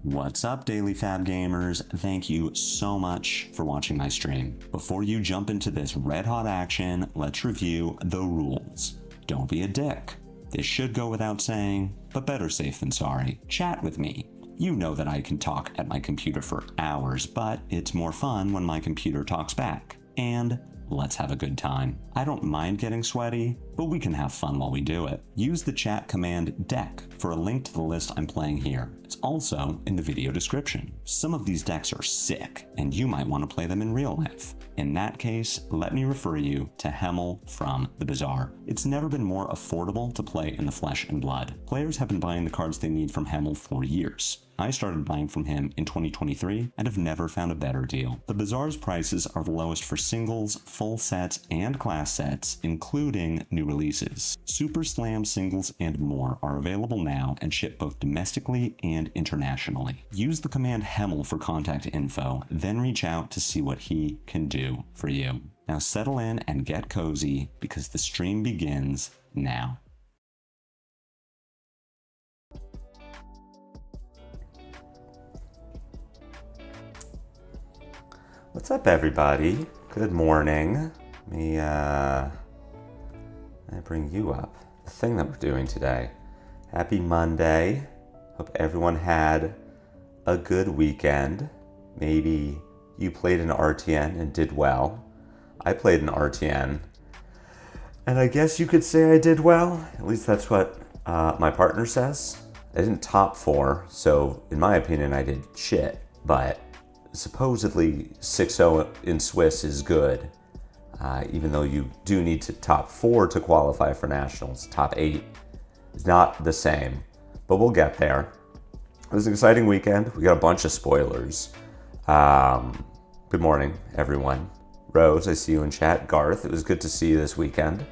What's up, Daily Fab Gamers? Thank you so much for watching my stream. Before you jump into this red-hot action, let's review the rules. Don't be a dick. This should go without saying, but better safe than sorry. Chat with me. You know that I can talk at my computer for hours, but it's more fun when my computer talks back. And let's have a good time. I don't mind getting sweaty, but we can have fun while we do it. Use the chat command deck for a link to the list I'm playing here. It's also in the video description. Some of these decks are sick, and you might want to play them in real life. In that case, let me refer you to Hemel from the Bazaar. It's never been more affordable to play in the flesh and blood. Players have been buying the cards they need from Hemel for years. I started buying from him in 2023 and have never found a better deal. The Bazaar's prices are the lowest for singles, full sets, and class sets, including new releases. Super Slam singles and more are available now and ship both domestically and internationally. Use the command Hemel for contact info, then reach out to see what he can do for you. Now settle in and get cozy because the stream begins now. What's up, everybody? Good morning. Let me bring you up. The thing that we're doing today. Happy Monday. Hope everyone had a good weekend. Maybe you played an RTN and did well. I played an RTN, and I guess you could say I did well. At least that's what my partner says. I didn't top 4, so in my opinion, I did shit, but supposedly 6-0 in Swiss is good, even though you do need to top 4 to qualify for nationals. Top 8 is not the same, but we'll get there. It was an exciting weekend. We got a bunch of spoilers. Good morning, everyone. Rose, I see you in chat. Garth, it was good to see you this weekend.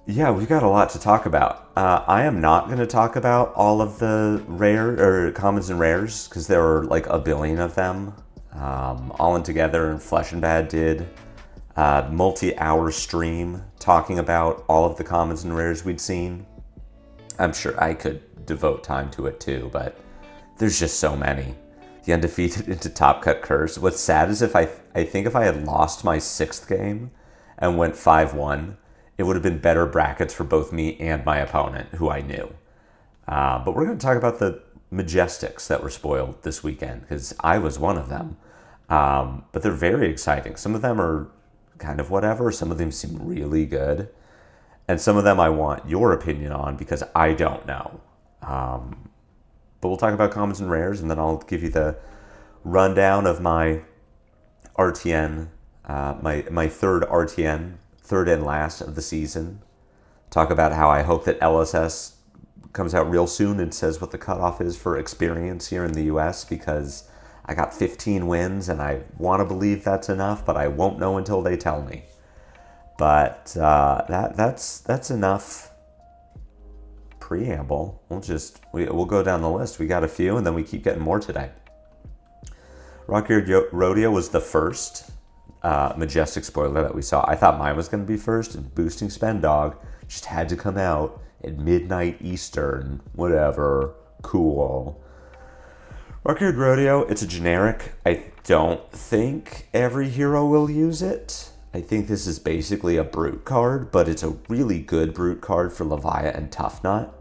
Yeah, we've got a lot to talk about. I am not going to talk about all of the rare or commons and rares because there were like a billion of them. All in together, and Flesh and Bad did a multi-hour stream talking about all of the commons and rares we'd seen. I'm sure I could devote time to it too, but there's just so many. The undefeated into Top Cut Curse. What's sad is I think if I had lost my 6th game and went 5-1, it would have been better brackets for both me and my opponent, who I knew. But we're going to talk about the Majestics that were spoiled this weekend, because I was one of them. But they're very exciting. Some of them are kind of whatever. Some of them seem really good. And some of them I want your opinion on, because I don't know. But we'll talk about commons and rares, and then I'll give you the rundown of my RTN, my third RTN, third and last of the season. Talk about how I hope that LSS comes out real soon and says what the cutoff is for experience here in the US, because I got 15 wins and I want to believe that's enough, but I won't know until they tell me. But that's enough preamble. We'll go down the list. We got a few, and then we keep getting more today. Rocky Rodeo was the first Majestic spoiler that we saw. I thought mine was going to be first, and Boosting Spend Dog just had to come out at midnight Eastern. Whatever. Cool. Rocky Rodeo, it's a generic. I don't think every hero will use it. I think this is basically a brute card, but it's a really good brute card for Levia and Tough Nut.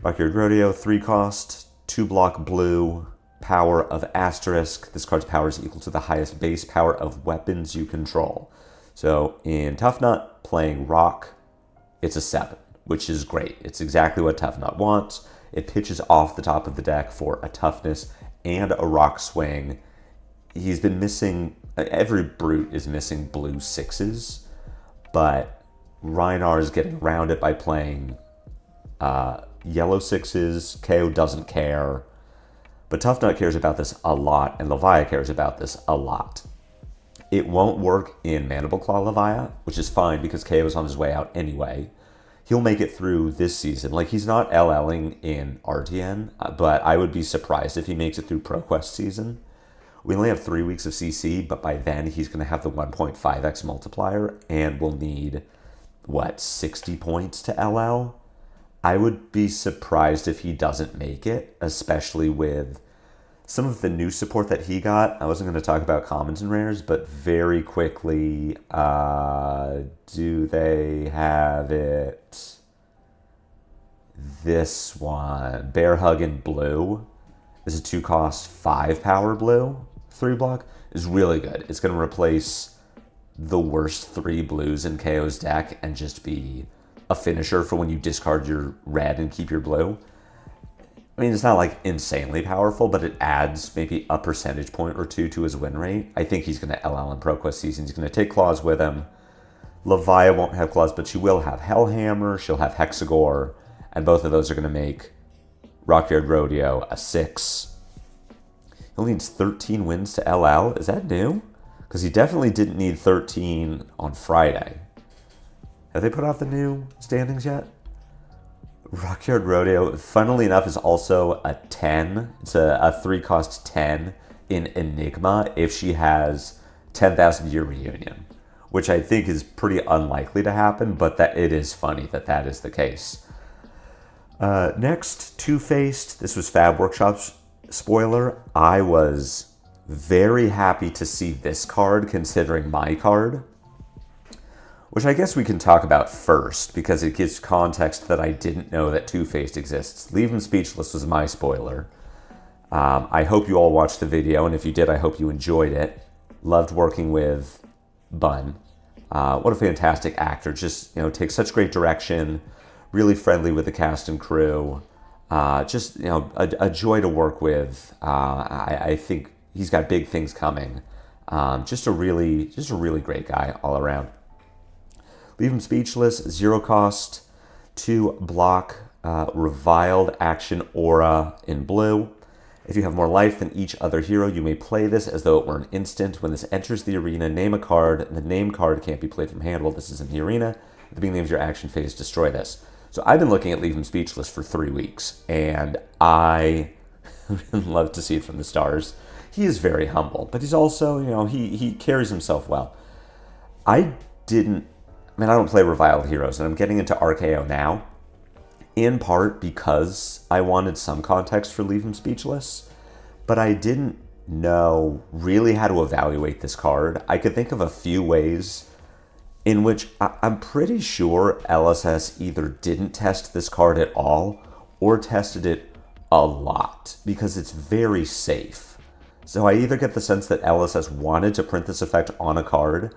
Rocky Rodeo, 3 cost, 2 block blue, power of asterisk. This card's power is equal to the highest base power of weapons you control. So in Tough Nut, playing rock, it's a 7, which is great. It's exactly what Tough Nut wants. It pitches off the top of the deck for a toughness and a rock swing. He's been missing, every brute is missing blue 6s, but Rhinar is getting around it by playing yellow 6s. KO doesn't care. But Tough Nut cares about this a lot, and Levia cares about this a lot. It won't work in Mandible Claw Levia, which is fine because KO is on his way out anyway. He'll make it through this season. Like, he's not LLing in RTN, but I would be surprised if he makes it through ProQuest season. We only have 3 weeks of CC, but by then he's going to have the 1.5x multiplier, and we'll need, 60 points to LL? I would be surprised if he doesn't make it, especially with some of the new support that he got. I wasn't going to talk about commons and rares, but very quickly, do they have it? This one, Bear Hug in blue, is a 2-cost 5-power blue, 3-block, is really good. It's going to replace the worst 3 blues in KO's deck and just be a finisher for when you discard your red and keep your blue. I mean, it's not like insanely powerful, but it adds maybe a percentage point or two to his win rate. I think he's going to LL in ProQuest season. He's going to take claws with him. Levia won't have claws, but she will have Hellhammer. She'll have Hexagore, and both of those are going to make Rockyard Rodeo a 6. He only needs 13 wins to LL. Is that new? Because he definitely didn't need 13 on Friday. Have they put out the new standings yet? Rockyard Rodeo, funnily enough, is also a 10. It's a 3-cost 10 in Enigma if she has 10,000 Year Reunion, which I think is pretty unlikely to happen, but that it is funny that that is the case. Next, Two-Faced. This was Fab Workshop's spoiler. I was very happy to see this card considering my card, which I guess we can talk about first because it gives context that I didn't know that Two-Faced exists. Leave Him Speechless was my spoiler. I hope you all watched the video, and if you did, I hope you enjoyed it. Loved working with Bun. What a fantastic actor. Just, takes such great direction, really friendly with the cast and crew. Just, a joy to work with. I think he's got big things coming. Just a really great guy all around. Leave Him Speechless, 0 cost, 2-block, Reviled Action Aura in blue. If you have more life than each other hero, you may play this as though it were an instant. When this enters the arena, name a card. The named card can't be played from hand while this is in the arena. At the beginning of your action phase, destroy this. So I've been looking at Leave Him Speechless for 3 weeks, and I love to see it from the stars. He is very humble, but he's also, he carries himself well. I don't play Reviled Heroes, and I'm getting into RKO now, in part because I wanted some context for Leave Him Speechless, but I didn't know really how to evaluate this card. I could think of a few ways in which I'm pretty sure LSS either didn't test this card at all or tested it a lot, because it's very safe. So I either get the sense that LSS wanted to print this effect on a card,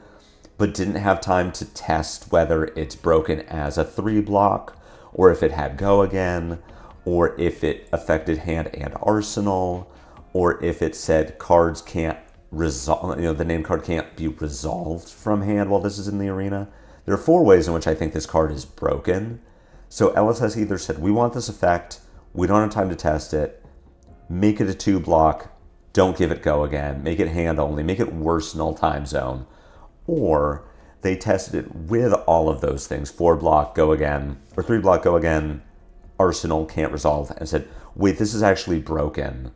but didn't have time to test whether it's broken as a 3-block, or if it had Go Again, or if it affected hand and arsenal, or if it said cards can't resolve, the name card can't be resolved from hand while this is in the arena. There are 4 ways in which I think this card is broken. So LSS either said, we want this effect, we don't have time to test it, make it a 2-block, don't give it Go Again, make it hand only, make it worse null time zone. Or they tested it with all of those things, 4-block, Go Again, or 3-block, Go Again, arsenal, can't resolve, and said, wait, this is actually broken,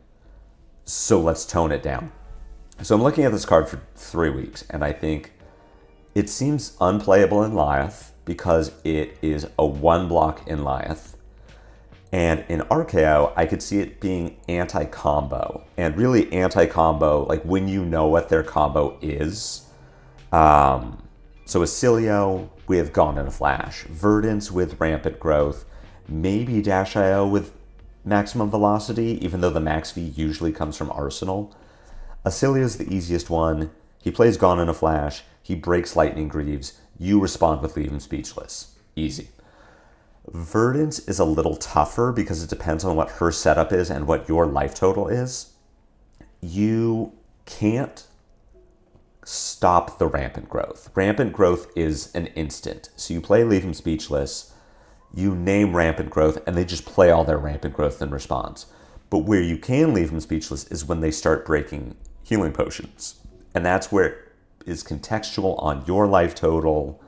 so let's tone it down. So I'm looking at this card for 3 weeks, and I think it seems unplayable in Lyeth because it is a 1-block in Lyeth. And in RKO, I could see it being anti-combo, and really anti-combo, like when you know what their combo is. So Acilio with Gone in a Flash, Verdance with Rampant Growth, maybe Dash.io with Maximum Velocity, even though the Max V usually comes from Arsenal. Acilio's the easiest one. He plays Gone in a Flash, he breaks Lightning Greaves, you respond with Leave Him Speechless. Easy. Verdance is a little tougher because it depends on what her setup is and what your life total is. You can't stop the Rampant Growth. Rampant Growth is an instant. So you play Leave Him Speechless, you name Rampant Growth, and they just play all their Rampant Growth in response. But where you can Leave Him Speechless is when they start breaking healing potions. And that's where it is contextual on your life total.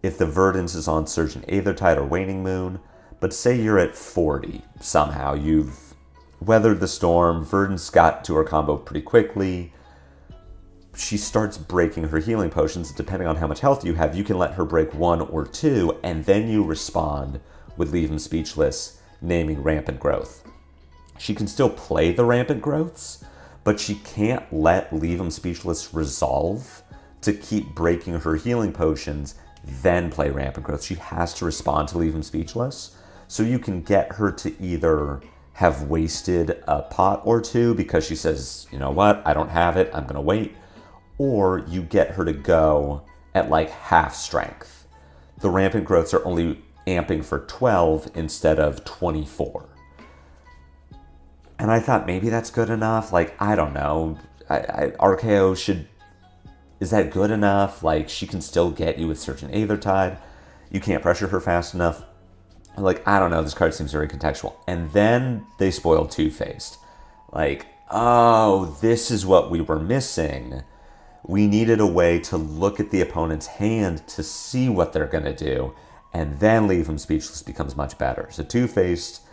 If the Verdance is on Surgeon Aethertide or Waning Moon, but say you're at 40 somehow, you've weathered the storm, Verdance got to her combo pretty quickly, she starts breaking her healing potions. Depending on how much health you have, you can let her break 1 or 2, and then you respond with Leave Him Speechless naming Rampant Growth. She can still play the Rampant Growths, but she can't let Leave Him Speechless resolve to keep breaking her healing potions, then play Rampant Growth. She has to respond to Leave Him Speechless. So you can get her to either have wasted a pot or two because she says, you know what, I don't have it, I'm gonna wait. Or you get her to go at like half strength. The Rampant Growths are only amping for 12 instead of 24. And I thought maybe that's good enough. Like, I don't know. RKO should... Is that good enough? Like, she can still get you with Search and Aethertide. You can't pressure her fast enough. Like, I don't know. This card seems very contextual. And then they spoiled Two-Faced. Like, oh, this is what we were missing. We needed a way to look at the opponent's hand to see what they're going to do. And then Leave Him Speechless becomes much better. So Two-Faced...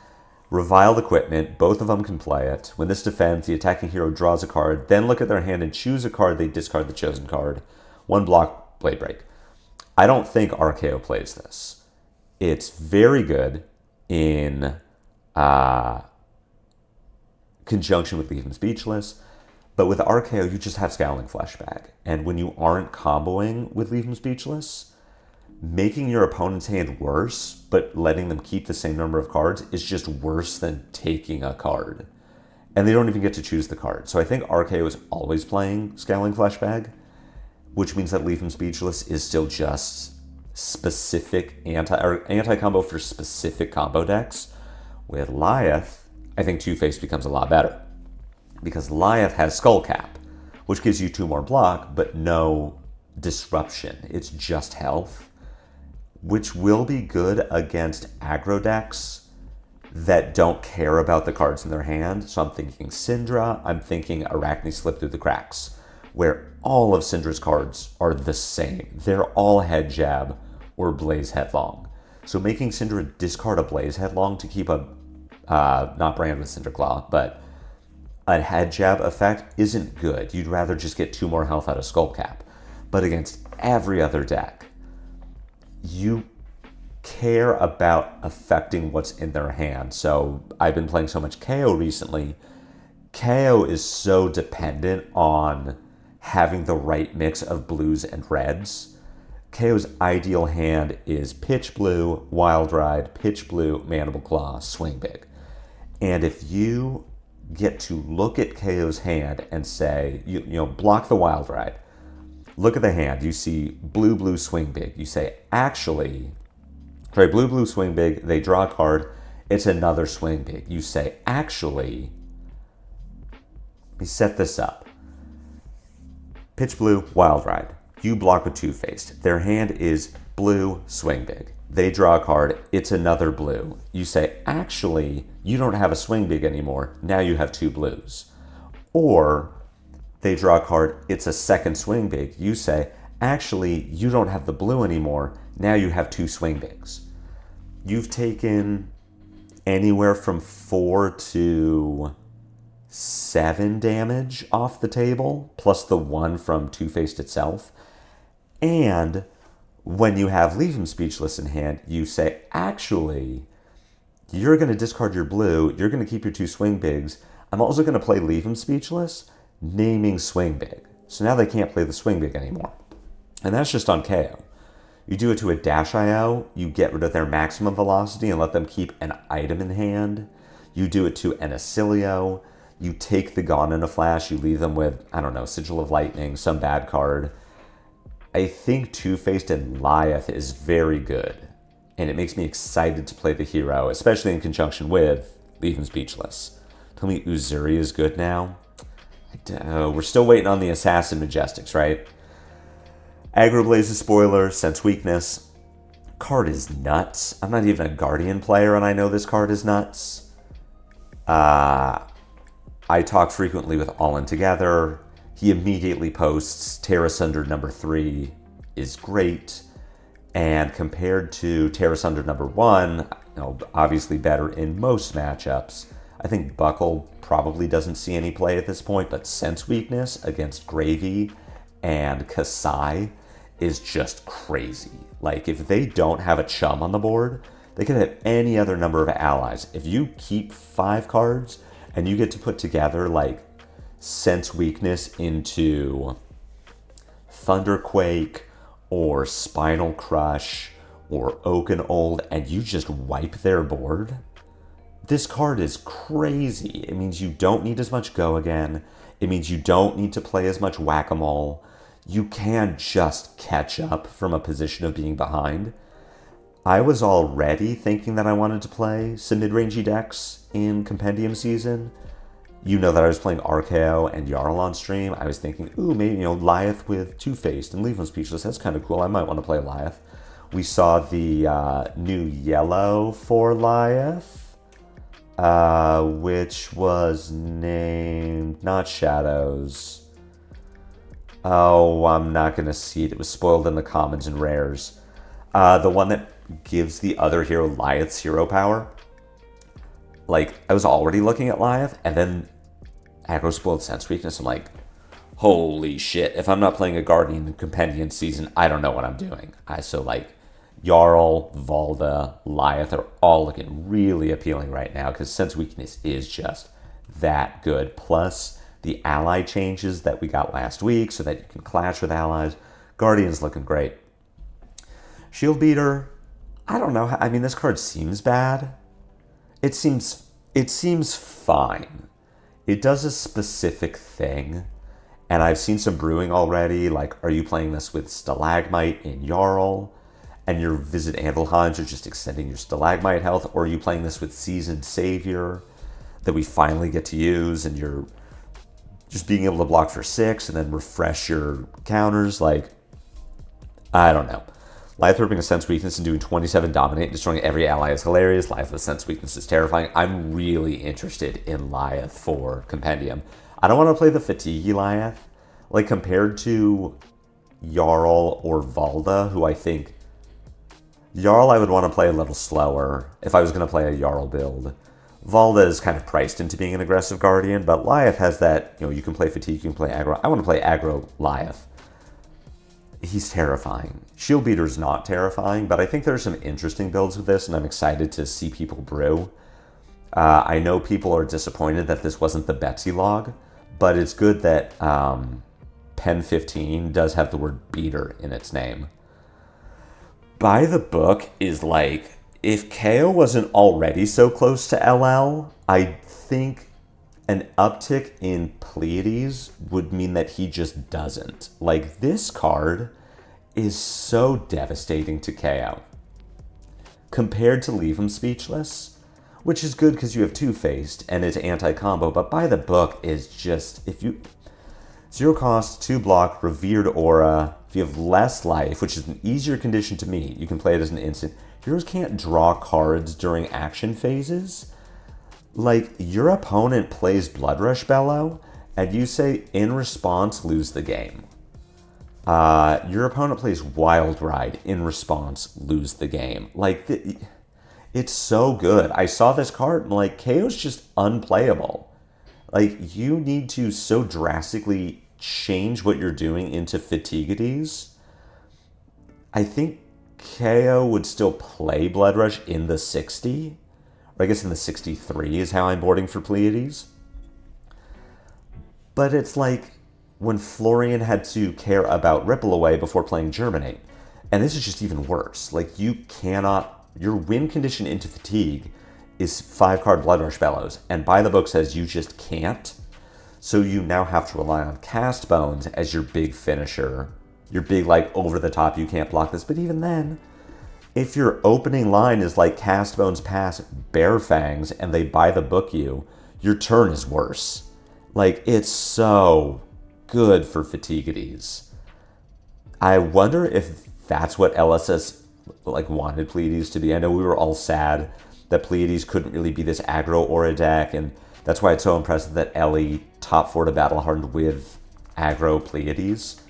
Reviled Equipment, both of them can play it. When this defends, the attacking hero draws a card, then look at their hand and choose a card, they discard the chosen card. 1 block, Blade Break. I don't think RKO plays this. It's very good in conjunction with Leave Him Speechless, but with RKO, you just have Scowling Fleshbag. And when you aren't comboing with Leave Him Speechless, making your opponent's hand worse, but letting them keep the same number of cards is just worse than taking a card. And they don't even get to choose the card. So I think RKO is always playing Scowling Fleshbag, which means that Leave Him Speechless is still just specific anti-combo for specific combo decks. With Lyeth, I think Two-Face becomes a lot better. Because Lyeth has Skull Cap, which gives you 2 more block, but no disruption. It's just health, which will be good against aggro decks that don't care about the cards in their hand. So I'm thinking Syndra, I'm thinking Arachne Slip Through the Cracks, where all of Syndra's cards are the same. They're all Head Jab or Blaze Headlong. So making Syndra discard a Blaze Headlong to keep a, not brand with Cinder Claw, but a Head Jab effect isn't good. You'd rather just get 2 more health out of Skull Cap. But against every other deck, you care about affecting what's in their hand. So I've been playing so much KO recently. KO is so dependent on having the right mix of blues and reds. KO's ideal hand is Pitch Blue, Wild Ride, Pitch Blue, Mandible Claw, Swing Big. And if you get to look at KO's hand and say, you know, block the Wild Ride, look at the hand, you see blue, blue, swing big. You say, actually, sorry, blue, blue, swing big. They draw a card. It's another swing big. You say, actually, let me set this up. Pitch Blue, Wild Ride. You block with Two-Faced. Their hand is blue, swing big. They draw a card. It's another blue. You say, actually, you don't have a swing big anymore. Now you have 2 blues. Or they draw a card, it's a second swing big. You say, actually, you don't have the blue anymore. Now you have 2 swing bigs. You've taken anywhere from 4 to 7 damage off the table, plus the 1 from Two-Faced itself. And when you have Leave Him Speechless in hand, you say, actually, you're going to discard your blue. You're going to keep your 2 swing bigs. I'm also going to play Leave Him Speechless, naming Swing Big. So now they can't play the Swing Big anymore. And that's just on KO. You do it to a Dash IO, you get rid of their maximum velocity and let them keep an item in hand. You do it to an Acilio, you take the Gone in a Flash, you leave them with, I don't know, Sigil of Lightning, some bad card. I think Two-Faced and Lyeth is very good. And it makes me excited to play the hero, especially in conjunction with Leave Him Speechless. Tell me Uzuri is good now? We're still waiting on the Assassin Majestics, right? Aggro Blaze's spoiler, Sense Weakness. Card is nuts. I'm not even a Guardian player and I know this card is nuts. I talk frequently with All In Together. He immediately posts Terra Sunder number 3 is great. And compared to Terra Sunder number 1, you know, obviously better in most matchups. I think Buckle probably doesn't see any play at this point, but Sense Weakness against Gravy and Kasai is just crazy. Like, if they don't have a chum on the board, They could have any other number of allies. If you keep 5 cards and you get to put together like Sense Weakness into Thunderquake or Spinal Crush or Oaken Old, and you just wipe their board, this card is crazy. It means you don't need as much Go Again. It means you don't need to play as much Whack-A-Mole. You can just catch up from a position of being behind. I was already thinking that I wanted to play some mid-rangey decks in Compendium season. You know that I was playing RKO and Jarl on stream. I was thinking, ooh, maybe, Lyeth with Two-Faced and Leave Him Speechless. That's kind of cool. I might want to play Lyeth. We saw the new yellow for Lyeth, which was named, not Shadows. Oh, I'm not going to see it. It was spoiled in the commons and rares. The one that gives the other hero Lyeth's hero power. Like, I was already looking at Lyeth, and then aggro spoiled Sense Weakness. I'm like, holy shit. If I'm not playing a Guardian in Compendium season, I don't know what I'm doing. So, like, Jarl, Valda, Lyeth are all looking really appealing right now because Sense Weakness is just that good. Plus, the ally changes that we got last week so that you can clash with allies. Guardian's looking great. Shield Beater, I don't know. I mean, this card seems bad. It seems fine. It does a specific thing, and I've seen some brewing already. Like, are you playing this with Stalagmite in Jarl, and your Visit Anvilheims are just extending your Stalagmite health, or are you playing this with Seasoned Savior that we finally get to use, and you're just being able to block for 6 and then refresh your counters? Like, I don't know. Lyeth ripping a Sense Weakness and doing 27 Dominate, destroying every ally is hilarious. Lyeth with Sense Weakness is terrifying. I'm really interested in Lyeth for Compendium. I don't want to play the Fatigue Lyeth. Like, compared to Jarl or Valda, who I think... Jarl I would want to play a little slower if I was going to play a Jarl build. Valda is kind of priced into being an aggressive Guardian, but Lyeth has that, you can play Fatigue, you can play aggro. I want to play aggro Lyeth. He's terrifying. Shield Beater's not terrifying, but I think there are some interesting builds with this, and I'm excited to see people brew. I know people are disappointed that this wasn't the Betsy log, but it's good that Pen 15 does have the word beater in its name. By the book is like, if KO wasn't already so close to LL, I think an uptick in Pleiades would mean that he just doesn't. Like, this card is so devastating to KO. Compared to Leave Him Speechless, which is good because you have Two-Faced and it's anti-combo, but by the book is just, if you... 0 cost, 2 block, Revered Aura. If you have less life, which is an easier condition to meet, you can play it as an instant. Heroes can't draw cards during action phases. Like, your opponent plays Bloodrush Bellow, and you say, in response, lose the game. Your opponent plays Wild Ride, in response, lose the game. Like, it's so good. I saw this card, and like, KO's just unplayable. Like, you need to so drastically change what you're doing into Fatiguities. I think KO would still play Bloodrush in the 60. Or I guess in the 63 is how I'm boarding for Pleiades. But it's like when Florian had to care about Ripple Away before playing Germinate. And this is just even worse. Like, you cannot... Your win condition into Fatigue is 5-card Bloodrush Bellows. And by the book says you just can't. So you now have to rely on Cast Bones as your big finisher. Your big, like, over-the-top, you can't block this. But even then... If your opening line is like Cast Bones pass Bear Fangs and they buy the book you, your turn is worse. Like, it's so good for Fatiguities. I wonder if that's what LSS like wanted Pleiades to be. I know we were all sad that Pleiades couldn't really be this aggro aura deck, and that's why it's so impressive that Ellie top 4 to Battle Hardened with aggro Pleiades.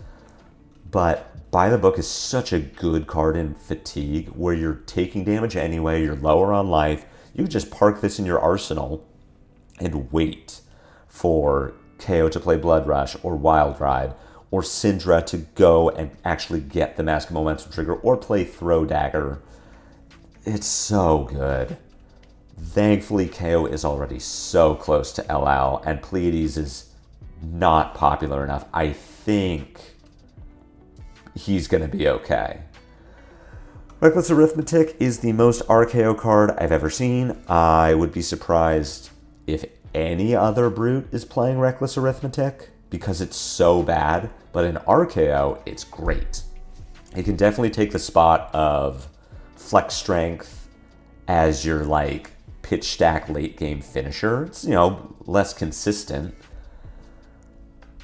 But By the Book is such a good card in Fatigue, where you're taking damage anyway, you're lower on life. You can just park this in your arsenal and wait for KO to play Blood Rush or Wild Ride, or Syndra to go and actually get the Mask of Momentum trigger, or play Throw Dagger. It's so good. Thankfully, KO is already so close to LL, and Pleiades is not popular enough. I think he's going to be okay. Reckless Arithmetic is the most RKO card I've ever seen. I would be surprised if any other Brute is playing Reckless Arithmetic because it's so bad, but in RKO, it's great. It can definitely take the spot of Flex Strength as your like pitch stack late game finisher. It's, you know, less consistent,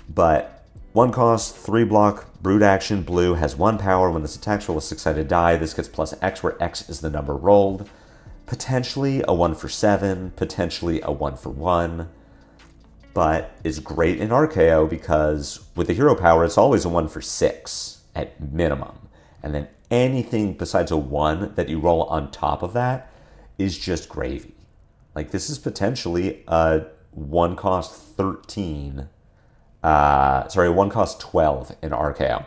but 1 cost, 3 block, Brute action, blue, has 1 power. When this attacks, roll a 6-sided die. This gets plus X, where X is the number rolled. Potentially a 1 for 7, potentially a 1 for 1, but is great in RKO because with the hero power, it's always a 1 for 6 at minimum. And then anything besides a 1 that you roll on top of that is just gravy. Like, this is potentially a 1 cost 13, 1 cost 12 in RKO.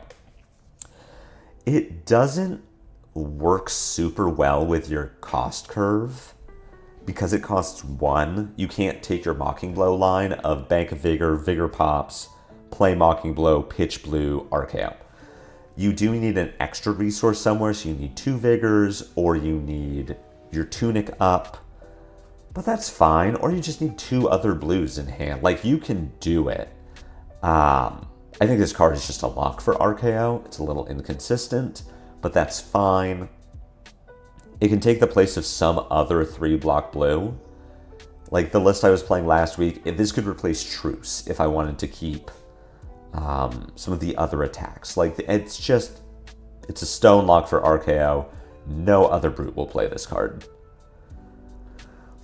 It doesn't work super well with your cost curve because it costs 1. You can't take your Mocking Blow line of Bank of Vigor, Vigor Pops, play Mocking Blow, pitch blue, RKO. You do need an extra resource somewhere, so you need 2 Vigors, or you need your Tunic up, but that's fine. Or you just need 2 other blues in hand. Like, you can do it. I think this card is just a lock for RKO. It's a little inconsistent, but that's fine. It can take the place of some other 3-block blue. Like the list I was playing last week, this could replace Truce if I wanted to keep some of the other attacks. Like, it's a stone lock for RKO. No other Brute will play this card.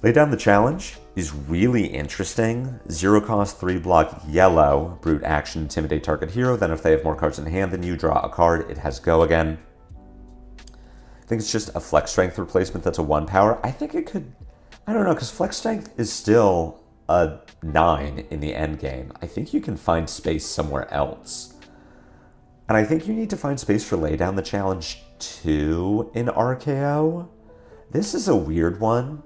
Lay Down the Challenge is really interesting. 0 cost, 3 block, yellow, Brute action, intimidate target hero. Then if they have more cards in hand than you, draw a card. It has go again. I think it's just a Flex Strength replacement that's a 1 power. I think it could, I don't know, because Flex Strength is still a 9 in the end game. I think you can find space somewhere else. And I think you need to find space for Lay Down the Challenge too in RKO. This is a weird one.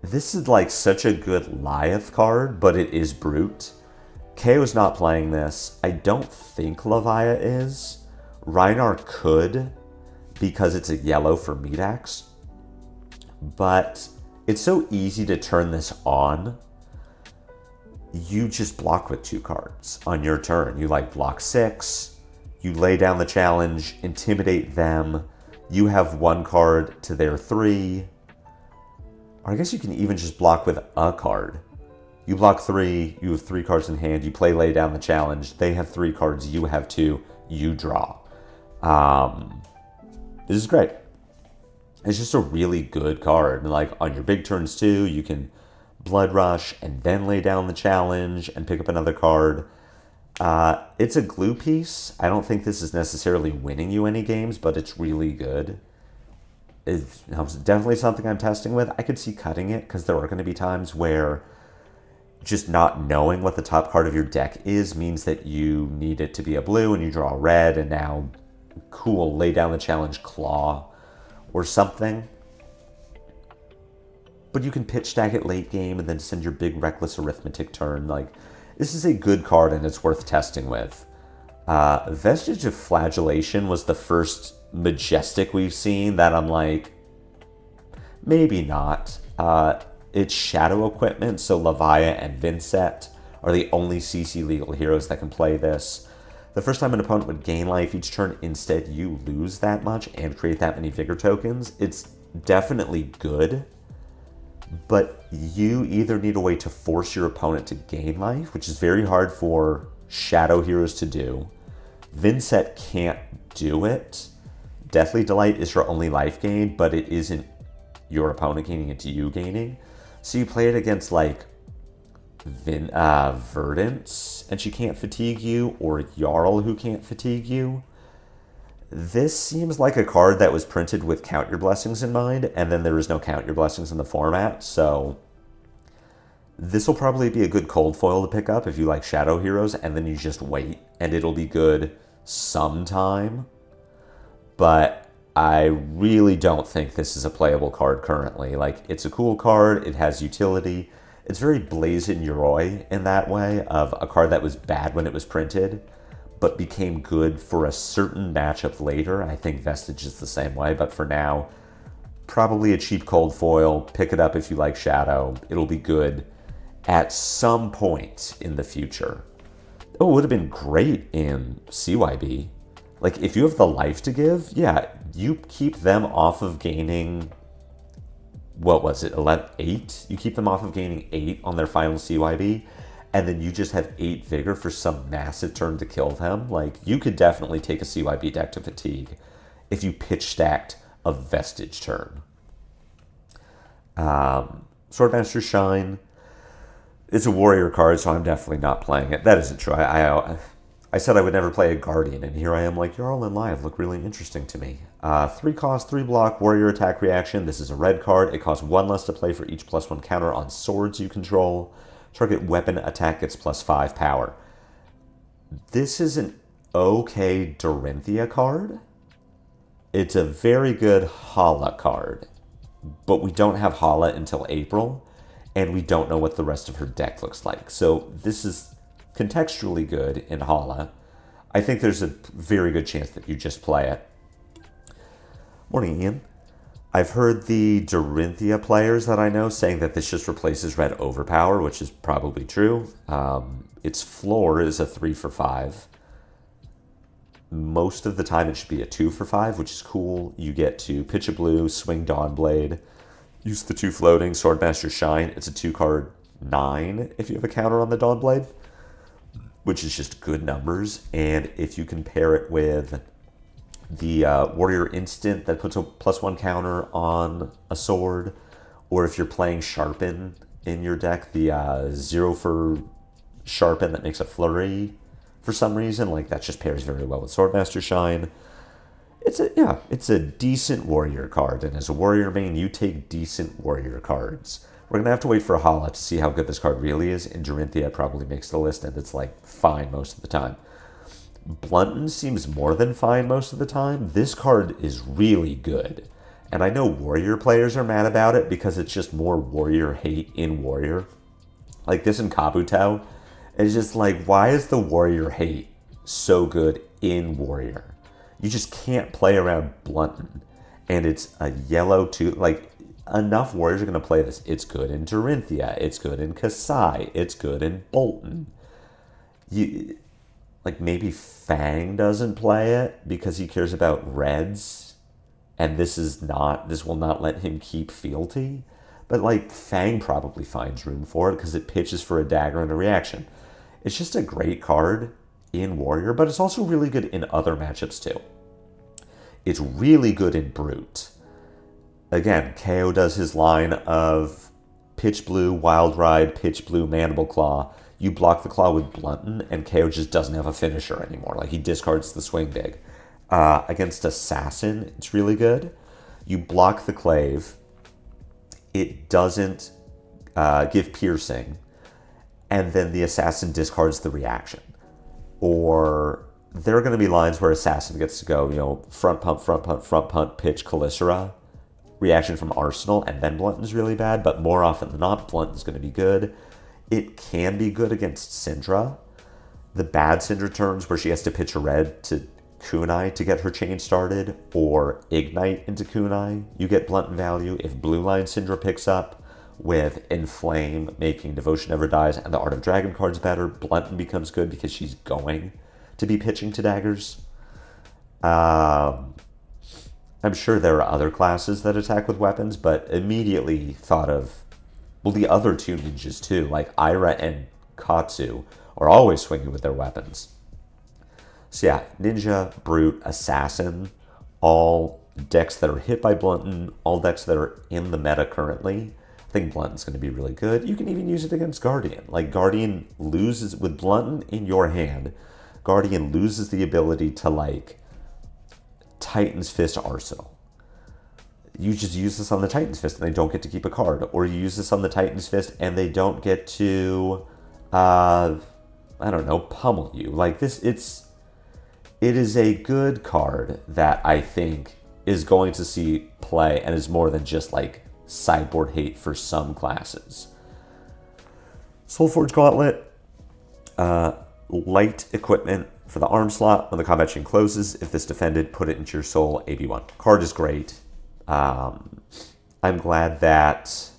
This is like such a good Lyeth card, but it is Brute. KO's not playing this. I don't think Levia is. Reinar could, because it's a yellow for Medax. But it's so easy to turn this on. You just block with 2 cards on your turn. You like block 6, you lay down the challenge, intimidate them, you have 1 card to their 3. Or I guess you can even just block with a card. You block 3, you have 3 cards in hand, you play lay down the challenge, they have 3 cards, you have 2, you draw. This is great. It's just a really good card. And like on your big turns too, you can Blood Rush and then lay down the challenge and pick up another card. It's a glue piece. I don't think this is necessarily winning you any games, but it's really good. It's definitely something I'm testing with. I could see cutting it because there are going to be times where just not knowing what the top card of your deck is means that you need it to be a blue and you draw a red, and now cool, lay down the challenge claw or something. But you can pitch stack it late game and then send your big Reckless Arithmetic turn. Like, this is a good card and it's worth testing with. Vestige of Flagellation was the first Majestic we've seen that I'm like, maybe not. It's Shadow Equipment, so Levia and Vincent are the only CC legal heroes that can play this. The first time an opponent would gain life each turn, instead you lose that much and create that many Vigor tokens. It's definitely good, but you either need a way to force your opponent to gain life, which is very hard for Shadow heroes to do. Vincent can't do it. Deathly Delight is your only life gain, but it isn't your opponent gaining, it's you gaining. So you play it against like Verdance, and she can't fatigue you, or Jarl, who can't fatigue you. This seems like a card that was printed with Count Your Blessings in mind, and then there is no Count Your Blessings in the format, so this will probably be a good cold foil to pick up if you like Shadow heroes, and then you just wait, and it'll be good sometime. But I really don't think this is a playable card currently. Like, it's a cool card, it has utility. It's very Blazing Yoroi in that way, of a card that was bad when it was printed, but became good for a certain matchup later. I think Vestige is the same way, but for now, probably a cheap cold foil. Pick it up if you like Shadow. It'll be good at some point in the future. Oh, it would have been great in CYB. Like, if you have the life to give, yeah, you keep them off of gaining, what was it, 8? You keep them off of gaining 8 on their final CYB, and then you just have 8 Vigor for some massive turn to kill them. Like, you could definitely take a CYB deck to Fatigue if you pitch stacked a Vestige turn. Swordmaster Shine. It's a warrior card, so I'm definitely not playing it. That isn't true. I said I would never play a Guardian, and here I am like, Jarl and Live look really interesting to me. 3 cost, 3 block, warrior attack reaction. This is a red card. It costs 1 less to play for each +1 counter on swords you control. Target weapon attack gets +5 power. This is an okay Dorinthia card. It's a very good Hala card, but we don't have Hala until April, and we don't know what the rest of her deck looks like. So this is contextually good in Hala. I think there's a very good chance that you just play it. Morning, Ian. I've heard the Dorinthia players that I know saying that this just replaces Red Overpower, which is probably true. Its floor is a 3 for 5. Most of the time it should be a 2 for 5, which is cool. You get to pitch a blue, swing Dawnblade, use the 2 floating, Swordmaster Shine. It's a 2-card 9 if you have a counter on the Dawnblade, which is just good numbers. And if you can pair it with the Warrior Instant that puts a +1 counter on a sword, or if you're playing Sharpen in your deck, the 0 for Sharpen that makes a flurry for some reason, like that just pairs very well with Swordmaster Shine. It's a decent warrior card, and as a warrior main, you take decent warrior cards. We're gonna have to wait for Hala to see how good this card really is, and Dorinthia probably makes the list, and it's like fine most of the time. Blunton seems more than fine most of the time. This card is really good, and I know warrior players are mad about it because it's just more warrior hate in warrior. Like this in Kabuto, it's just like, why is the warrior hate so good in warrior? You just can't play around Blunton, and it's a yellow too. Like, enough warriors are going to play this. It's good in Dorinthia. It's good in Kasai. It's good in Bolton. Like, maybe Fang doesn't play it because he cares about reds, and this will not let him keep fealty. But, like, Fang probably finds room for it because it pitches for a dagger and a reaction. It's just a great card in Warrior, but it's also really good in other matchups too. It's really good in Brute. Again, KO does his line of pitch blue, Wild Ride, pitch blue, Mandible Claw. You block the claw with Blunton, and KO just doesn't have a finisher anymore. Like, he discards the swing big. Against Assassin, it's really good. You block the Clave. It doesn't give piercing, and then the Assassin discards the reaction. Or there are going to be lines where Assassin gets to go, front punt, pitch Calicera, reaction from Arsenal, and then Blunton's really bad, but more often than not, Blunton's going to be good. It can be good against Syndra. The bad Syndra turns where she has to pitch a red to Kunai to get her chain started, or Ignite into Kunai, you get Blunton value. If Blue Line Syndra picks up with Inflame, making Devotion Never Dies, and the Art of Dragon card's better, Blunton becomes good because she's going to be pitching to daggers. I'm sure there are other classes that attack with weapons, but immediately thought of, well, the other two ninjas too, like Ira and Katsu, are always swinging with their weapons. So yeah, Ninja, Brute, Assassin, all decks that are hit by Blunton, all decks that are in the meta currently. I think Blunton's going to be really good. You can even use it against Guardian. Like, Guardian loses, with Blunton in your hand, Guardian loses the ability to, like, Titan's Fist Arsenal. You just use this on the Titan's Fist and they don't get to keep a card. Or you use this on the Titan's Fist and they don't get to, I don't know, pummel you. Like, it is a good card that I think is going to see play and is more than just like sideboard hate for some classes. Soulforge Gauntlet, light equipment for the arm slot. When the combat chain closes, if this defended, put it into your soul, AB1. Card is great. I'm glad that...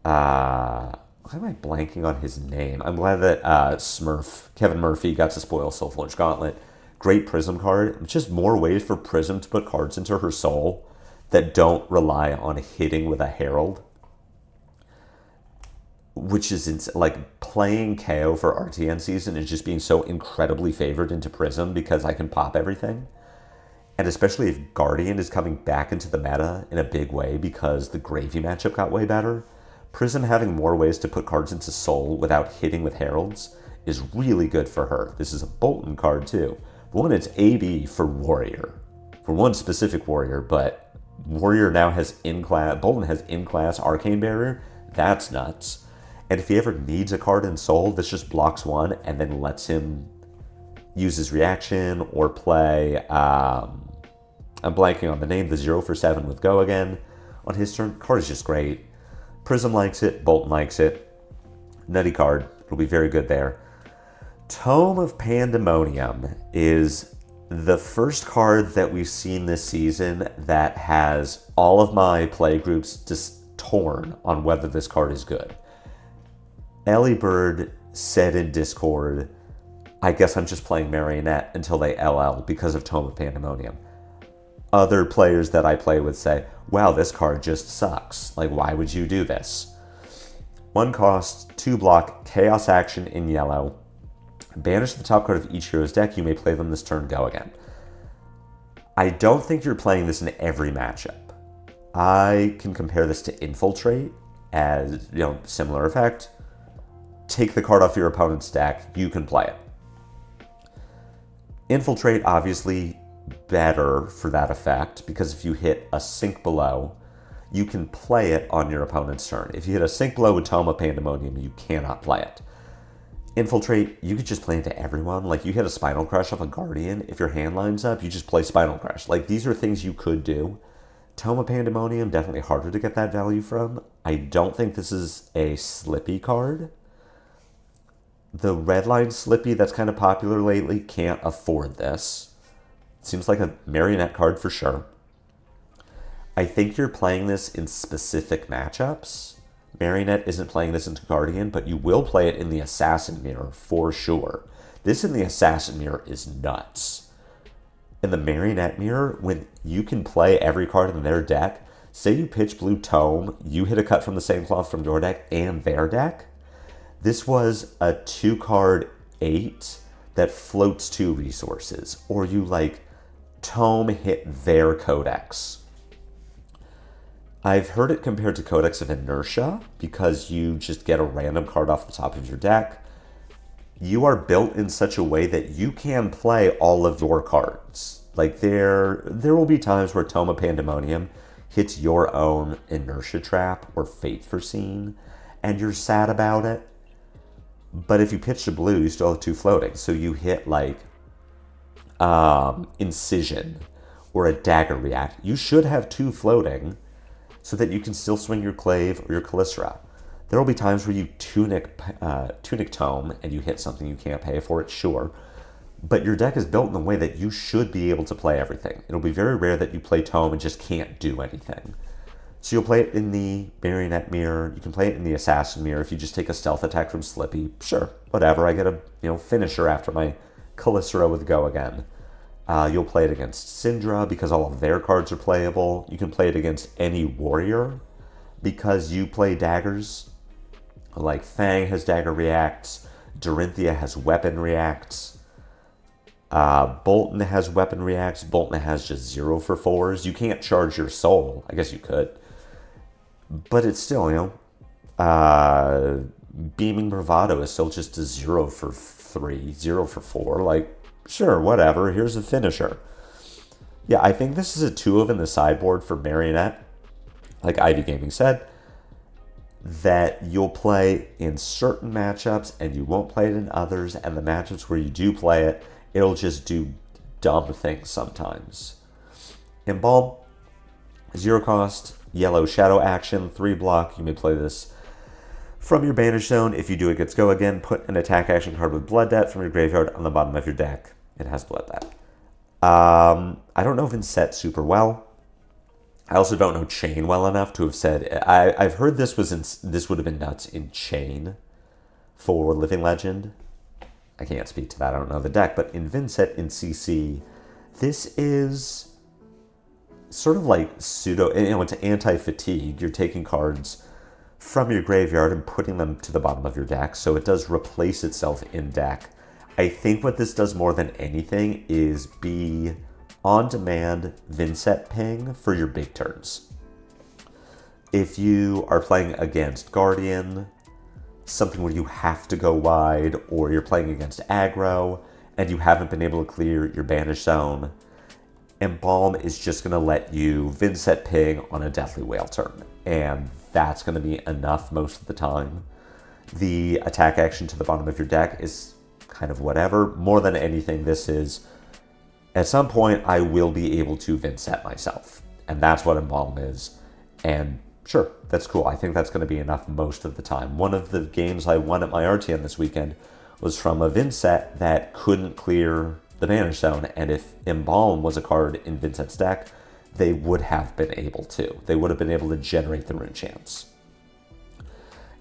why am I blanking on his name? I'm glad that Smurf, Kevin Murphy, got to spoil Soulforge Gauntlet. Great Prism card. Just more ways for Prism to put cards into her soul that don't rely on hitting with a Herald. Which is like playing KO for RTN season is just being so incredibly favored into Prism because I can pop everything. And especially if Guardian is coming back into the meta in a big way because the Gravy matchup got way better, Prism having more ways to put cards into Soul without hitting with Heralds is really good for her. This is a Bolton card too. But one, it's AB for Warrior. For one specific Warrior, but Warrior now has in-class, Bolton has in-class Arcane Barrier. That's nuts. And if he ever needs a card in Soul, this just blocks one and then lets him use his reaction or play, I'm blanking on the name, the 0 for 7 with Go again on his turn. Card is just great. Prism likes it, Bolton likes it. Nutty card, it'll be very good there. Tome of Pandemonium is the first card that we've seen this season that has all of my play groups just torn on whether this card is good. Ellie Bird said in Discord, I guess I'm just playing Marionette until they LL because of Tome of Pandemonium. Other players that I play with say, wow, this card just sucks. Like, why would you do this? 1 cost, 2 block, Chaos Action in yellow. Banish the top card of each hero's deck. You may play them this turn, go again. I don't think you're playing this in every matchup. I can compare this to Infiltrate as, similar effect. Take the card off your opponent's deck, you can play it. Infiltrate, obviously better for that effect, because if you hit a Sink Below, you can play it on your opponent's turn. If you hit a Sink Below with Tome of Pandemonium, you cannot play it. Infiltrate, you could just play into everyone. Like, you hit a Spinal Crush off a Guardian, if your hand lines up, you just play Spinal Crush. Like, these are things you could do. Tome of Pandemonium, definitely harder to get that value from. I don't think this is a Slippy card. The Redline Slippy that's kind of popular lately can't afford this. Seems like a Marionette card for sure. I think you're playing this in specific matchups. Marionette isn't playing this into Guardian, but you will play it in the Assassin Mirror for sure. This in the Assassin Mirror is nuts. In the Marionette Mirror, when you can play every card in their deck, say you pitch blue Tome, you hit a cut from the same cloth from your deck and their deck. This was a 2-card 8 that floats 2 resources, or you Tome hit their Codex. I've heard it compared to Codex of Inertia because you just get a random card off the top of your deck. You are built in such a way that you can play all of your cards. There will be times where Tome of Pandemonium hits your own Inertia Trap or Fate Foreseen, and you're sad about it. But if you pitch to blue, you still have 2 floating. So you hit Incision or a Dagger React. You should have 2 floating so that you can still swing your Clave or your Calycera. There will be times where you Tunic Tome and you hit something you can't pay for it, sure. But your deck is built in a way that you should be able to play everything. It'll be very rare that you play Tome and just can't do anything. So you'll play it in the Marionette Mirror. You can play it in the Assassin Mirror. If you just take a stealth attack from Slippy, sure, whatever. I get a finisher after my Calycera with Go again. You'll play it against Syndra because all of their cards are playable. You can play it against any warrior because you play daggers. Like Fang has dagger reacts. Dorinthia has weapon reacts. Bolton has weapon reacts. Bolton has just 0 for 4s. You can't charge your soul. I guess you could. But it's still, Beaming Bravado is still just a 0 for 3, 0 for 4. Sure, whatever. Here's a finisher. Yeah, I think this is a 2 of in the sideboard for Marionette. Like Ivy Gaming said, that you'll play in certain matchups and you won't play it in others. And the matchups where you do play it, it'll just do dumb things sometimes. Embalm, 0 cost, yellow shadow action, 3 block. You may play this from your banish zone. If you do, it gets go again. Put an attack action card with Blood Debt from your graveyard on the bottom of your deck. It has Blood Debt. I don't know Vincent super well. I also don't know Chain well enough to have said. I've heard this would have been nuts in Chain for Living Legend. I can't speak to that. I don't know the deck, but in Vincent in CC, this is sort of like pseudo. It's anti-fatigue. You're taking cards from your graveyard and putting them to the bottom of your deck, so it does replace itself in deck. I think what this does more than anything is be on-demand Vincent ping for your big turns. If you are playing against Guardian, something where you have to go wide, or you're playing against aggro and you haven't been able to clear your banish zone, Embalm is just going to let you Vincent ping on a Deathly Whale turn, and that's going to be enough most of the time. The attack action to the bottom of your deck is kind of whatever. More than anything, this is, at some point, I will be able to Vincent myself, and that's what Embalm is. And sure, that's cool. I think that's going to be enough most of the time. One of the games I won at my RTN this weekend was from a Vincent that couldn't clear the banish zone, and if Embalm was a card in Vincent's deck, they would have been able to. They would have been able to generate the rune chance.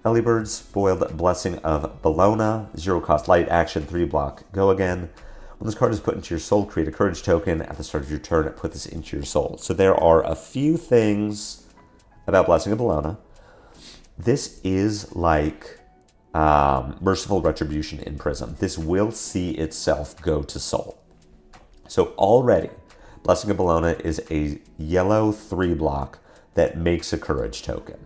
Elliebird's Spoiled Blessing of Bologna, 0 cost light action, 3 block, go again. When this card is put into your soul, create a courage token. At the start of your turn, put this into your soul. So there are a few things about Blessing of Bologna. This is like Merciful Retribution in Prism. This will see itself go to soul. So already, Blessing of Bologna is a yellow 3 block that makes a courage token.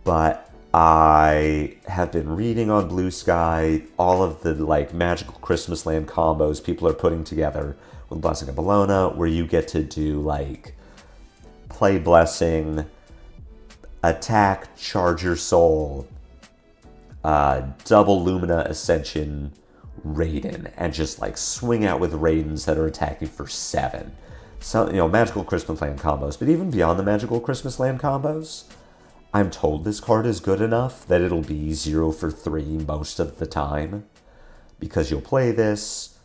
But I have been reading on Blue Sky all of the magical Christmas land combos people are putting together with Blessing of Bologna, where you get to do play Blessing, attack, charge your soul, double Lumina Ascension Raiden, and just swing out with Raidens that are attacking for 7. So, magical Christmas land combos. But even beyond the magical Christmas land combos, I'm told this card is good enough that it'll be 0 for 3 most of the time. Because you'll play this,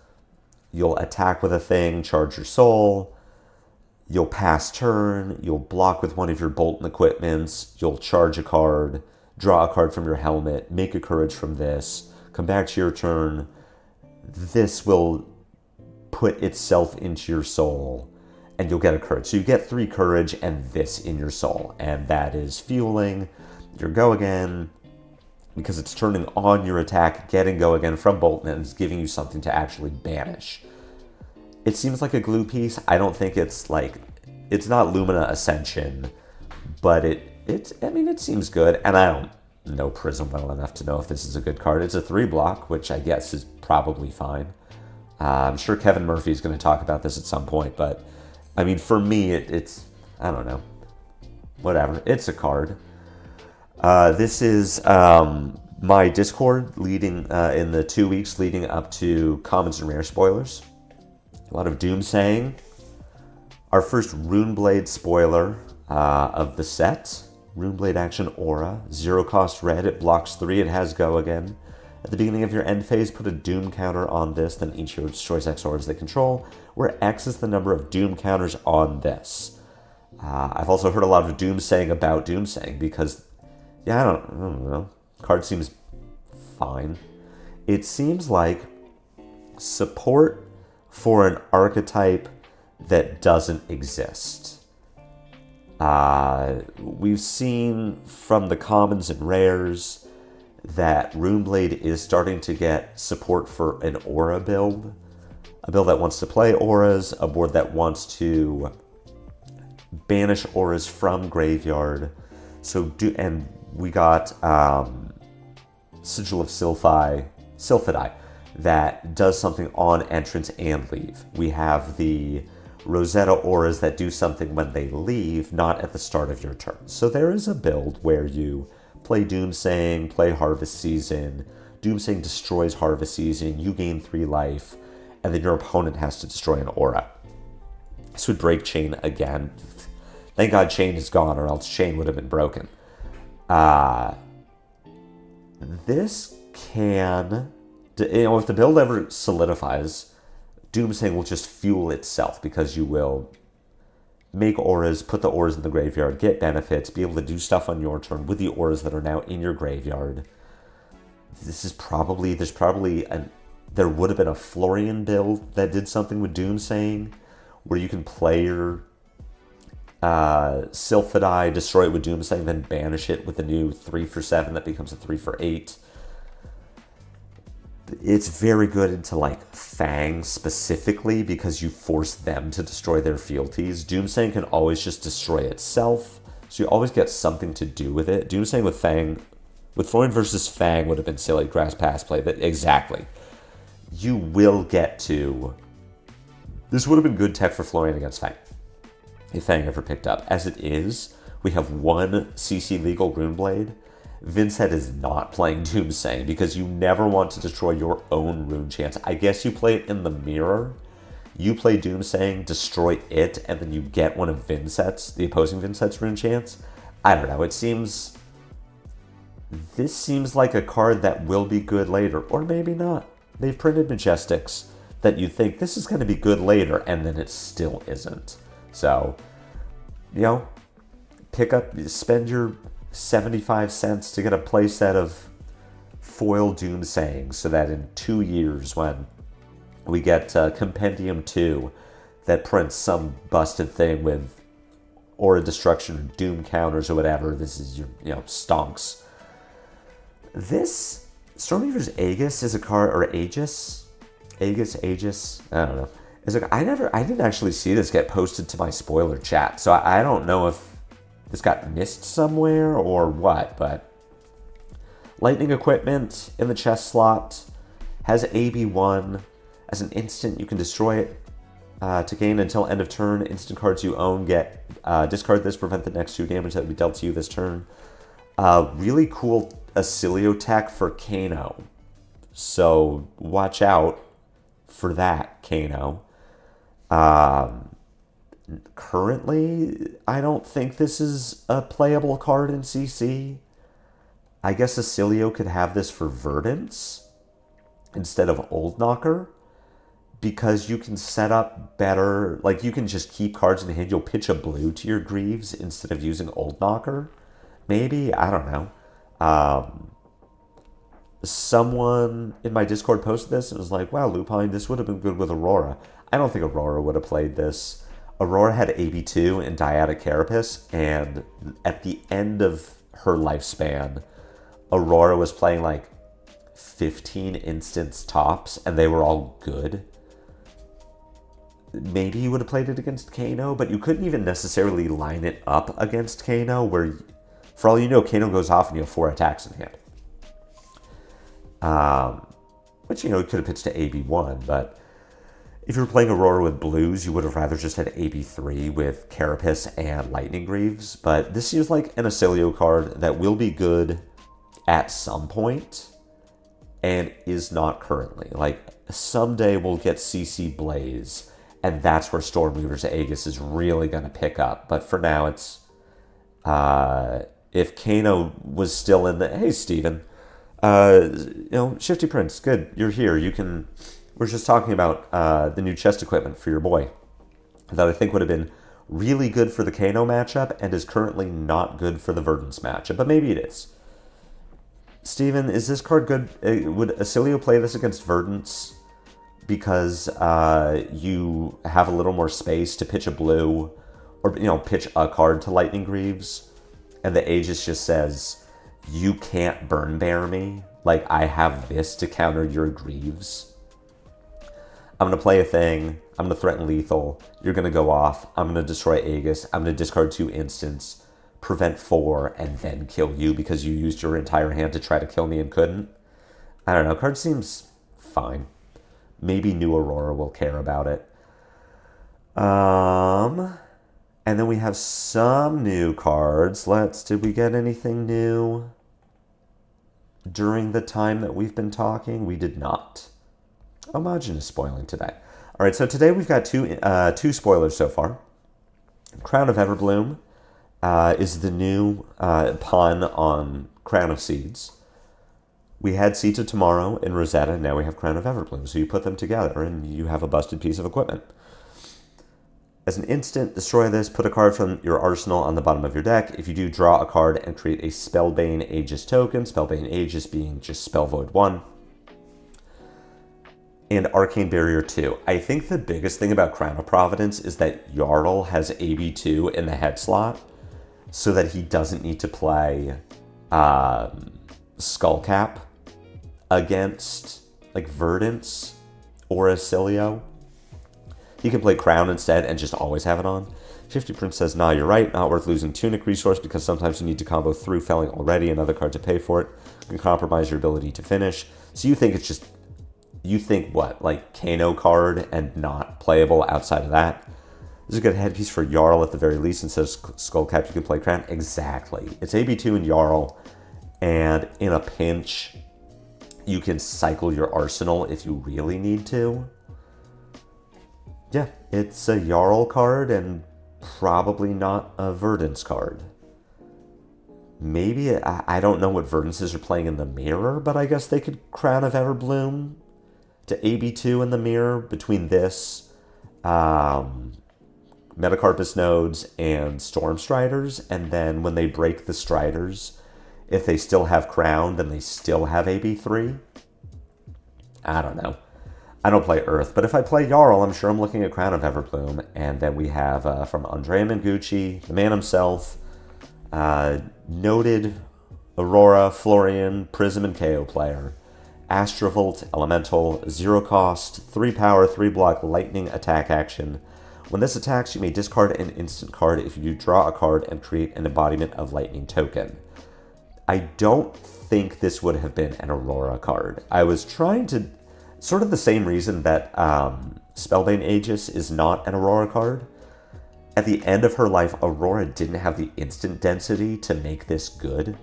you'll attack with a thing, charge your soul, you'll pass turn, you'll block with one of your Bolton equipments, you'll charge a card, draw a card from your helmet, make a courage from this, come back to your turn. This will put itself into your soul, and you'll get a courage. So you get 3 courage and this in your soul, and that is fueling your go again, because it's turning on your attack, getting go again from Bolton, and it's giving you something to actually banish. It seems like a glue piece. I don't think it's it's not Lumina Ascension, but it seems good, and I don't know Prism well enough to know if this is a good card. It's a 3 block, which I guess is probably fine. I'm sure Kevin Murphy is going to talk about this at some point, but for me, it's, I don't know, whatever. It's a card. This is my Discord leading in the 2 weeks leading up to Commons and Rare spoilers. A lot of doomsaying. Our first Runeblade spoiler of the set. Runeblade Action Aura. 0 cost red. It blocks 3. It has go again. At the beginning of your end phase, put a Doom counter on this, then each hero destroys X auras they control, where X is the number of Doom counters on this. I've also heard a lot of doomsaying about doomsaying, because, I don't know, card seems fine. It seems like support for an archetype that doesn't exist. We've seen from the commons and rares that Runeblade is starting to get support for an aura build. A build that wants to play auras, a board that wants to banish auras from graveyard. And we got Sigil of Sylphidai that does something on entrance and leave. We have the Rosetta auras that do something when they leave, not at the start of your turn. So there is a build where you play Doomsaying, play Harvest Season. Doomsaying destroys Harvest Season, you gain 3 life, and then your opponent has to destroy an aura. This would break Chain again. Thank God Chain is gone, or else Chain would have been broken. This can... if the build ever solidifies, Doomsaying will just fuel itself, because you will make auras, put the auras in the graveyard, get benefits, be able to do stuff on your turn with the auras that are now in your graveyard. There would have been a Florian build that did something with Doomsaying, where you can play your Sylphidai, destroy it with Doomsaying, then banish it with the new 3-for-7 that becomes a 3-for-8. It's very good into like Fang specifically, because you force them to destroy their fealties. Doomsaying can always just destroy itself, so you always get something to do with it. Doomsaying with Fang, with Florian versus Fang would have been silly. Grass pass play, but exactly. You will get to... This would have been good tech for Florian against Fang, if Fang ever picked up. As it is, we have one CC legal Runeblade. Vincent is not playing Doomsaying, because you never want to destroy your own rune chance. I guess you play it in the mirror. You play Doomsaying, destroy it, and then you get one of Vincent's, the opposing Vincent's rune chance. I don't know, this seems like a card that will be good later, or maybe not. They've printed Majestics that you think this is going to be good later, and then it still isn't. So, spend your 75 cents to get a playset of foil Doomsaying, so that in 2 years, when we get Compendium 2 that prints some busted thing with Aura Destruction, Doom counters, or whatever, this is your, stonks. This Stormweaver's Aegis is a card, or Aegis, I don't know. I didn't actually see this get posted to my spoiler chat, so I don't know if this got missed somewhere or what, but lightning equipment in the chest slot, has AB1. As an instant, you can destroy it to gain until end of turn. Instant cards you own get discard this, prevent the next 2 damage that will be dealt to you this turn. Really cool Acilio tech for Kano, so watch out for that, Kano. Currently, I don't think this is a playable card in CC. I guess Acilio could have this for Verdance instead of Old Knocker, because you can set up better, like you can just keep cards in hand. You'll pitch a blue to your Greaves instead of using Old Knocker. Maybe, I don't know. Someone in my Discord posted this and was like, wow, Lupine, this would have been good with Aurora. I don't think Aurora would have played this. Aurora had AB2 and Dyadic Carapace, and at the end of her lifespan, Aurora was playing like 15 instants tops, and they were all good. Maybe you would have played it against Kano, but you couldn't even necessarily line it up against Kano, where, for all you know, Kano goes off and you have 4 attacks in hand. Which, you could have pitched to AB1, but if you were playing Aurora with blues, you would have rather just had AB3 with Carapace and Lightning Greaves. But this seems like an Acilio card that will be good at some point and is not currently. Like, someday we'll get CC Blaze, and that's where Stormweaver's Aegis is really going to pick up. But for now, it's... if Kano was still in the... Hey, Steven. Shifty Prince, good, you're here. You can... We're just talking about the new chest equipment for your boy that I think would have been really good for the Kano matchup and is currently not good for the Verdance matchup, but maybe it is. Steven, is this card good? Would Acilio play this against Verdance because you have a little more space to pitch a blue or, pitch a card to Lightning Greaves, and the Aegis just says, you can't burn bear me, like I have this to counter your Greaves. I'm going to play a thing, I'm going to threaten lethal, you're going to go off, I'm going to destroy Aegis, I'm going to discard 2 instants, prevent 4, and then kill you because you used your entire hand to try to kill me and couldn't. I don't know, card seems fine. Maybe New Aurora will care about it. And then we have some new cards. Did we get anything new during the time that we've been talking? We did not. Homogeneous spoiling today. All right, so today we've got two spoilers so far. Crown of Everbloom is the new pun on Crown of Seeds. We had Seeds of Tomorrow in Rosetta, now we have Crown of Everbloom. So you put them together and you have a busted piece of equipment. As an instant, destroy this, put a card from your arsenal on the bottom of your deck. If you do, draw a card and create a Spellbane Aegis token. Spellbane Aegis being just Spell Void 1. And Arcane Barrier 2. I think the biggest thing about Crown of Providence is that Jarl has AB2 in the head slot, so that he doesn't need to play Skullcap against like Verdance or Acilio. He can play Crown instead and just always have it on. Shifty Prince says, nah, you're right. Not worth losing Tunic resource because sometimes you need to combo through felling already. Another card to pay for it can compromise your ability to finish. So you think it's just, you think what? Like Kano card and not playable outside of that? This is a good headpiece for Jarl at the very least. Instead of Skullcap, you can play Crown. Exactly. It's AB2 and Jarl. And in a pinch, you can cycle your arsenal if you really need to. Yeah, it's a Jarl card and probably not a Verdance card. Maybe, I don't know what Verdances are playing in the mirror, but I guess they could Crown of Everbloom to AB2 in the mirror between this, Metacarpus Nodes and Storm Striders, and then when they break the Striders, if they still have Crown, then they still have AB3. I don't know. I don't play Earth, but if I play Jarl, I'm sure I'm looking at Crown of Everbloom. And then we have from Andrea Mengucci, the man himself, noted Aurora, Florian, Prism, and KO player, Astrovolt, Elemental, 0 cost, 3 power, 3 block, lightning attack action. When this attacks, you may discard an instant card if you do draw a card and create an embodiment of lightning token. I don't think this would have been an Aurora card. I was trying to... Sort of the same reason that Spellbane Aegis is not an Aurora card. At the end of her life, Aurora didn't have the instant density to make this good.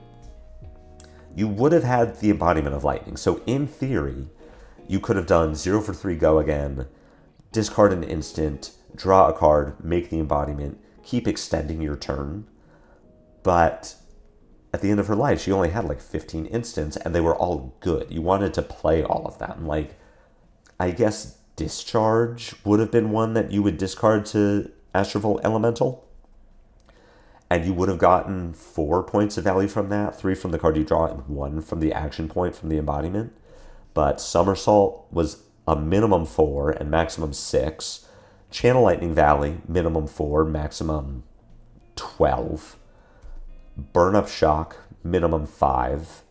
You would have had the embodiment of lightning. So in theory, you could have done 0 for 3 go again, discard an instant, draw a card, make the embodiment, keep extending your turn. But at the end of her life, she only had like 15 instants and they were all good. You wanted to play all of them. Like, I guess Discharge would have been one that you would discard to Astrovolt Elemental. And you would have gotten 4 points of value from that, 3 from the card you draw and 1 from the action point from the embodiment. But Somersault was a minimum 4 and maximum 6. Channel Lightning Valley, minimum 4, maximum 12. Burn Up Shock, minimum 5.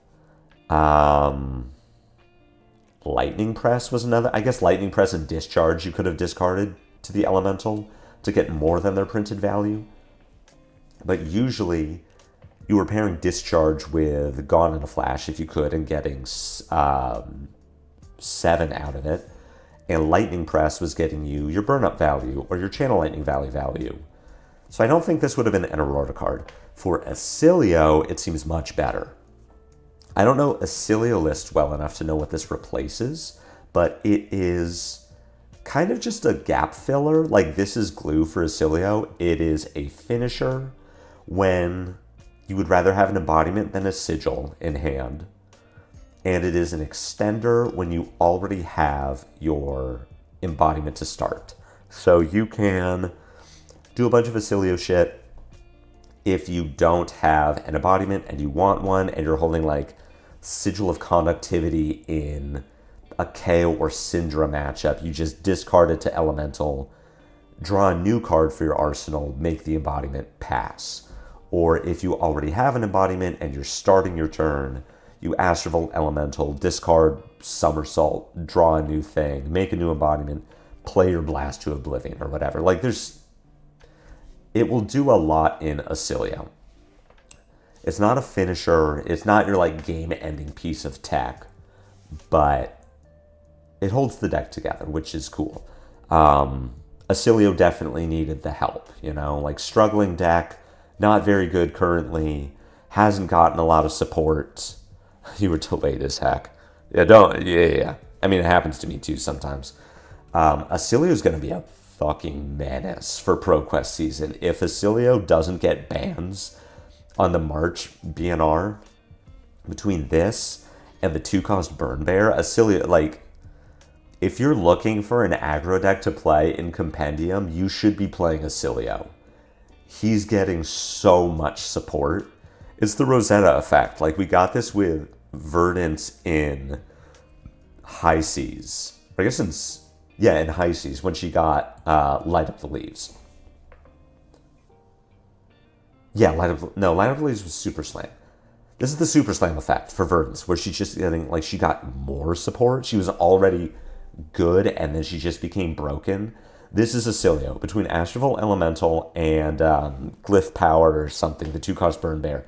Lightning Press was another. I guess Lightning Press and Discharge you could have discarded to the Elemental to get more than their printed value. But usually you were pairing Discharge with Gone in a Flash if you could and getting 7 out of it. And Lightning Press was getting you your Burn Up value or your Channel Lightning Valley value. So I don't think this would have been an Aurora card. For Acilio, it seems much better. I don't know Acilio list well enough to know what this replaces, but it is kind of just a gap filler. Like, this is glue for Acilio. It is a finisher when you would rather have an embodiment than a sigil in hand. And it is an extender when you already have your embodiment to start. So you can do a bunch of Acilio shit if you don't have an embodiment and you want one and you're holding like Sigil of Conductivity in a KO or Syndra matchup. You just discard it to Elemental, draw a new card for your arsenal, make the embodiment pass. Or if you already have an embodiment and you're starting your turn, you Astrovolt Elemental, discard Somersault, draw a new thing, make a new embodiment, play your Blast to Oblivion or whatever. Like, it will do a lot in Acilio. It's not a finisher. It's not your like game-ending piece of tech, but it holds the deck together, which is cool. Acilio definitely needed the help, you know, like struggling deck, not very good currently, hasn't gotten a lot of support. You were delayed as heck. Yeah. I mean, it happens to me too sometimes. Acilio is going to be a fucking menace for ProQuest season. If Acilio doesn't get bans on the March BNR, between this and the 2-cost Burn Bear, Acilio, like, if you're looking for an aggro deck to play in Compendium, you should be playing Acilio. He's getting so much support. It's the Rosetta effect. Like, we got this with Verdance in High Seas. I guess in High Seas, when she got Light Up the Leaves. Yeah, Light Up the Leaves was Super Slam. This is the Super Slam effect for Verdance, where she's just getting, like, she got more support. She was already good, and then she just became broken. This is Acilio. Between Astral Elemental and Glyph Power or something, the 2-cost Burn Bear.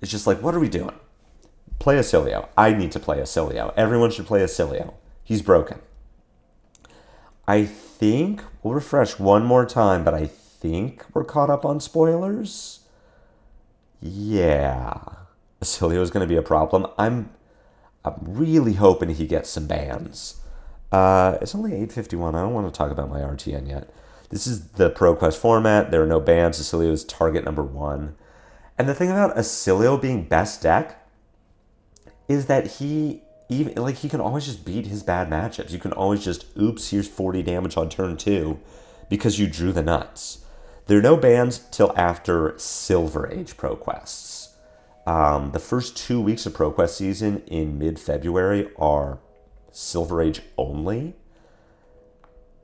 It's just like, what are we doing? Play Acilio. I need to play Acilio. Everyone should play Acilio. He's broken. I think, we'll refresh one more time, but I think we're caught up on spoilers. Yeah. Acilio is going to be a problem. I'm really hoping he gets some bans. It's only 8:51. I don't want to talk about my RTN yet. This is the ProQuest format. There are no bans. Acilio is target number 1. And the thing about Acilio being best deck is that he can always just beat his bad matchups. You can always just, oops, here's 40 damage on turn 2 because you drew the nuts. There are no bans till after Silver Age ProQuests. The first 2 weeks of ProQuest season in mid-February are Silver Age only.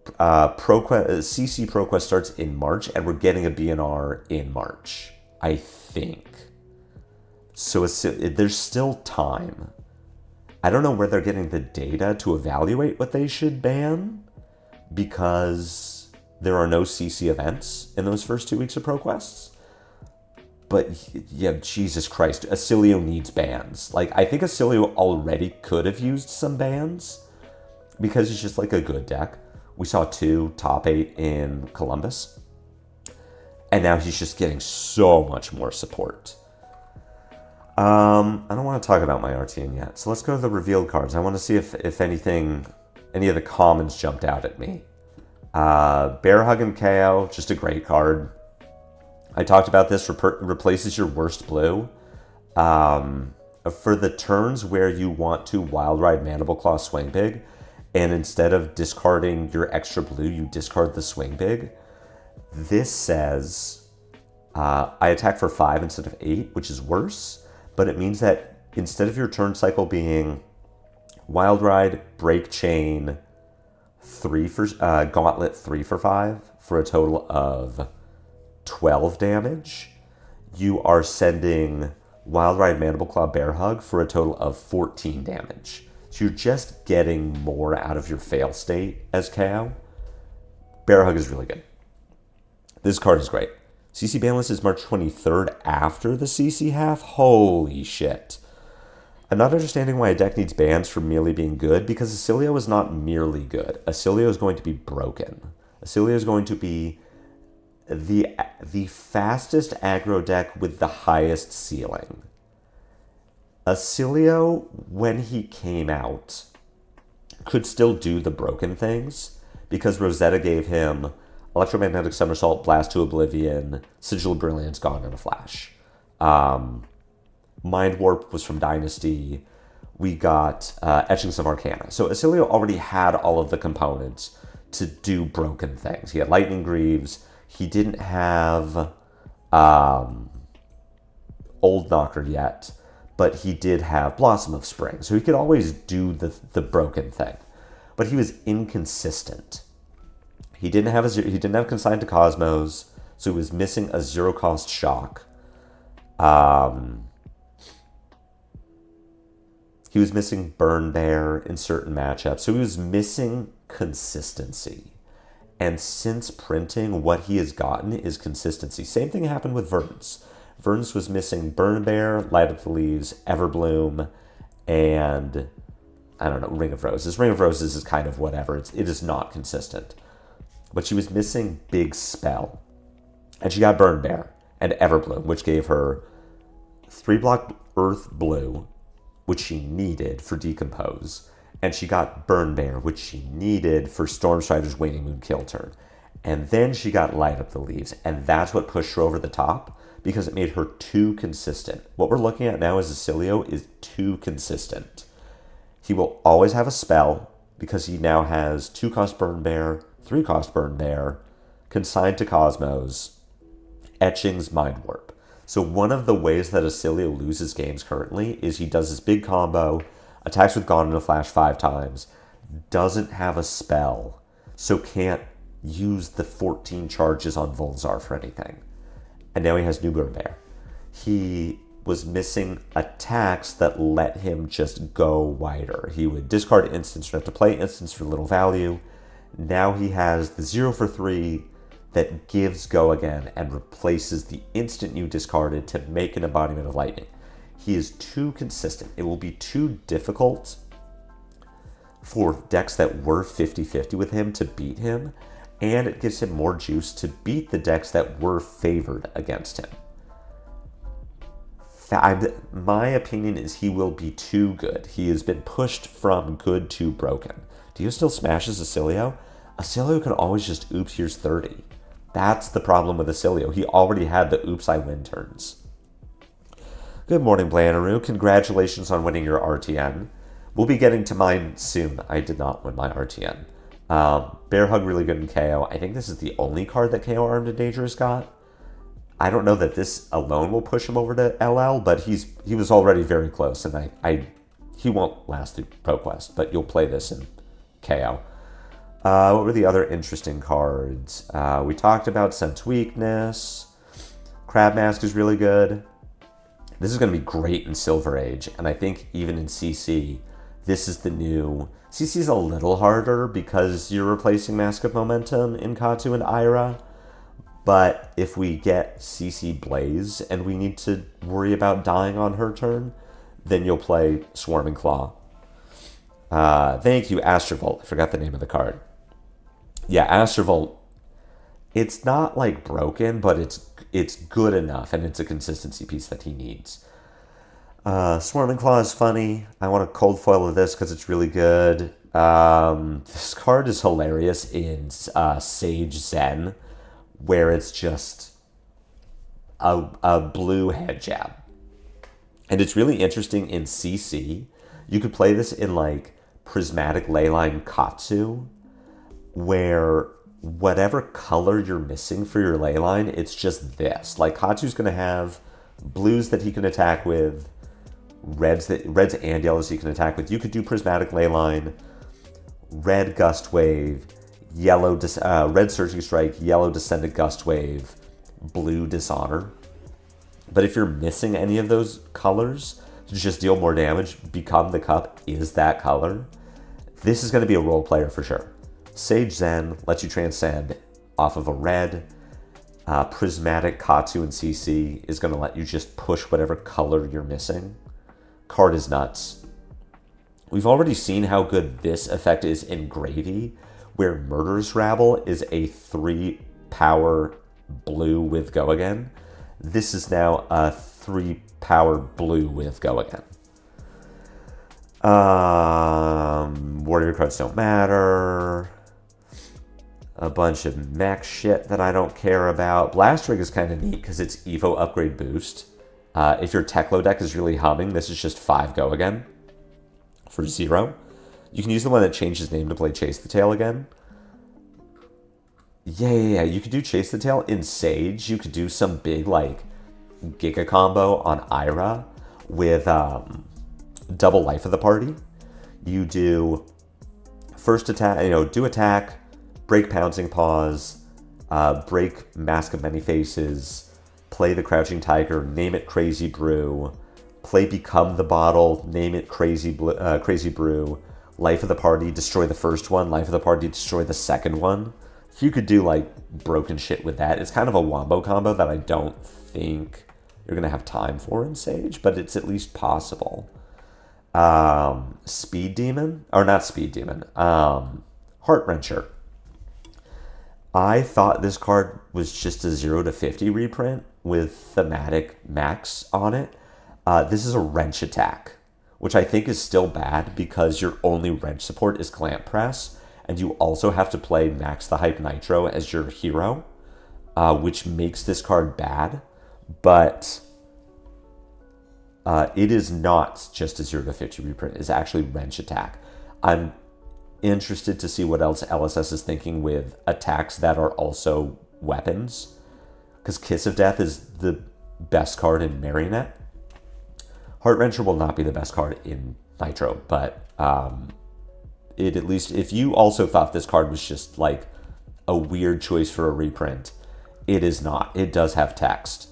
CC ProQuest starts in March, and we're getting a BNR in March, I think. So there's still time. I don't know where they're getting the data to evaluate what they should ban, because there are no CC events in those first 2 weeks of ProQuests. But yeah, Jesus Christ, Acilio needs bans. Like, I think Acilio already could have used some bans because he's just like a good deck. We saw 2 top 8 in Columbus. And now he's just getting so much more support. I don't want to talk about my RTN yet. So let's go to the revealed cards. I want to see if anything, any of the commons jumped out at me. Bear Hug and KO, just a great card. I talked about this, replaces your worst blue. For the turns where you want to Wild Ride Mandible Claw Swing Big, and instead of discarding your extra blue, you discard the Swing Big. This says, I attack for 5 instead of 8, which is worse, but it means that instead of your turn cycle being Wild Ride, Break Chain, Gauntlet 3 for 5, for a total of 12 damage, you are sending Wild Ride Mandible Claw Bear Hug for a total of 14 damage. So you're just getting more out of your fail state as KO. Bear Hug is really good. This card is great. CC ban list is March 23rd after the CC half. Holy shit. I'm not understanding why a deck needs bans for merely being good, because Acilio is not merely good. Acilio is going to be broken. Acilio is going to be the fastest aggro deck with the highest ceiling. Acilio, when he came out, could still do the broken things because Rosetta gave him Electromagnetic Somersault, Blast to Oblivion, Sigil of Brilliance, gone in a flash. Mind Warp was from Dynasty. We got Etchings of Arcana. So Acilio already had all of the components to do broken things. He had Lightning Greaves. He didn't have Old Knocker yet, but he did have Blossom of Spring. So he could always do the broken thing. But he was inconsistent. He didn't have Consigned to Cosmos, so he was missing a 0-cost shock. He was missing Burn Bear in certain matchups, so he was missing consistency. And since printing, what he has gotten is consistency. Same thing happened with Verdance. Verdance was missing Burn Bear, Light Up the Leaves, Everbloom, and, I don't know, Ring of Roses. Ring of Roses is kind of whatever. It is not consistent. But she was missing Big Spell. And she got Burn Bear and Everbloom, which gave her 3-block Earth Blue, which she needed for Decompose, And she got Burn Bear, which she needed for Stormstrider's Waning Moon kill turn. And then she got Light Up the Leaves, and that's what pushed her over the top because it made her too consistent. What we're looking at now as Acilio is too consistent. He will always have a spell because he now has 2-cost Burn Bear, 3-cost Burn Bear, Consigned to Cosmos, Etching's Mind Warp. So one of the ways that Acilio loses games currently is he does this big combo, attacks with Gone in a Flash 5 times, doesn't have a spell, so can't use the 14 charges on Volzar for anything. And now he has new Burn Bear. He was missing attacks that let him just go wider. He would discard instants or have to play instants for little value. Now he has the 0 for 3 that gives Go Again and replaces the instant you discarded to make an embodiment of lightning. He is too consistent. It will be too difficult for decks that were 50-50 with him to beat him, and it gives him more juice to beat the decks that were favored against him. My opinion is he will be too good. He has been pushed from good to broken. Dio still smashes Acilio. Acilio can always just oops, here's 30. That's the problem with Acilio. He already had the oops, I win turns. Good morning, Blanaroo. Congratulations on winning your RTN. We'll be getting to mine soon. I did not win my RTN. Bear Hug really good in KO. I think this is the only card that KO Armed and Dangerous got. I don't know that this alone will push him over to LL, but he was already very close, and he won't last through ProQuest, but you'll play this in KO. What were the other interesting cards? We talked about Sense Weakness. Crab Mask is really good. This is going to be great in Silver Age, and I think even in CC, this is the new... CC is a little harder because you're replacing Mask of Momentum in Katu and Ira, but if we get CC Blaze and we need to worry about dying on her turn, then you'll play Swarming Claw. Thank you, Astrovolt. I forgot the name of the card. Yeah, Astrovolt. It's not like broken, but it's good enough, and it's a consistency piece that he needs. Swarming Claw is funny. I want a cold foil of this because it's really good. This card is hilarious in Sage Zen, where it's just a blue head jab. And it's really interesting in CC. You could play this in like Prismatic Leyline Katsu, where whatever color you're missing for your Leyline, it's just this. Like Katsu's going to have blues that he can attack with, reds and yellows he can attack with. You could do Prismatic Leyline, red Gust Wave, yellow red Surging Strike, yellow Descendant Gust Wave, blue Dishonor. But if you're missing any of those colors to just deal more damage, Become the Cup is that color. This is going to be a role player for sure. Sage Zen lets you transcend off of a red. Prismatic Katsu and CC is going to let you just push whatever color you're missing. Card is nuts. We've already seen how good this effect is in Gravy, where Murderous Rabble is a 3-power blue with Go Again. This is now a 3-power blue with Go Again. Warrior cards don't matter. A bunch of mech shit that I don't care about. Blast Rig is kind of neat because it's Evo upgrade boost. If your Teklo deck is really humming, this is just 5 Go Again for 0. You can use the one that changed his name to play Chase the Tail again. Yeah. You could do Chase the Tail in Sage. You could do some big like Giga combo on Ira with double Life of the Party. You do first attack, do attack, break Pouncing Paws, break Mask of Many Faces, play the Crouching Tiger, name it Crazy Brew, play Become the Bottle, name it Crazy Brew, Life of the Party, destroy the first one, Life of the Party, destroy the second one. You could do like broken shit with that. It's kind of a wombo combo that I don't think you're going to have time for in Sage, but it's at least possible. Speed Demon, or not Speed Demon, Heart Wrencher. I thought this card was just a 0 to 50 reprint with thematic max on it. This is a wrench attack which I think is still bad because your only wrench support is clamp press, and you also have to play Max the Hype Nitro as your hero, which makes this card bad, but it is not just a 0 to 50 reprint. It's actually wrench attack. I'm interested to see what else LSS is thinking with attacks that are also weapons, because Kiss of Death is the best card in Marionette. Heart Wrencher will not be the best card in Nitro, but it at least, if you also thought this card was just like a weird choice for a reprint, it is not. It does have text.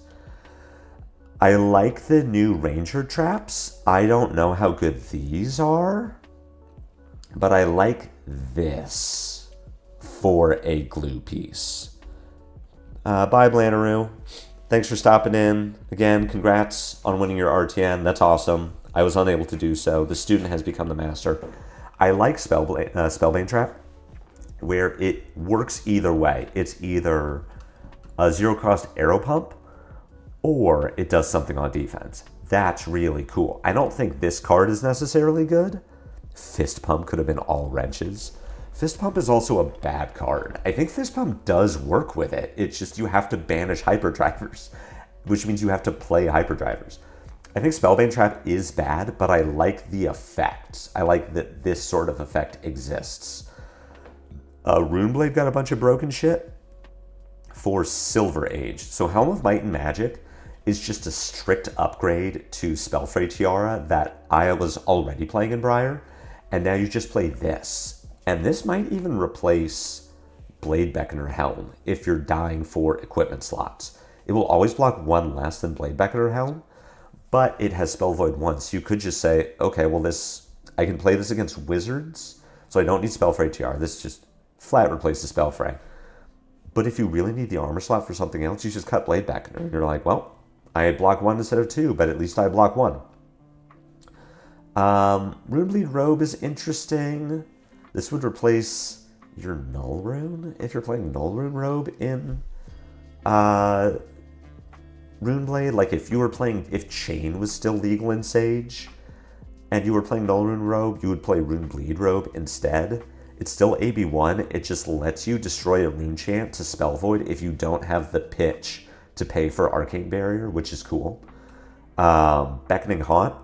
I like the new Ranger traps. I don't know how good these are, but I like this for a glue piece. Bye, Blanaroo. Thanks for stopping in. Again, congrats on winning your RTN. That's awesome. I was unable to do so. The student has become the master. I like Spellbane Trap, where it works either way. It's either a 0-cost arrow pump, or it does something on defense. That's really cool. I don't think this card is necessarily good. Fist Pump could have been all wrenches. Fist Pump is also a bad card. I think Fist Pump does work with it. It's just you have to banish hyperdrivers, which means you have to play hyperdrivers. I think Spellbane Trap is bad, but I like the effect. I like that this sort of effect exists. Runeblade got a bunch of broken shit for Silver Age. So Helm of Might and Magic is just a strict upgrade to Spellfray Tiara that I was already playing in Briar, and now you just play this. And this might even replace Blade Beckoner Helm if you're dying for equipment slots. It will always block 1 less than Blade Beckoner Helm, but it has Spell Void once. You could just say, okay, well I can play this against wizards, so I don't need Spellfray Tiara. This just flat replaces Spellfray. But if you really need the armor slot for something else, you just cut Blade Beckoner. And you're like, well, I block 1 instead of 2, but at least I block 1. Runebleed Robe is interesting. This would replace your Null Rune if you're playing Null Rune Robe in Runeblade. Like if Chain was still legal in Sage and you were playing Null Rune Robe, you would play Runebleed Robe instead. It's still AB1. It just lets you destroy a rune chant to Spell Void if you don't have the pitch to pay for Arcane Barrier, which is cool. Beckoning Haunt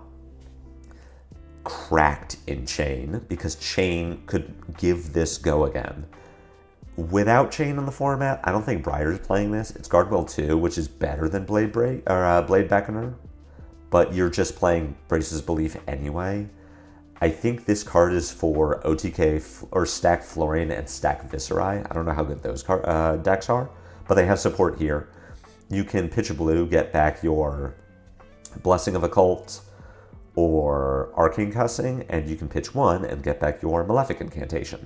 cracked in Chain because Chain could give this go again. Without Chain in the format, I don't think Briar's playing this. It's Guardwell 2, which is better than Blade Beckoner, but you're just playing Brace's Belief anyway. I think this card is for OTK or Stack Florian and Stack Viscerai. I don't know how good those decks are, but they have support here. You can pitch a blue, get back your Blessing of Occult or Arcane Cussing, and you can pitch 1 and get back your Malefic Incantation.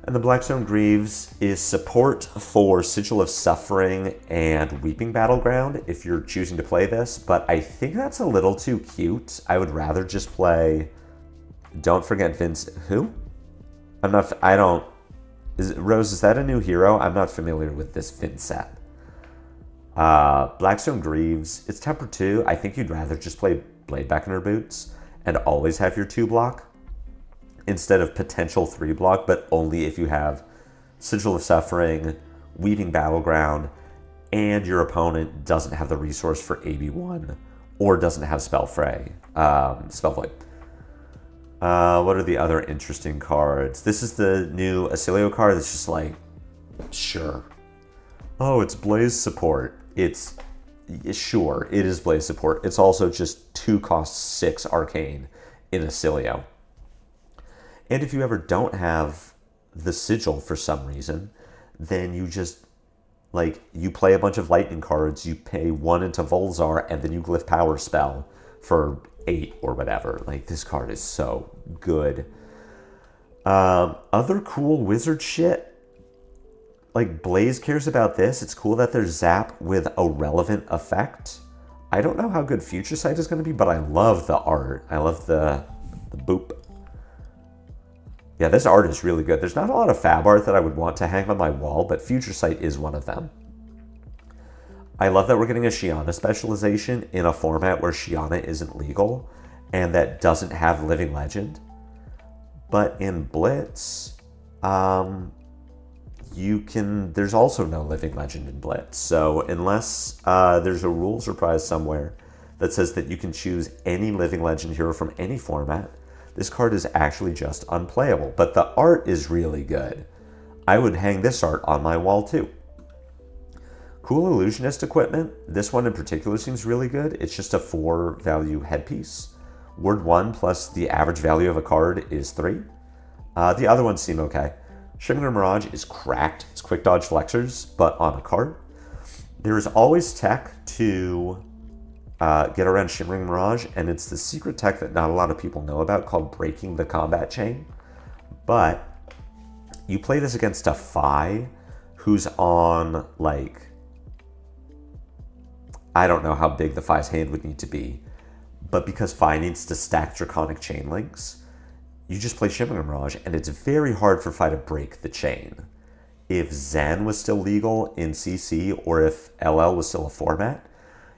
And the Blackstone Greaves is support for Sigil of Suffering and Weeping Battleground if you're choosing to play this, but I think that's a little too cute. I would rather just play Don't Forget Vince. Who? Rose, is that a new hero? I'm not familiar with this Vince set. Blackstone Greaves, it's temper 2. I think you'd rather just play Blade Beckoner Boots and always have your 2 block instead of potential 3 block, but only if you have Sigil of Suffering, Weaving Battleground, and your opponent doesn't have the resource for AB1 or doesn't have Spell Void. What are the other interesting cards? This is the new Acilio card that's just like, sure. Oh, it's Blaze support. Sure, it is Blaze support. It's also just 2 cost 6 Arcane in Acilio. And if you ever don't have the Sigil for some reason, then you just, you play a bunch of Lightning cards, you pay 1 into Volzar, and then you Glyph Power Spell for 8 or whatever. This card is so good. Other cool wizard shit. Blaze cares about this. It's cool that there's Zap with a relevant effect. I don't know how good Future Sight is going to be, but I love the art. I love the boop. Yeah, this art is really good. There's not a lot of fab art that I would want to hang on my wall, but Future Sight is one of them. I love that we're getting a Shiana specialization in a format where Shiana isn't legal. and that doesn't have Living Legend. But in Blitz, there's also no Living Legend in Blitz. So unless there's a rule surprise somewhere that says that you can choose any Living Legend hero from any format, this card is actually just unplayable. But the art is really good. I would hang this art on my wall too. Cool Illusionist equipment. This one in particular seems really good. It's just a 4 value headpiece. Word 1 plus the average value of a card is 3. The other ones seem okay. Shimmering Mirage is cracked. It's quick dodge flexors, but on a card. There is always tech to get around Shimmering Mirage, and it's the secret tech that not a lot of people know about called breaking the combat chain. But you play this against a Fi who's on, like, I don't know how big the Fi's hand would need to be, but because Fi needs to stack Draconic Chain Links, you just play Shimmering Mirage, and it's very hard for Fi to break the chain. If Zen was still legal in CC, or if LL was still a format,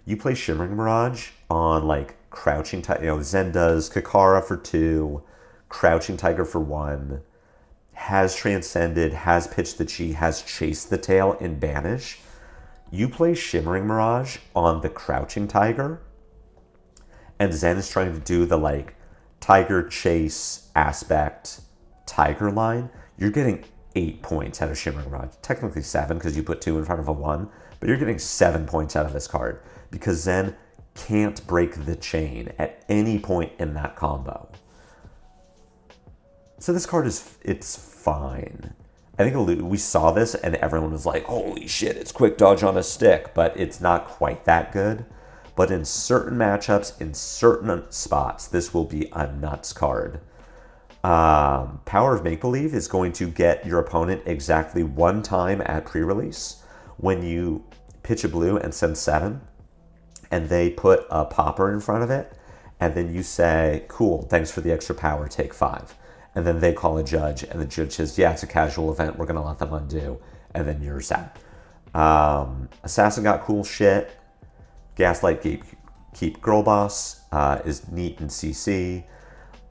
you play Shimmering Mirage on, like, Crouching Tiger. Zen does Kakara for 2, Crouching Tiger for 1, has Transcended, has Pitched the Chi, has Chased the Tail in Banish. You play Shimmering Mirage on the Crouching Tiger, and Zen is trying to do the, like, Tiger Chase aspect Tiger line. You're getting 8 points out of Shimmering Mirage. Technically 7 because you put 2 in front of a 1, but you're getting 7 points out of this card because Zen can't break the chain at any point in that combo. So this card it's fine. I think we saw this and everyone was like, holy shit, it's quick dodge on a stick, but it's not quite that good. But in certain matchups, in certain spots, this will be a nuts card. Power of Make-Believe is going to get your opponent exactly 1 time at pre-release when you pitch a blue and send 7, and they put a popper in front of it, and then you say, cool, thanks for the extra power, take 5. And then they call a judge, and the judge says, yeah, it's a casual event, we're going to let them undo, and then you're sad. Assassin got cool shit. Gaslight Keep Girl Boss is neat in CC.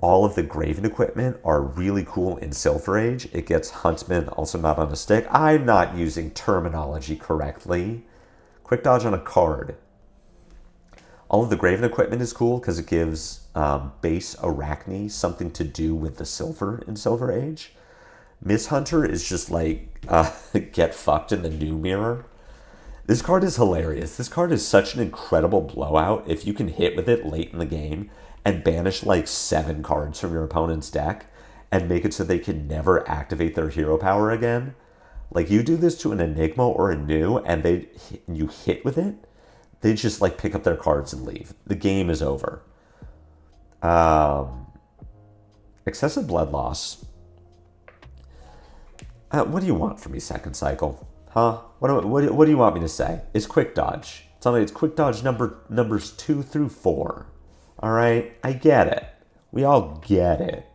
All of the Graven equipment are really cool in Silver Age. It gets Huntsman, also not on a stick. I'm not using terminology correctly. Quick dodge on a card. All of the Graven equipment is cool because it gives base Arachne something to do with the silver in Silver Age. Miss Hunter is just like, get fucked in the new mirror. This card is hilarious. This card is such an incredible blowout if you can hit with it late in the game and banish like 7 cards from your opponent's deck and make it so they can never activate their hero power again. Like, you do this to an Enigma or a New and you hit with it, they just like pick up their cards and leave. The game is over. Excessive blood loss. What do you want from me, Second Cycle? Huh? What do you want me to say? It's quick dodge. It's quick dodge numbers 2 through 4. All right? I get it. We all get it.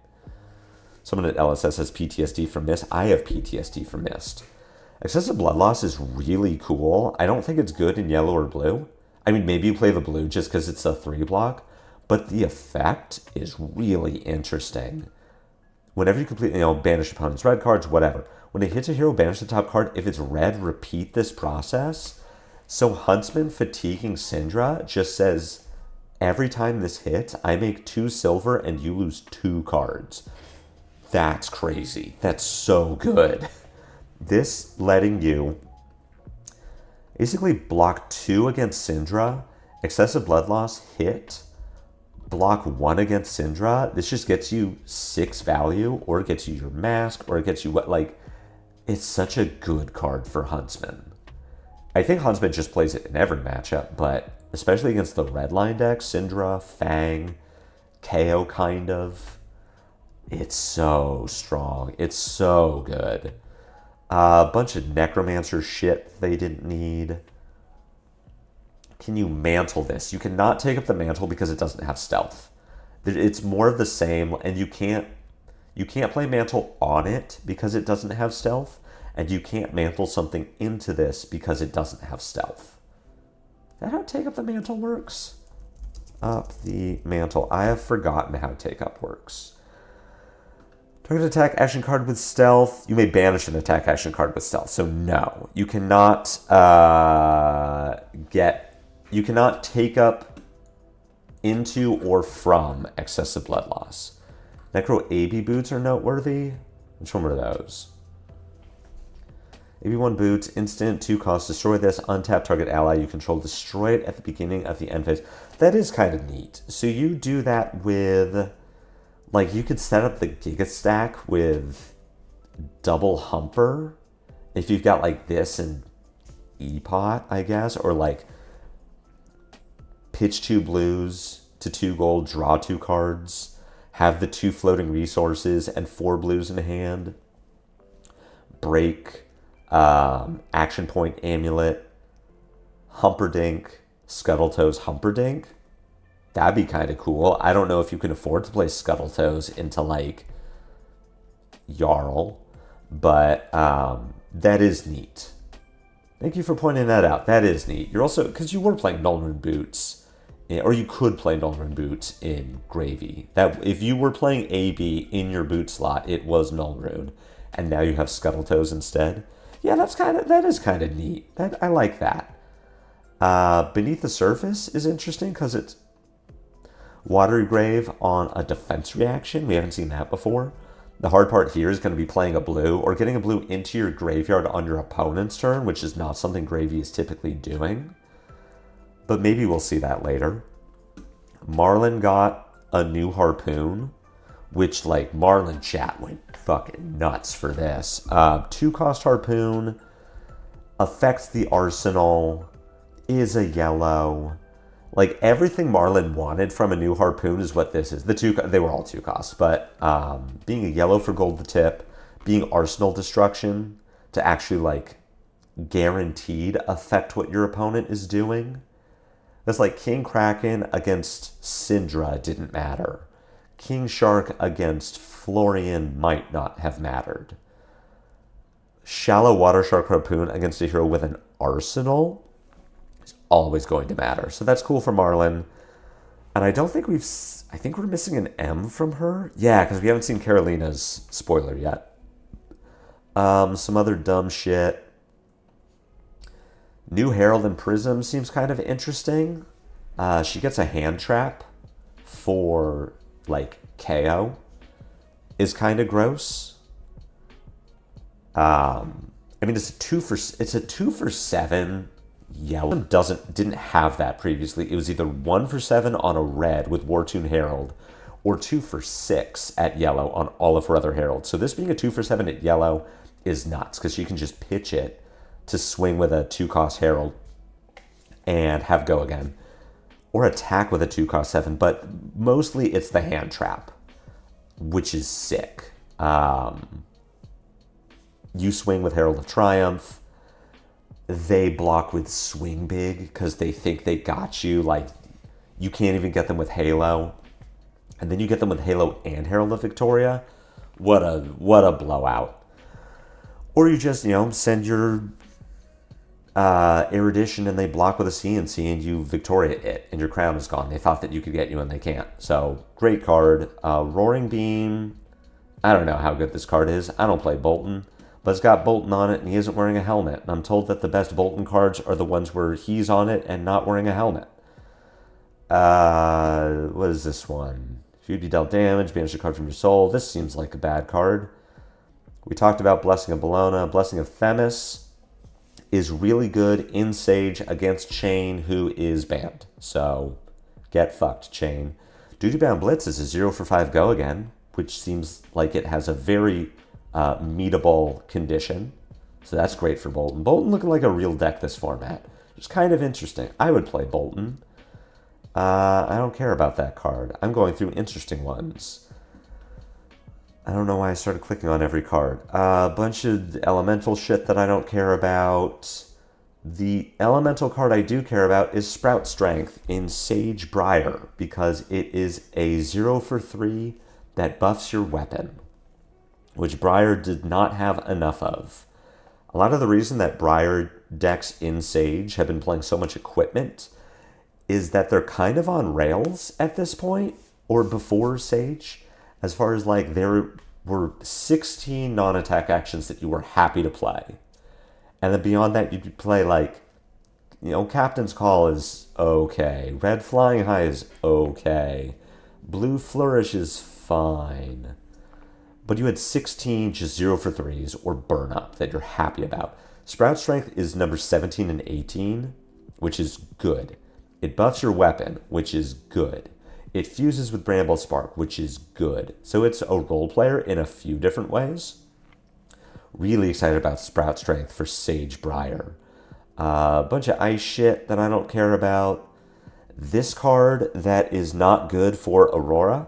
Someone at LSS has PTSD from Mist. I have PTSD from Mist. Excessive blood loss is really cool. I don't think it's good in yellow or blue. I mean, maybe you play the blue just because it's a 3 block, but the effect is really interesting. Whenever you complete, banish opponent's red cards, whatever. When it hits a hero, banish the top card. If it's red, repeat this process. So Huntsman fatiguing Syndra just says, every time this hits, I make 2 silver and you lose 2 cards. That's crazy. That's so good. This letting you basically block 2 against Syndra, excessive blood loss, hit, block 1 against Syndra. This just gets you 6 value, or it gets you your mask, or it gets you what, like, it's such a good card for Huntsman. I think Huntsman just plays it in every matchup, but especially against the red line deck, Syndra, Fang, KO kind of. It's so strong. It's so good. A bunch of Necromancer shit they didn't need. Can you mantle this? You cannot take up the mantle because it doesn't have stealth. It's more of the same, and you can't play mantle on it because it doesn't have stealth, and you can't mantle something into this because it doesn't have stealth. Is that how take up the mantle works? up the mantle. I have forgotten how Take Up works. Target attack action card with stealth. You may banish an attack action card with stealth. So no, you cannot you cannot take up into or from excessive blood loss. Necro AB boots are noteworthy. Which one were those? AB1 boots, instant, 2 cost, destroy this, untap target ally you control, destroy it at the beginning of the end phase. That is kind of neat. So you do that with, like, you could set up the Giga Stack with double Humper if you've got like this and E-Pot, I guess, or like pitch 2 blues to 2 gold, draw 2 cards, have the 2 floating resources and 4 blues in hand, break, action point amulet, Humperdink, Scuttletoes Humperdink. That'd be kind of cool. I don't know if you can afford to play Scuttletoes into like Jarl, but that is neat. Thank you for pointing that out. That is neat. You're also, because you were playing Nullrune Boots, or you could play Nullrune Boots in Gravy. That if you were playing AB in your boot slot, it was Nullrune, and now you have Scuttletoes instead. Yeah, that is kind of neat. I like that. Beneath the Surface is interesting because it's Watery Grave on a defense reaction. We haven't seen that before. The hard part here is going to be playing a blue or getting a blue into your graveyard on your opponent's turn, which is not something Gravy is typically doing. But maybe we'll see that later. Marlin got a new Harpoon, which, like, Marlin chat went fucking nuts for this. 2 cost Harpoon, affects the arsenal, is a yellow. Like, everything Marlin wanted from a new Harpoon is what this is. They were all 2 costs, but being a yellow for gold to tip, being arsenal destruction to actually, like, guaranteed affect what your opponent is doing. That's like King Kraken against Syndra didn't matter. King Shark against Florian might not have mattered. Shallow Water Shark Harpoon against a hero with an arsenal is always going to matter. So that's cool for Marlin. And I think we're missing an M from her. Yeah, because we haven't seen Carolina's spoiler yet. Some other dumb shit. New Herald and Prism seems kind of interesting. She gets a hand trap for, like, KO. Is kind of gross. I mean, it's a 2 for 7 yellow. Didn't have that previously. It was either 1 for 7 on a red with Wartune Herald, or 2 for 6 at yellow on all of her other heralds. So this being a 2 for 7 at yellow is nuts because she can just pitch it to swing with a 2-cost herald and have go again, or attack with a 2-cost 7. But mostly it's the hand trap, which is sick. You swing with Herald of Triumph. They block with Swing Big because they think they got you. Like, you can't even get them with Halo. And then you get them with Halo and Herald of Victoria. What a blowout. Or you just, send your Erudition and they block with a CNC and you Victoria it and your crown is gone. They thought that you could get you and they can't. So, great card. Roaring Beam. I don't know how good this card is. I don't play Bolton. But it's got Bolton on it and he isn't wearing a helmet. And I'm told that the best Bolton cards are the ones where he's on it and not wearing a helmet. What is this one? If you dealt damage, banish a card from your soul. This seems like a bad card. We talked about Blessing of Bologna. Blessing of Themis is really good in Sage against Chain, who is banned. So, get fucked, Chain. Duty Bound Blitz is a 0 for 5 go again, which seems like it has a very meetable condition. So that's great for Bolton. Bolton looking like a real deck this format. It's kind of interesting. I would play Bolton. I don't care about that card. I'm going through interesting ones. I don't know why I started clicking on every card. A bunch of elemental shit that I don't care about. The elemental card I do care about is Sprout Strength in Sage Briar, because it is a 0 for 3 that buffs your weapon, which Briar did not have enough of. A lot of the reason that Briar decks in Sage have been playing so much equipment is that they're kind of on rails at this point, or before Sage, as far as like there were 16 non-attack actions that you were happy to play. And then beyond that, you'd play like, Captain's Call is okay. Red Flying High is okay. Blue Flourish is fine. But you had 16 just 0 for 3s or Burn Up that you're happy about. Sprout Strength is number 17 and 18, which is good. It buffs your weapon, which is good. It fuses with Bramble Spark, which is good. So it's a role player in a few different ways. Really excited about Sprout Strength for Sage Briar. A bunch of ice shit that I don't care about. This card that is not good for Aurora.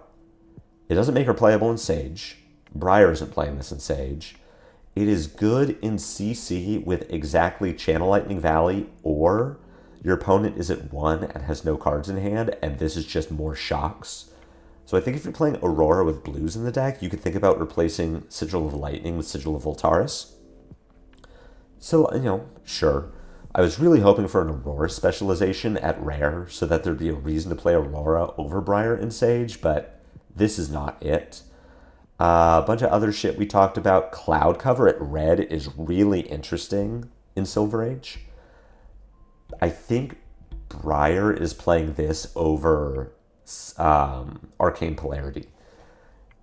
It doesn't make her playable in Sage. Briar isn't playing this in Sage. It is good in CC with exactly Channel Lightning Valley, or your opponent is at 1 and has no cards in hand, and this is just more shocks. So I think if you're playing Aurora with blues in the deck, you could think about replacing Sigil of Lightning with Sigil of Voltaris. So, sure. I was really hoping for an Aurora specialization at Rare so that there'd be a reason to play Aurora over Briar in Sage, but this is not it. A bunch of other shit we talked about. Cloud Cover at Red is really interesting in Silver Age. I think Briar is playing this over Arcane Polarity.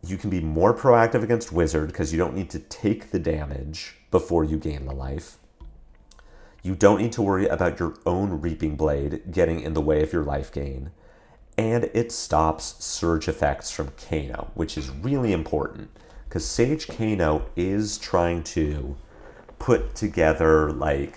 You can be more proactive against Wizard because you don't need to take the damage before you gain the life. You don't need to worry about your own Reaping Blade getting in the way of your life gain. And it stops surge effects from Kano, which is really important because Sage Kano is trying to put together play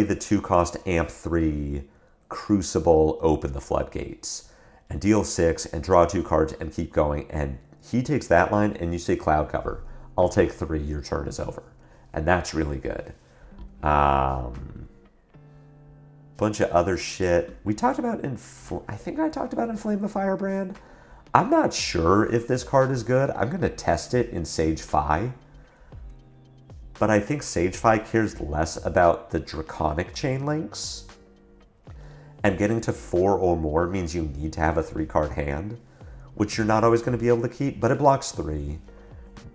the 2-cost Amp 3 Crucible, open the floodgates, and deal 6 and draw 2 cards and keep going. And he takes that line and you say Cloud Cover. I'll take 3, your turn is over. And that's really good. Bunch of other shit. We talked about I think I talked about Inflame the Firebrand. I'm not sure if this card is good. I'm going to test it in Sage Fi. But I think Sage Fi cares less about the Draconic chain links. And getting to 4 or more means you need to have a 3-card hand, which you're not always going to be able to keep, but it blocks 3.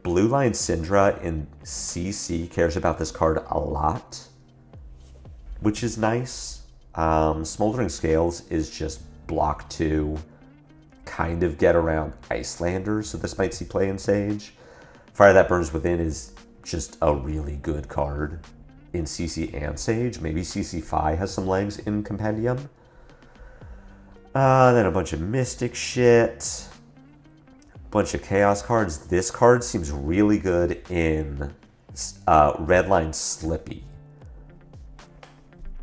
Blue Line Syndra in CC cares about this card a lot, which is nice. Smoldering Scales is just block 2, kind of get around Icelander, so this might see play in Sage. Fire That Burns Within is just a really good card in CC and Sage. Maybe CC Fi has some legs in Compendium. Then a bunch of Mystic shit. Bunch of Chaos cards. This card seems really good in Redline Slippy.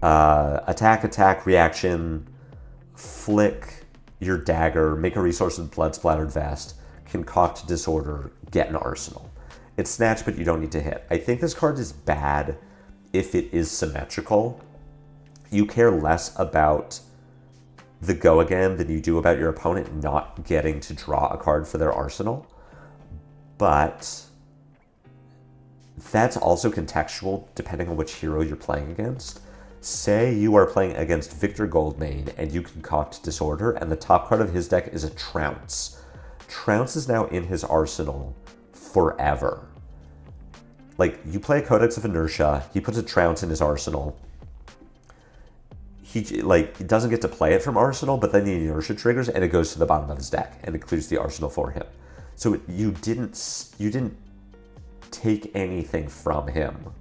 Attack, reaction, flick your dagger, make a resource with Blood Splattered Vest, concoct disorder, get an arsenal. It's snatch, but you don't need to hit. I think this card is bad if it is symmetrical. You care less about the go again than you do about your opponent not getting to draw a card for their arsenal. But that's also contextual depending on which hero you're playing against. Say you are playing against Victor Goldmane and you concoct Disorder and the top card of his deck is a Trounce. Trounce is now in his arsenal forever. Like, you play a Codex of Inertia, he puts a Trounce in his arsenal. He doesn't get to play it from arsenal, but then the Inertia triggers and it goes to the bottom of his deck and it clears the arsenal for him. So you didn't take anything from him.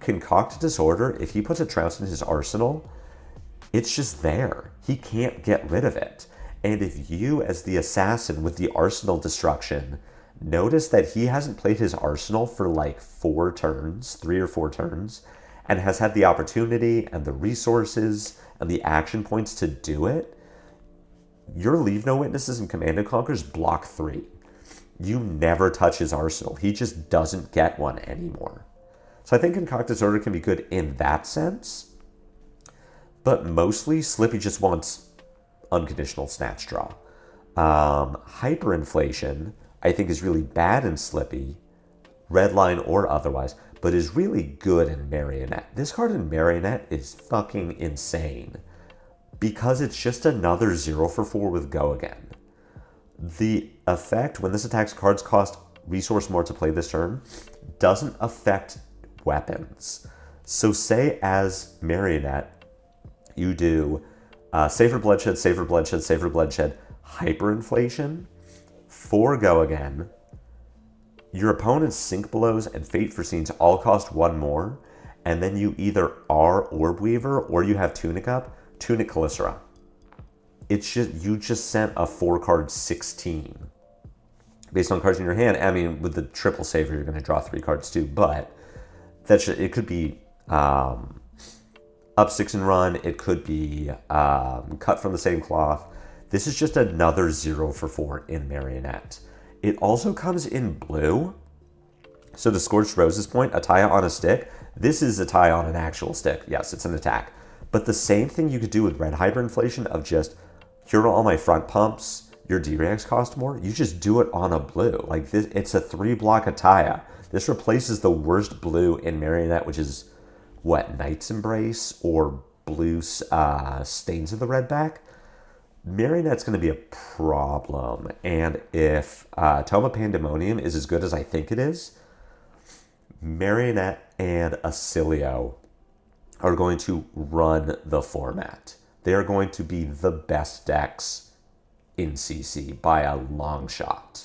Concoct Disorder, if he puts a Trounce in his arsenal, it's just there. He can't get rid of it. And if you, as the assassin with the arsenal destruction, notice that he hasn't played his arsenal for like 4 turns, 3 or 4 turns, and has had the opportunity and the resources and the action points to do it, your Leave No Witnesses and Command and Conquers block 3. You never touch his arsenal. He just doesn't get one anymore. So I think Concoct Disorder can be good in that sense, but mostly Slippy just wants unconditional snatch draw. Hyperinflation, I think, is really bad in Slippy, Redline or otherwise, but is really good in Marionette. This card in Marionette is fucking insane. because it's just another 0 for 4 with Go Again. The effect, when this attacks cards cost resource more to play this turn, doesn't affect weapons. So say as Marionette, you do Safer Bloodshed, Safer Bloodshed, Safer Bloodshed, Hyperinflation, 4 Go Again. Your opponent's Sink Blows and Fate Foreseens all cost 1 more, and then you either are Orb Weaver or you have Tunic up, Tunic Calicera. It's just, you just sent a 4-card 16. Based on cards in your hand, I mean, with the triple saver, you're going to draw 3 cards too, but that's it could be up 6 and run, it could be cut from the same cloth. This is just another 0 for 4 in Marionette. It also comes in blue. So to Scorched Rose's point, Ataya on a stick. This is Ataya on an actual stick. Yes, it's an attack. But the same thing you could do with red hyperinflation of just, here are all my front pumps, your D-Reacts cost more. You just do it on a blue. Like this, it's a 3-block Ataya. This replaces the worst blue in Marionette, which is, what, Knight's Embrace or blue Stains of the Red back? Marionette's going to be a problem. And if Toma Pandemonium is as good as I think it is, Marionette and Acilio are going to run the format. They are going to be the best decks in CC by a long shot.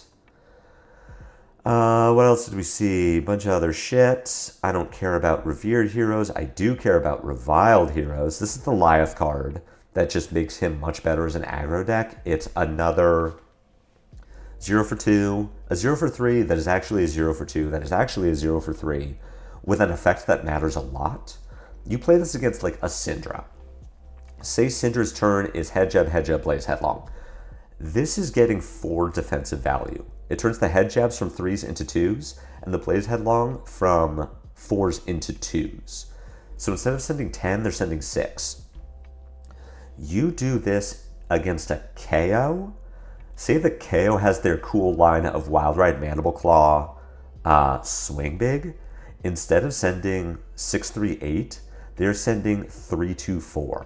What else did we see? A bunch of other shit. I don't care about Revered Heroes. I do care about Reviled Heroes. This is the Lyeth card that just makes him much better as an aggro deck. It's another 0 for 2, a 0 for 3 that is actually a 0 for 2, that is actually a 0 for 3, with an effect that matters a lot. You play this against like a Syndra. Say Syndra's turn is Head Jab, Blaze Headlong. This is getting 4 defensive value. It turns the Head Jabs from 3s into 2s, and the Blaze Headlong from 4s into 2s. So instead of sending 10, they're sending 6. You do this against a KO. Say the KO has their cool line of Wild Ride, Mandible Claw, Swing Big. Instead of sending 6-3-8, they're sending 3-2-4.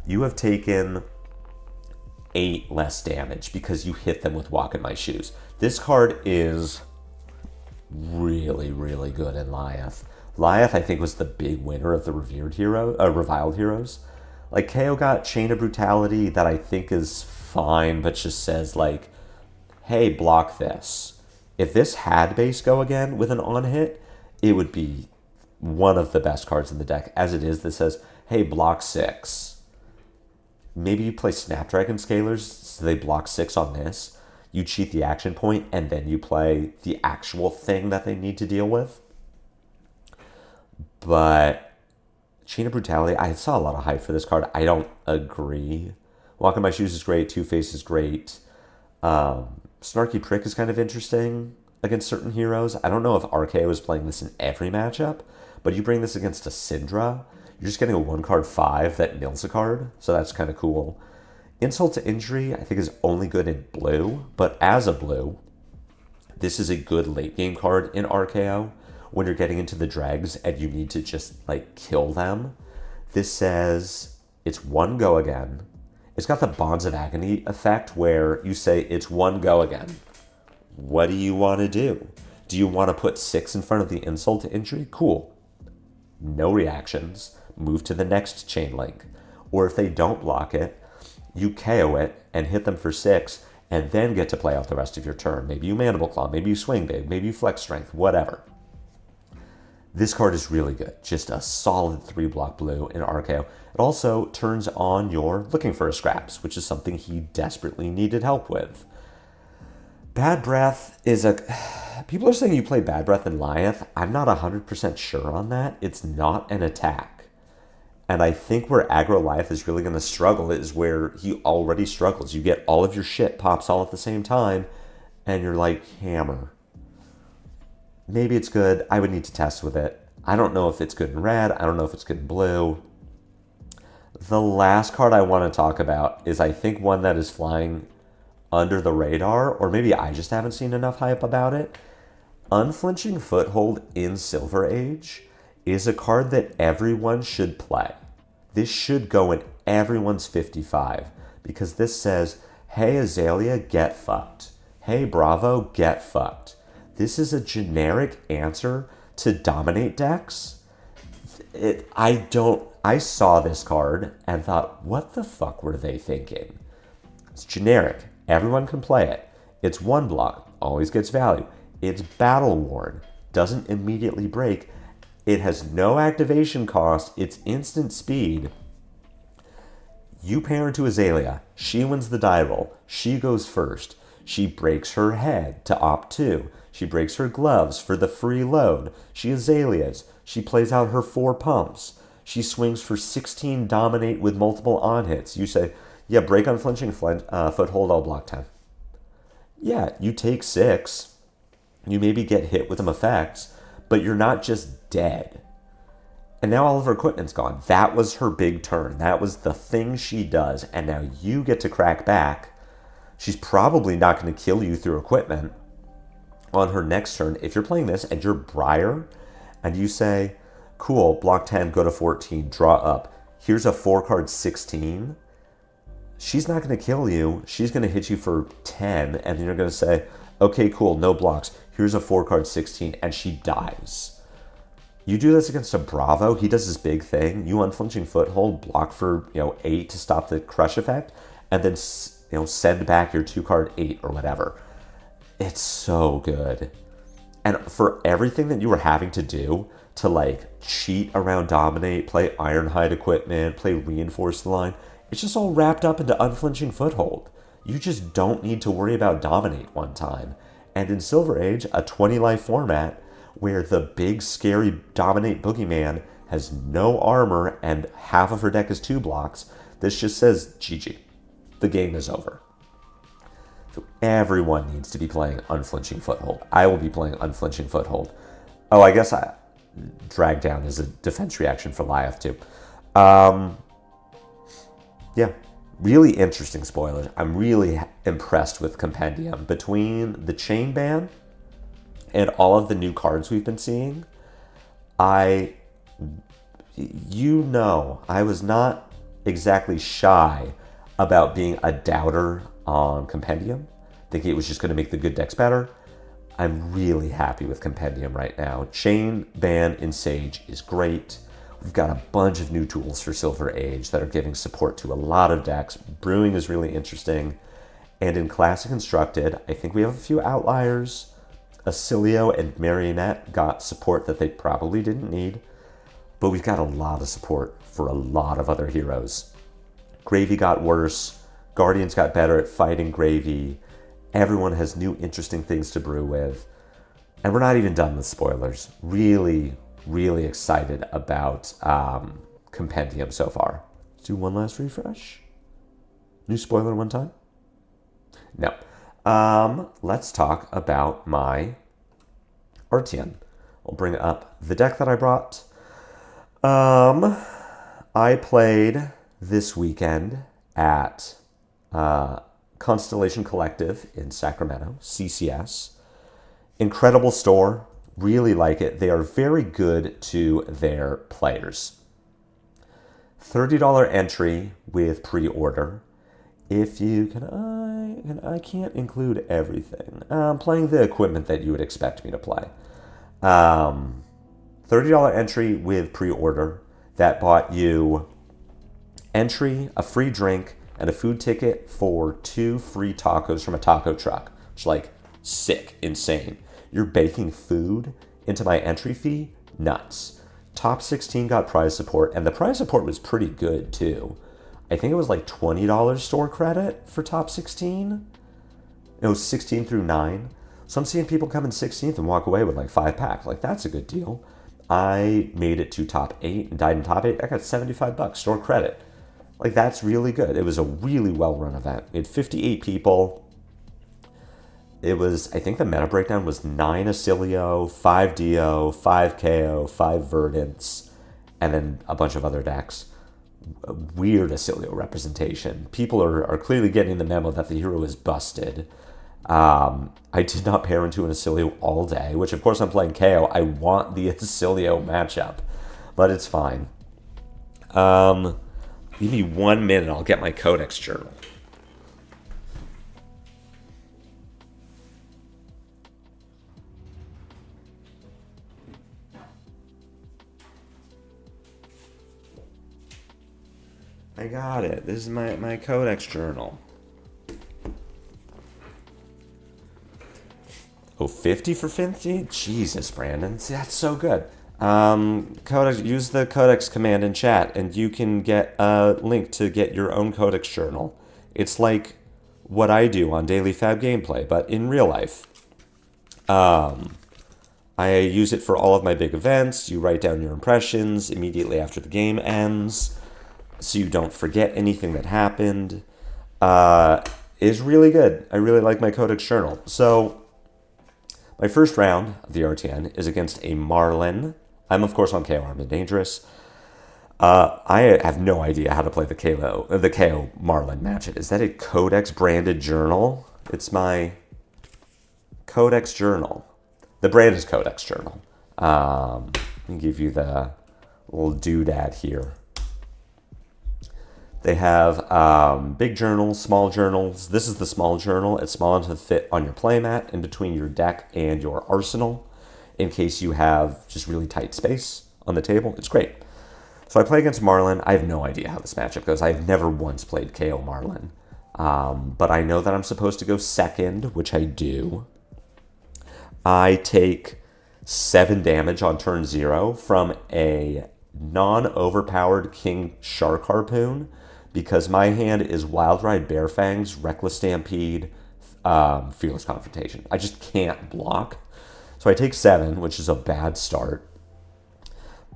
You have taken 8 less damage because you hit them with Walk in My Shoes. This card is really, really good in Lyeth. Lyeth, I think, was the big winner of the Reviled Heroes. Like, KO got Chain of Brutality that I think is fine, but just says, like, hey, block this. If this had base Go Again with an on-hit, it would be one of the best cards in the deck. As it is, this says, hey, block 6. Maybe you play Snapdragon Scalers, so they block 6 on this. You cheat the action point, and then you play the actual thing that they need to deal with. But Chain of Brutality, I saw a lot of hype for this card. I don't agree. Walk in My Shoes is great. Two-Face is great. Snarky Prick is kind of interesting against certain heroes. I don't know if RKO is playing this in every matchup, but you bring this against a Syndra, you're just getting a 1-card 5 that mills a card, so that's kind of cool. Insult to Injury, I think, is only good in blue, but as a blue, this is a good late-game card in RKO. When you're getting into the dregs and you need to just, like, kill them. This says it's 1 Go Again. It's got the Bonds of Agony effect where you say it's 1 Go Again. What do you want to do? Do you want to put 6 in front of the Insult to Injury? Cool. No reactions. Move to the next chain link. Or if they don't block it, you KO it and hit them for 6 and then get to play out the rest of your turn. Maybe you Mandible Claw, maybe you Swing Big, maybe you Flex Strength, whatever. This card is really good. Just a solid 3-block blue in RKO. It also turns on your Looking for a Scraps, which is something he desperately needed help with. Bad Breath is a... People are saying you play Bad Breath in Lyeth. I'm not 100% sure on that. It's not an attack. And I think where aggro Lyeth is really going to struggle is where he already struggles. You get all of your shit pops all at the same time, and you're like, hammer. Maybe it's good. I would need to test with it. I don't know if it's good in red. I don't know if it's good in blue. The last card I want to talk about is, I think, one that is flying under the radar, or maybe I just haven't seen enough hype about it. Unflinching Foothold in Silver Age is a card that everyone should play. This should go in everyone's 55. Because this says, hey Azalea, get fucked. Hey Bravo, get fucked. This is a generic answer to dominate decks. I saw this card and thought, what the fuck were they thinking? It's generic. Everyone can play it. It's 1 block, always gets value. It's battle worn, doesn't immediately break. It has no activation cost. It's instant speed. You pair into Azalea. She wins the die roll. She goes first. She breaks her head to opt 2. She breaks her gloves for the free load. She Azaleas. She plays out her 4 pumps. She swings for 16 dominate with multiple on hits. You say, yeah, break unflinching foothold, I'll block 10. Yeah, you take 6. You maybe get hit with some effects, but you're not just dead. And now all of her equipment's gone. That was her big turn. That was the thing she does. And now you get to crack back. She's probably not going to kill you through equipment on her next turn. If you're playing this and you're Briar and you say, cool, block 10, go to 14, draw up. Here's a 4-card 16. She's not going to kill you. She's going to hit you for 10. And then you're going to say, okay, cool, no blocks. Here's a 4-card 16. And she dies. You do this against a Bravo, he does this big thing. You unflinching foothold, block for 8 to stop the crush effect, and then send back your 2-card 8 or whatever. It's so good. And for everything that you were having to do to cheat around dominate, play Ironhide equipment, play reinforce the line, it's just all wrapped up into unflinching foothold. You just don't need to worry about dominate one time. And in Silver Age, a 20-life format, where the big, scary dominate boogeyman has no armor and half of her deck is 2 blocks, this just says, GG. The game is over. So everyone needs to be playing Unflinching Foothold. I will be playing Unflinching Foothold. Oh, I guess Drag Down is a defense reaction for Lyeth too. Yeah, really interesting spoilers. I'm really impressed with Compendium. Between the chain ban and all of the new cards we've been seeing, I was not exactly shy about being a doubter on Compendium, thinking it was just going to make the good decks better. I'm really happy with Compendium right now. Chain ban in Sage is great. We've got a bunch of new tools for Silver Age that are giving support to a lot of decks. Brewing is really interesting. And in Classic Constructed, I think we have a few outliers. Acilio and Marionette got support that they probably didn't need, but we've got a lot of support for a lot of other heroes. Gravy got worse. Guardians got better at fighting Gravy. Everyone has new interesting things to brew with. And we're not even done with spoilers. Really, really excited about Compendium so far. Let's do one last refresh. New spoiler one time? No. Let's talk about my RTN. I'll bring up the deck that I brought. I played this weekend at Constellation Collective in Sacramento, CCS. Incredible store. Really like it. They are very good to their players. $30 entry with pre-order. If you can, I can't include everything. I'm playing the equipment that you would expect me to play. $30 entry with pre-order. That bought you entry, a free drink, and a food ticket for 2 free tacos from a taco truck. Which is sick, insane. You're baking food into my entry fee? Nuts. Top 16 got prize support, and the prize support was pretty good too. I think it was $20 store credit for top 16. It was 16 through 9. So I'm seeing people come in 16th and walk away with 5 packs. That's a good deal. I made it to top 8 and died in top 8. I got $75 store credit. That's really good. It was a really well-run event. We had 58 people. It was, I think the meta breakdown was 9 Acilio, 5 Dio, 5 KO, 5 Verdants, and then a bunch of other decks. Weird Acilio representation. People are clearly getting the memo that the hero is busted. I did not pair into an Acilio all day, which of course I'm playing KO. I want the Acilio matchup, but it's fine. Give me 1 minute, I'll get my codex journal. I got it. This is my codex journal. Oh, 50 for 50? Jesus, Brandon. See, that's so good. Codex, use the codex command in chat, and you can get a link to get your own codex journal. It's like what I do on Daily Fab Gameplay, but in real life. I use it for all of my big events. You write down your impressions immediately after the game ends, so you don't forget anything that happened. Is really good. I really like my codex journal. So my first round of the RTN is against a Marlin. I'm, of course, on KO Armed and Dangerous. I have no idea how to play the KO Marlin match. Is that a Codex branded journal? It's my Codex journal. The brand is Codex journal. Let me give you the little doodad here. They have big journals, small journals. This is the small journal. It's small enough to fit on your playmat in between your deck and your arsenal in case you have just really tight space on the table. It's great. So I play against Marlin. I have no idea how this matchup goes. I've never once played KO Marlin. But I know that I'm supposed to go second, which I do. I take 7 damage on turn 0 from a non-overpowered King Shark Harpoon because my hand is Wild Ride Bear Fangs, Reckless Stampede, Fearless Confrontation. I just can't block. So I take 7, which is a bad start.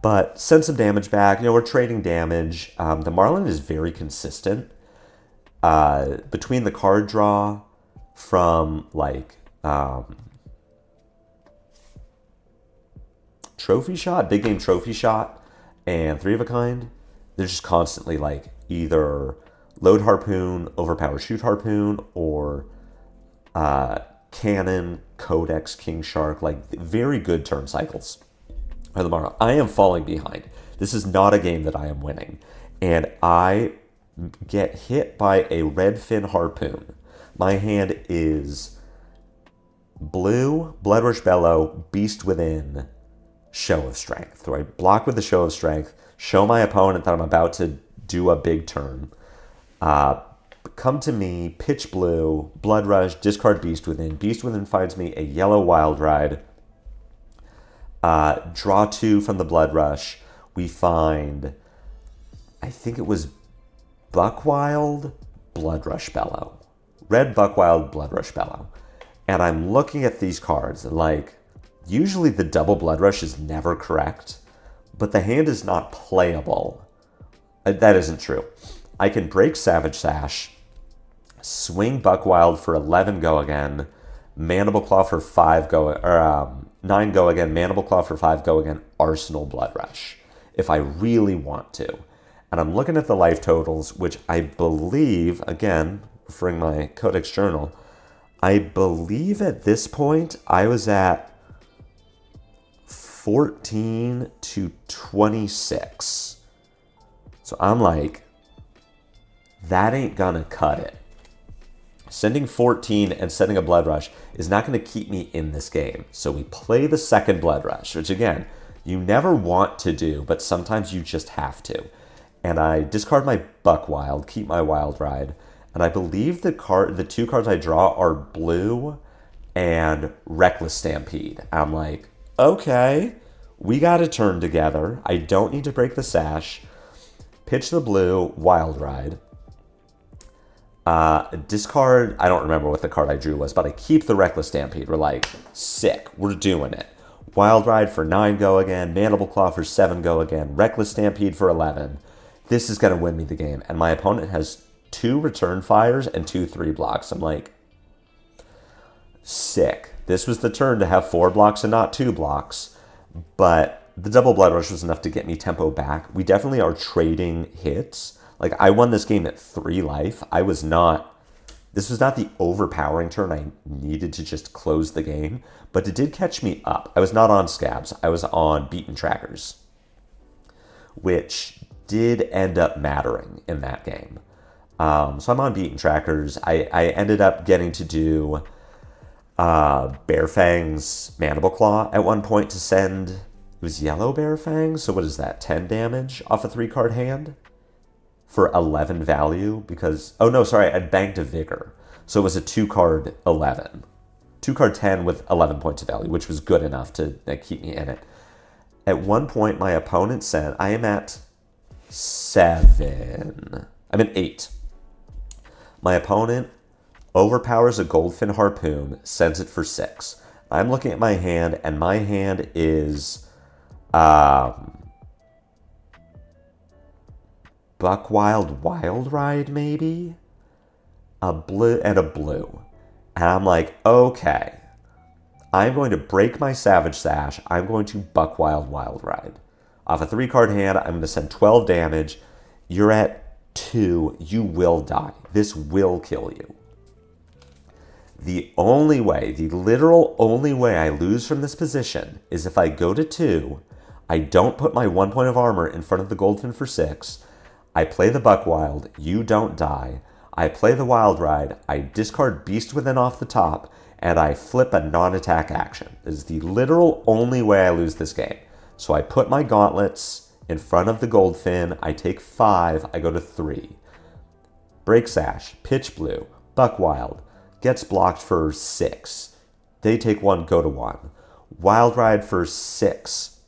But send some damage back. You know, we're trading damage. The Marlin is very consistent. Between the card draw from, like, Trophy Shot, Big Game Trophy Shot, and 3 of a Kind, they're just constantly, like, either Load Harpoon, Overpower Shoot Harpoon, or Cannon, Codex, King Shark, like very good turn cycles. I am falling behind. This is not a game that I am winning. And I get hit by a Redfin Harpoon. My hand is blue, Blood Rush Bellow, Beast Within, Show of Strength. So I block with the Show of Strength, show my opponent that I'm about to do a big turn. Come to me, pitch blue, Blood Rush, discard Beast Within. Beast Within finds me a yellow Wild Ride. Draw 2 from the Blood Rush. We find, I think it was Buckwild, Blood Rush Bellow. Red Buckwild, Blood Rush Bellow. And I'm looking at these cards, and like, usually the double Blood Rush is never correct, but the hand is not playable. That isn't true. I can break Savage Sash, swing Buckwild for 11 go again, Mandible Claw for 5 go, or 9 go again, Mandible Claw for 5 go again, Arsenal Blood Rush, if I really want to. And I'm looking at the life totals, which I believe, again, referring my Codex journal, I believe at this point I was at 14 to 26. So I'm like, that ain't gonna cut it. Sending 14 and sending a Blood Rush is not going to keep me in this game. So we play the second Blood Rush, which again, you never want to do, but sometimes you just have to. And I discard my Buckwild, keep my Wild Ride, and I believe the 2 cards I draw are blue and Reckless Stampede. I'm like, okay, we got to turn together. I don't need to break the sash. Pitch the blue, Wild Ride. Discard, I don't remember what the card I drew was, but I keep the Reckless Stampede. We're like, sick, we're doing it. Wild Ride for 9 go again, Mandible Claw for 7 go again, Reckless Stampede for 11. This is going to win me the game. And my opponent has 2 return fires and 2 3 blocks. I'm like, sick. This was the turn to have 4 blocks and not 2 blocks. But the double Blood Rush was enough to get me tempo back. We definitely are trading hits. Like, I won this game at 3 life. This was not the overpowering turn I needed to just close the game, but it did catch me up. I was not on Scabs. I was on Beaten Trackers, which did end up mattering in that game. So I'm on beaten trackers. I ended up getting to do Bear Fang's Mandible Claw at one point to send, it was yellow Bear Fang, so what is that, 10 damage off a 3-card hand for 11 value, because, oh no, sorry, I'd banked a Vigor, so it was a 2-card 11. 2-card 10 with 11 points of value, which was good enough to keep me in it. At one point, my opponent sent, I am at 7, I'm at 8. My opponent overpowers a Goldfin Harpoon, sends it for 6. I'm looking at my hand, and my hand is Buckwild Wild Ride, maybe? A blue and a blue. And I'm like, okay, I'm going to break my Savage Sash. I'm going to Buckwild Wild Ride. Off a 3-card hand, I'm going to send 12 damage. You're at 2. You will die. This will kill you. The only way, the literal only way I lose from this position is if I go to 2, I don't put my 1 point of armor in front of the Goldfin for 6, I play the Buckwild, you don't die, I play the Wild Ride, I discard Beast Within off the top, and I flip a non-attack action. This is the literal only way I lose this game. So I put my gauntlets in front of the Goldfin, I take 5, I go to 3. Break Sash, Pitch Blue, Buckwild, gets blocked for 6. They take 1, go to 1. Wild Ride for 6.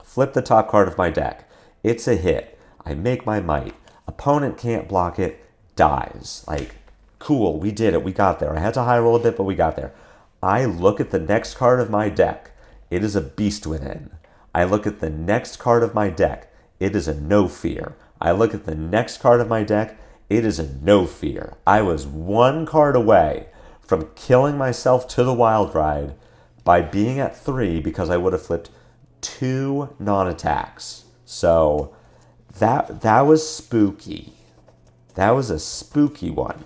Flip the top card of my deck. It's a hit. I make my might. Opponent can't block it, dies. Like, cool, we did it, we got there. I had to high roll a bit, but we got there. I look at the next card of my deck. It is a Beast Within. I look at the next card of my deck. It is a No Fear. I look at the next card of my deck. It is a No Fear. I was 1 card away from killing myself to the Wild Ride by being at 3 because I would have flipped 2 non-attacks. So that was spooky. That was a spooky one.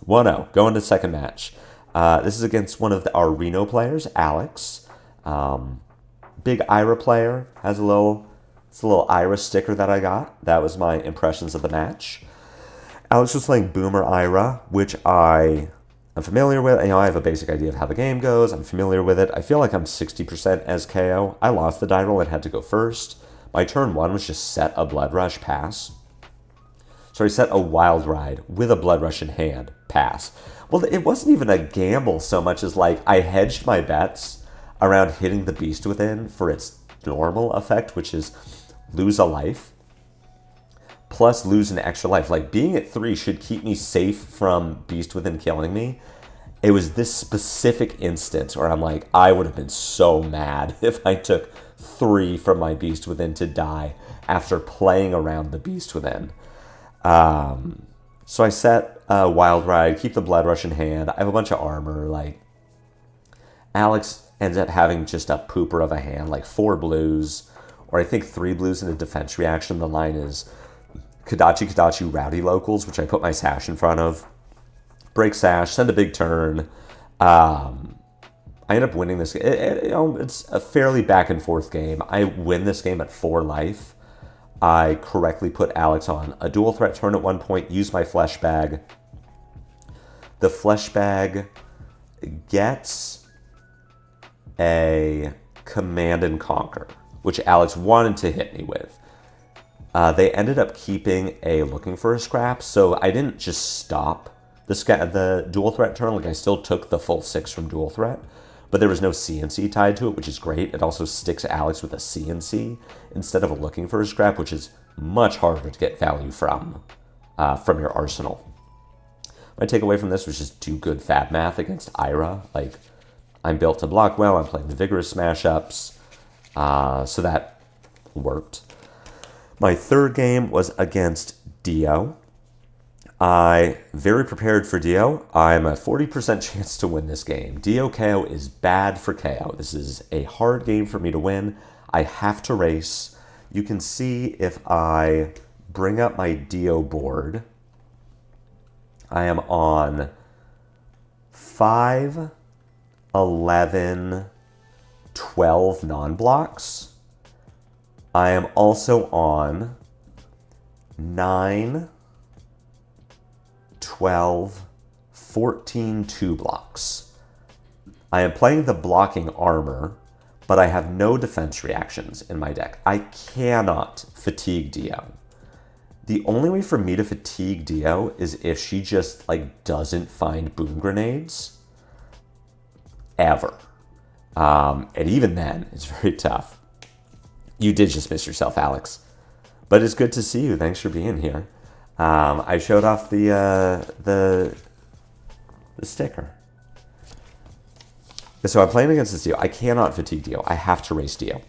1-0, going to second match. This is against one of our Reno players, Alex. Big Ira player, has it's a little Ira sticker that I got. That was my impressions of the match. Alex was playing Boomer Ira, which I am familiar with. You know, I have a basic idea of how the game goes. I'm familiar with it. I feel like I'm 60% as KO. I lost the die roll and had to go first. My turn 1 was just set a Blood Rush, pass. So I set a Wild Ride with a Blood Rush in hand, pass. Well, it wasn't even a gamble so much as like I hedged my bets around hitting the Beast Within for its normal effect, which is lose a life, plus lose an extra life. Like, being at 3 should keep me safe from Beast Within killing me. It was this specific instance where I'm like, I would have been so mad if I took 3 from my Beast Within to die after playing around the Beast Within. So I set Wild Ride, keep the Blood Rush in hand. I have a bunch of armor. Like, Alex ends up having just a pooper of a hand, like 4 blues, or I think 3 blues in a defense reaction. The line is Kadachi Rowdy Locals, which I put my Sash in front of. Break Sash, send a big turn. I end up winning this game. It's a fairly back and forth game. I win this game at 4 life. I correctly put Alex on a dual threat turn at one point, use my Flesh Bag. The Flesh Bag gets a Command and Conquer, which Alex wanted to hit me with. They ended up keeping a Looking for a Scrap, so I didn't just stop the dual threat turn. Like, I still took the full 6 from dual threat, but there was no CNC tied to it, which is great. It also sticks Alex with a CNC instead of a Looking for a Scrap, which is much harder to get value from your arsenal. My takeaway from this was just do good fab math against Ira. Like, I'm built to block well. I'm playing the vigorous smash ups, so that worked. My third game was against Dio. I very prepared for Dio. I'm a 40% chance to win this game. Dio KO is bad for KO. This is a hard game for me to win. I have to race. You can see if I bring up my Dio board, I am on 5, 11, 12 non-blocks. I am also on 9, 12, 14 2 blocks. I am playing the blocking armor, but I have no defense reactions in my deck. I cannot fatigue Dio. The only way for me to fatigue Dio is if she just like doesn't find boom grenades ever. And even then, it's very tough. You did just miss yourself, Alex. But it's good to see you. Thanks for being here. I showed off the sticker. So I'm playing against this Dio. I cannot fatigue Dio. I have to race Dio.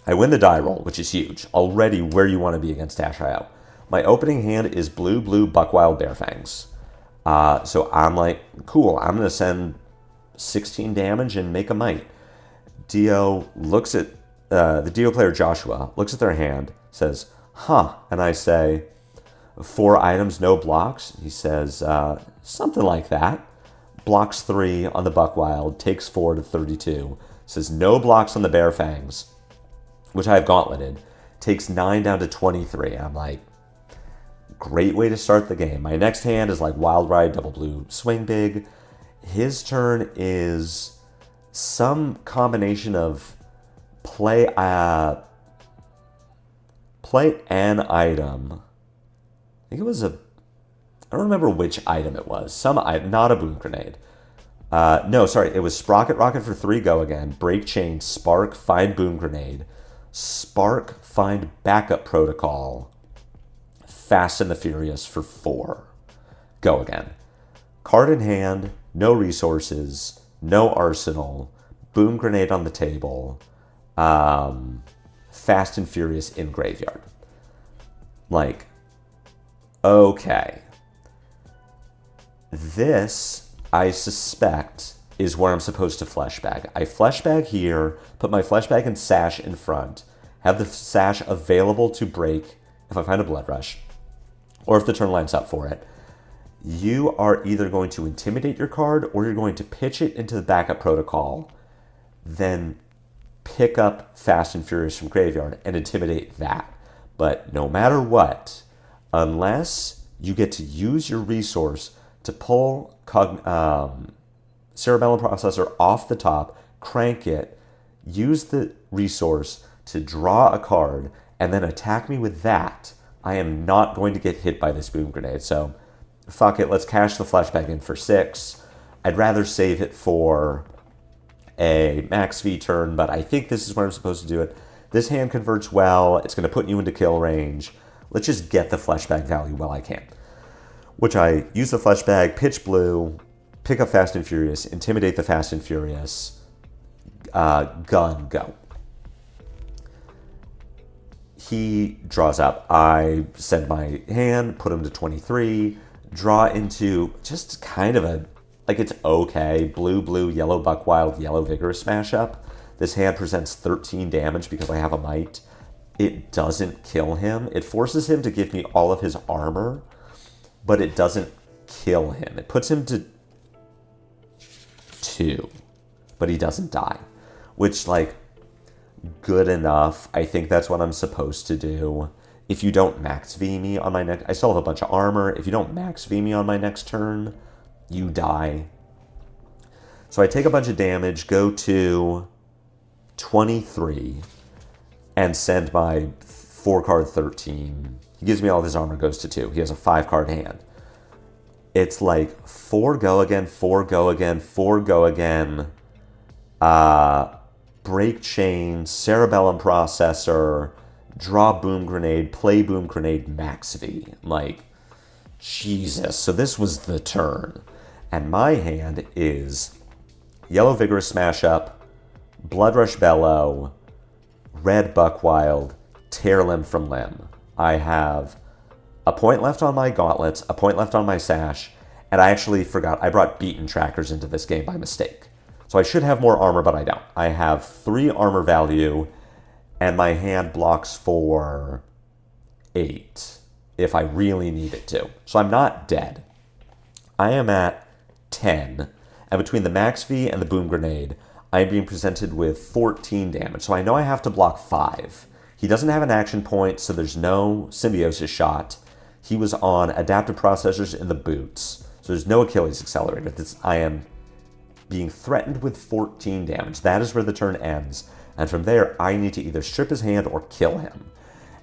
I win the die roll, which is huge. Already where you want to be against Dash.io. My opening hand is blue, Buckwild, Bearfangs. So I'm like, cool, I'm going to send 16 damage and make a might. Dio looks at, the Dio player Joshua looks at their hand, says, huh, and I say, 4 items, no blocks? He says, something like that. Blocks 3 on the Buckwild, takes 4 to 32. Says, no blocks on the Bearfangs, which I have gauntleted. Takes 9 down to 23. I'm like, great way to start the game. My next hand is like Wild Ride, Double Blue, Swing Big. His turn is some combination of play an item. I think it was I don't remember which item it was. Some item, not a boom grenade. No, sorry, it was Sprocket Rocket for 3, go again. Break Chain, Spark, find boom grenade. Spark, find backup protocol. Fast and the Furious for 4. Go again. Card in hand, no resources, no arsenal, boom grenade on the table, Fast and Furious in graveyard. Like, okay. This, I suspect, is where I'm supposed to fleshbag. I fleshbag here, put my fleshbag and sash in front, have the sash available to break if I find a Blood Rush, or if the turn lines up for it. You are either going to intimidate your card or you're going to pitch it into the backup protocol, then pick up Fast and Furious from graveyard and intimidate that. But no matter what, unless you get to use your resource to pull Cerebellum Processor off the top, crank it, use the resource to draw a card, and then attack me with that, I am not going to get hit by this boom grenade. So fuck it, let's cash the flashback in for 6. I'd rather save it for a max V turn, but I think this is where I'm supposed to do it. This hand converts well. It's going to put you into kill range. Let's just get the flashback value while I can. Which I use the flashback, pitch blue, pick up Fast and Furious, intimidate the Fast and Furious, gun, go. He draws up. I send my hand, put him to 23, draw into just kind of a, like it's okay, blue, yellow Buckwild, yellow Vigorous smash up. This hand presents 13 damage because I have a might. It doesn't kill him. It forces him to give me all of his armor, but it doesn't kill him. It puts him to 2, but he doesn't die, which, like, good enough. I think that's what I'm supposed to do. If you don't max V me on my next, I still have a bunch of armor. If you don't max V me on my next turn, you die. So I take a bunch of damage, go to 23, and send my 4-card 13. He gives me all of his armor, goes to 2. He has a 5-card hand. It's like 4 go again, 4 go again, 4 go again. Break Chain, Cerebellum Processor, draw Boom Grenade, play Boom Grenade, max V. Like, Jesus. So this was the turn. And my hand is Yellow Vigorous Smash Up, Blood Rush Bellow, Red Buckwild, Tear Limb from Limb. I have a point left on my gauntlets, a point left on my sash, and I actually forgot I brought beaten trackers into this game by mistake. So I should have more armor, but I don't. I have 3 armor value, and my hand blocks for 8 if I really need it to. So I'm not dead. I am at 10, and between the max V and the boom grenade, I am being presented with 14 damage. So I know I have to block 5. He doesn't have an action point, so there's no symbiosis shot. He was on adaptive processors in the boots, so there's no Achilles accelerator. I am being threatened with 14 damage. That is where the turn ends. And from there, I need to either strip his hand or kill him.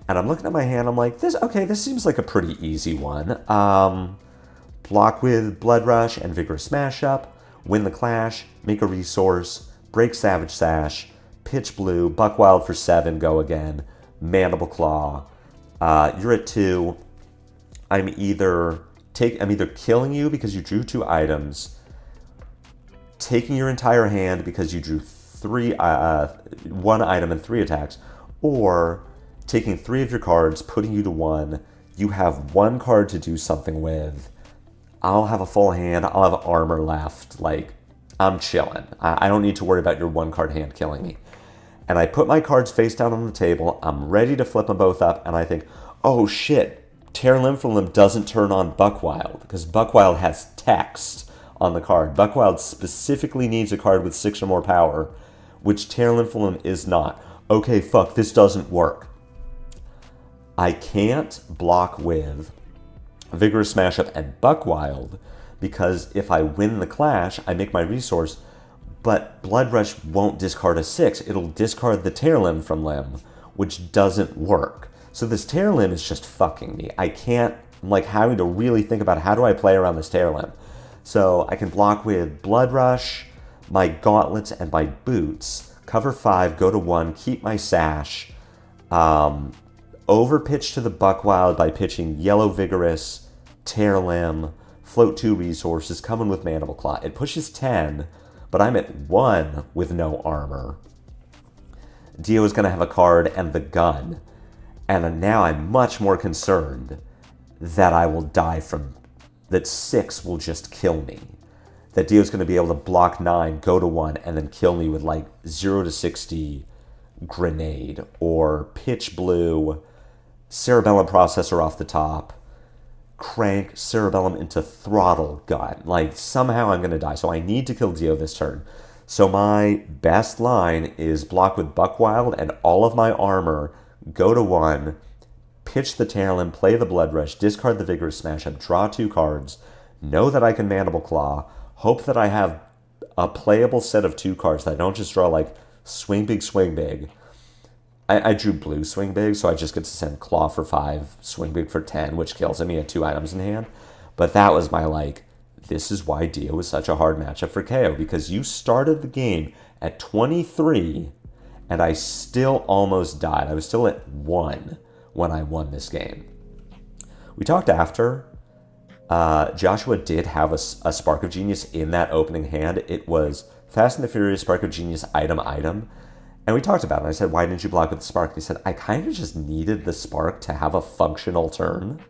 And I'm looking at my hand, I'm like, this seems like a pretty easy one. Block with Blood Rush and Vigorous Smash Up, win the clash, make a resource, break Savage Sash, pitch blue, Buck Wild for 7, go again, Mandible Claw. You're at 2. I'm either killing you because you drew 2 items, taking your entire hand because you drew 1 item and 3 attacks, or taking 3 of your cards, putting you to 1. You have 1 card to do something with. I'll have a full hand. I'll have armor left. Like, I'm chilling. I don't need to worry about your 1-card hand killing me. And I put my cards face down on the table. I'm ready to flip them both up. And I think, oh shit, Tear Limb from Limb doesn't turn on Buckwild, because Buckwild has text on the card. Buckwild specifically needs a card with 6 or more power, which Tear Limb from Limb is not. Okay, fuck, this doesn't work. I can't block with Vigorous Smash Up and Buckwild, because if I win the clash, I make my resource, but Blood Rush won't discard a 6. It'll discard the Tear Limb from Limb, which doesn't work. So this Tear Limb is just fucking me. I'm like having to really think about how do I play around this Tear Limb. So I can block with Blood Rush, my Gauntlets, and my Boots, cover 5, go to 1, keep my Sash, overpitch to the Buckwild by pitching Yellow Vigorous, Tear Limb, float 2 resources, coming with Mandible Claw. It pushes 10, but I'm at 1 with no armor. Dio is going to have a card and the gun, and now I'm much more concerned that I will die that 6 will just kill me. That Dio's going to be able to block 9, go to 1, and then kill me with like 0 to 60 grenade, or pitch blue, Cerebellum Processor off the top, crank Cerebellum into throttle gun. Like, somehow I'm going to die. So I need to kill Dio this turn. So my best line is block with Buckwild and all of my armor, go to 1, pitch the Tear Limb, play the Blood Rush, discard the Vigorous Smash Up, draw 2 cards, know that I can Mandible Claw, hope that I have a playable set of 2 cards, that I don't just draw like swing big, swing big. I drew blue swing big, so I just get to send Claw for 5, swing big for 10, which kills him. He had 2 items in hand. But that was my, like, this is why Dio was such a hard matchup for KO, because you started the game at 23, and I still almost died. I was still at 1 when I won this game. We talked after. Joshua did have a Spark of Genius in that opening hand. It was Fast and the Furious, Spark of Genius, item. And we talked about it. I said, why didn't you block with the Spark? And he said, I kind of just needed the Spark to have a functional turn.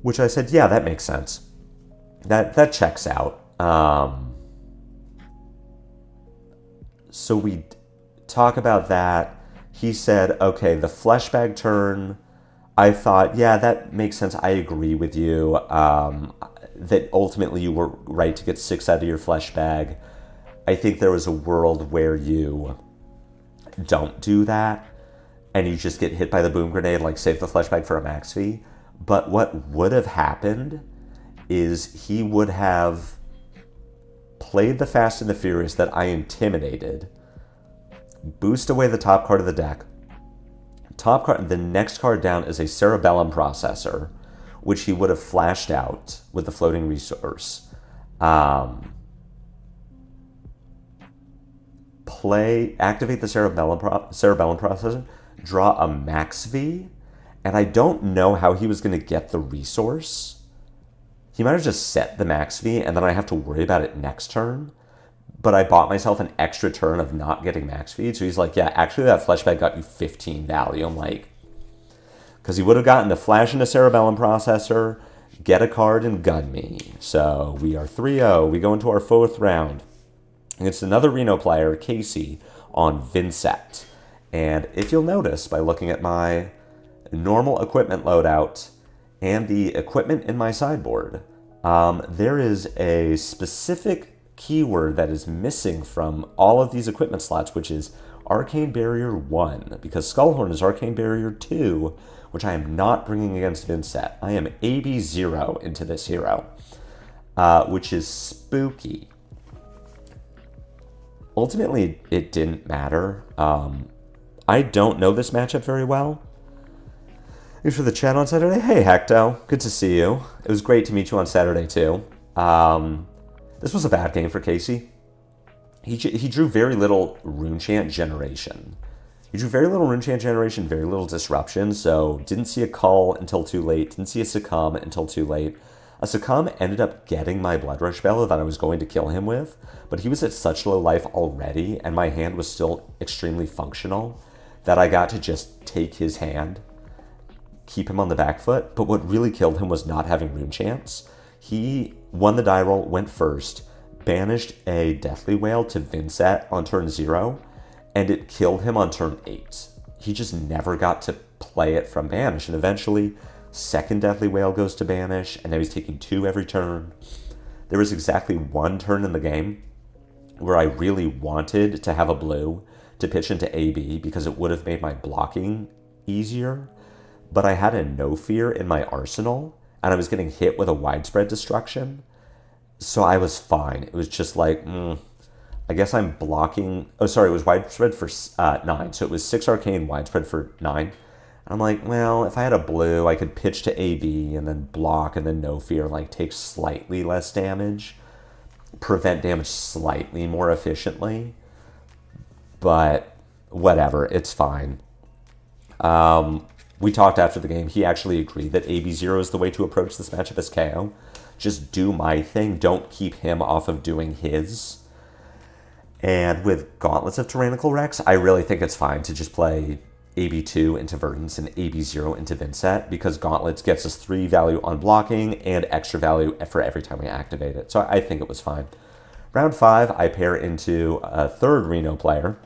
Which I said, yeah, that makes sense. That checks out. So we talk about that. He said, okay, the Fleshbag turn, I thought, yeah, that makes sense. I agree with you. That ultimately you were right to get 6 out of your Fleshbag. I think there was a world where you don't do that and you just get hit by the boom grenade, like save the Fleshbag for a max fee. But what would have happened is he would have played the Fast and the Furious that I intimidated, boost away the top card of the deck. Top card, the next card down is a Cerebellum Processor, which he would have flashed out with the floating resource. Activate the Cerebellum Processor, draw a max V, and I don't know how he was going to get the resource. He might have just set the max V, and then I have to worry about it next turn. But I bought myself an extra turn of not getting max feed. So he's like, yeah, actually that Fleshbag got you 15 value. I'm like, because he would have gotten to flash into Cerebellum Processor, get a card, and gun me. So we are 3-0. We go into our 4th round against another Reno player, Casey, on Vincent. And if you'll notice by looking at my normal equipment loadout and the equipment in my sideboard, there is a specific keyword that is missing from all of these equipment slots, which is Arcane Barrier 1, because Skullhorn is Arcane Barrier 2, which I am not bringing against Vincent. I am AB 0 into this hero, which is spooky. Ultimately, it didn't matter. I don't know this matchup very well. Thanks for the chat on Saturday. Hey, Hecto. Good to see you. It was great to meet you on Saturday, too. This was a bad game for Casey. He drew very little Runechant generation. He drew very little Runechant generation, very little disruption, so didn't see a call until too late, didn't see a succumb until too late. A succumb ended up getting my Blood Rush Bellow that I was going to kill him with, but he was at such low life already, and my hand was still extremely functional, that I got to just take his hand, keep him on the back foot. But what really killed him was not having Runechants. He won the die roll, went first, banished a Deathly Wail to Vincent on turn 0, and it killed him on turn 8. He just never got to play it from banish, and eventually, second Deathly Wail goes to banish, and now he's taking 2 every turn. There was exactly 1 turn in the game where I really wanted to have a blue to pitch into AB because it would have made my blocking easier, but I had a No Fear in my arsenal, and I was getting hit with a Widespread Destruction, so I was fine. It was just like, I guess I'm blocking. Oh, sorry, it was Widespread for 9, so it was 6 Arcane, Widespread for 9. I'm like, well, if I had a blue, I could pitch to AB and then block and then No Fear, like take slightly less damage, prevent damage slightly more efficiently, but whatever, it's fine. We talked after the game. He actually agreed that AB0 is the way to approach this matchup as KO. Just do my thing. Don't keep him off of doing his. And with Gauntlets of Tyrannical Rex, I really think it's fine to just play AB2 into Verdance and AB0 into Vincent, because Gauntlets gets us 3 value on blocking and extra value for every time we activate it. So I think it was fine. Round 5, I pair into a third Reno player,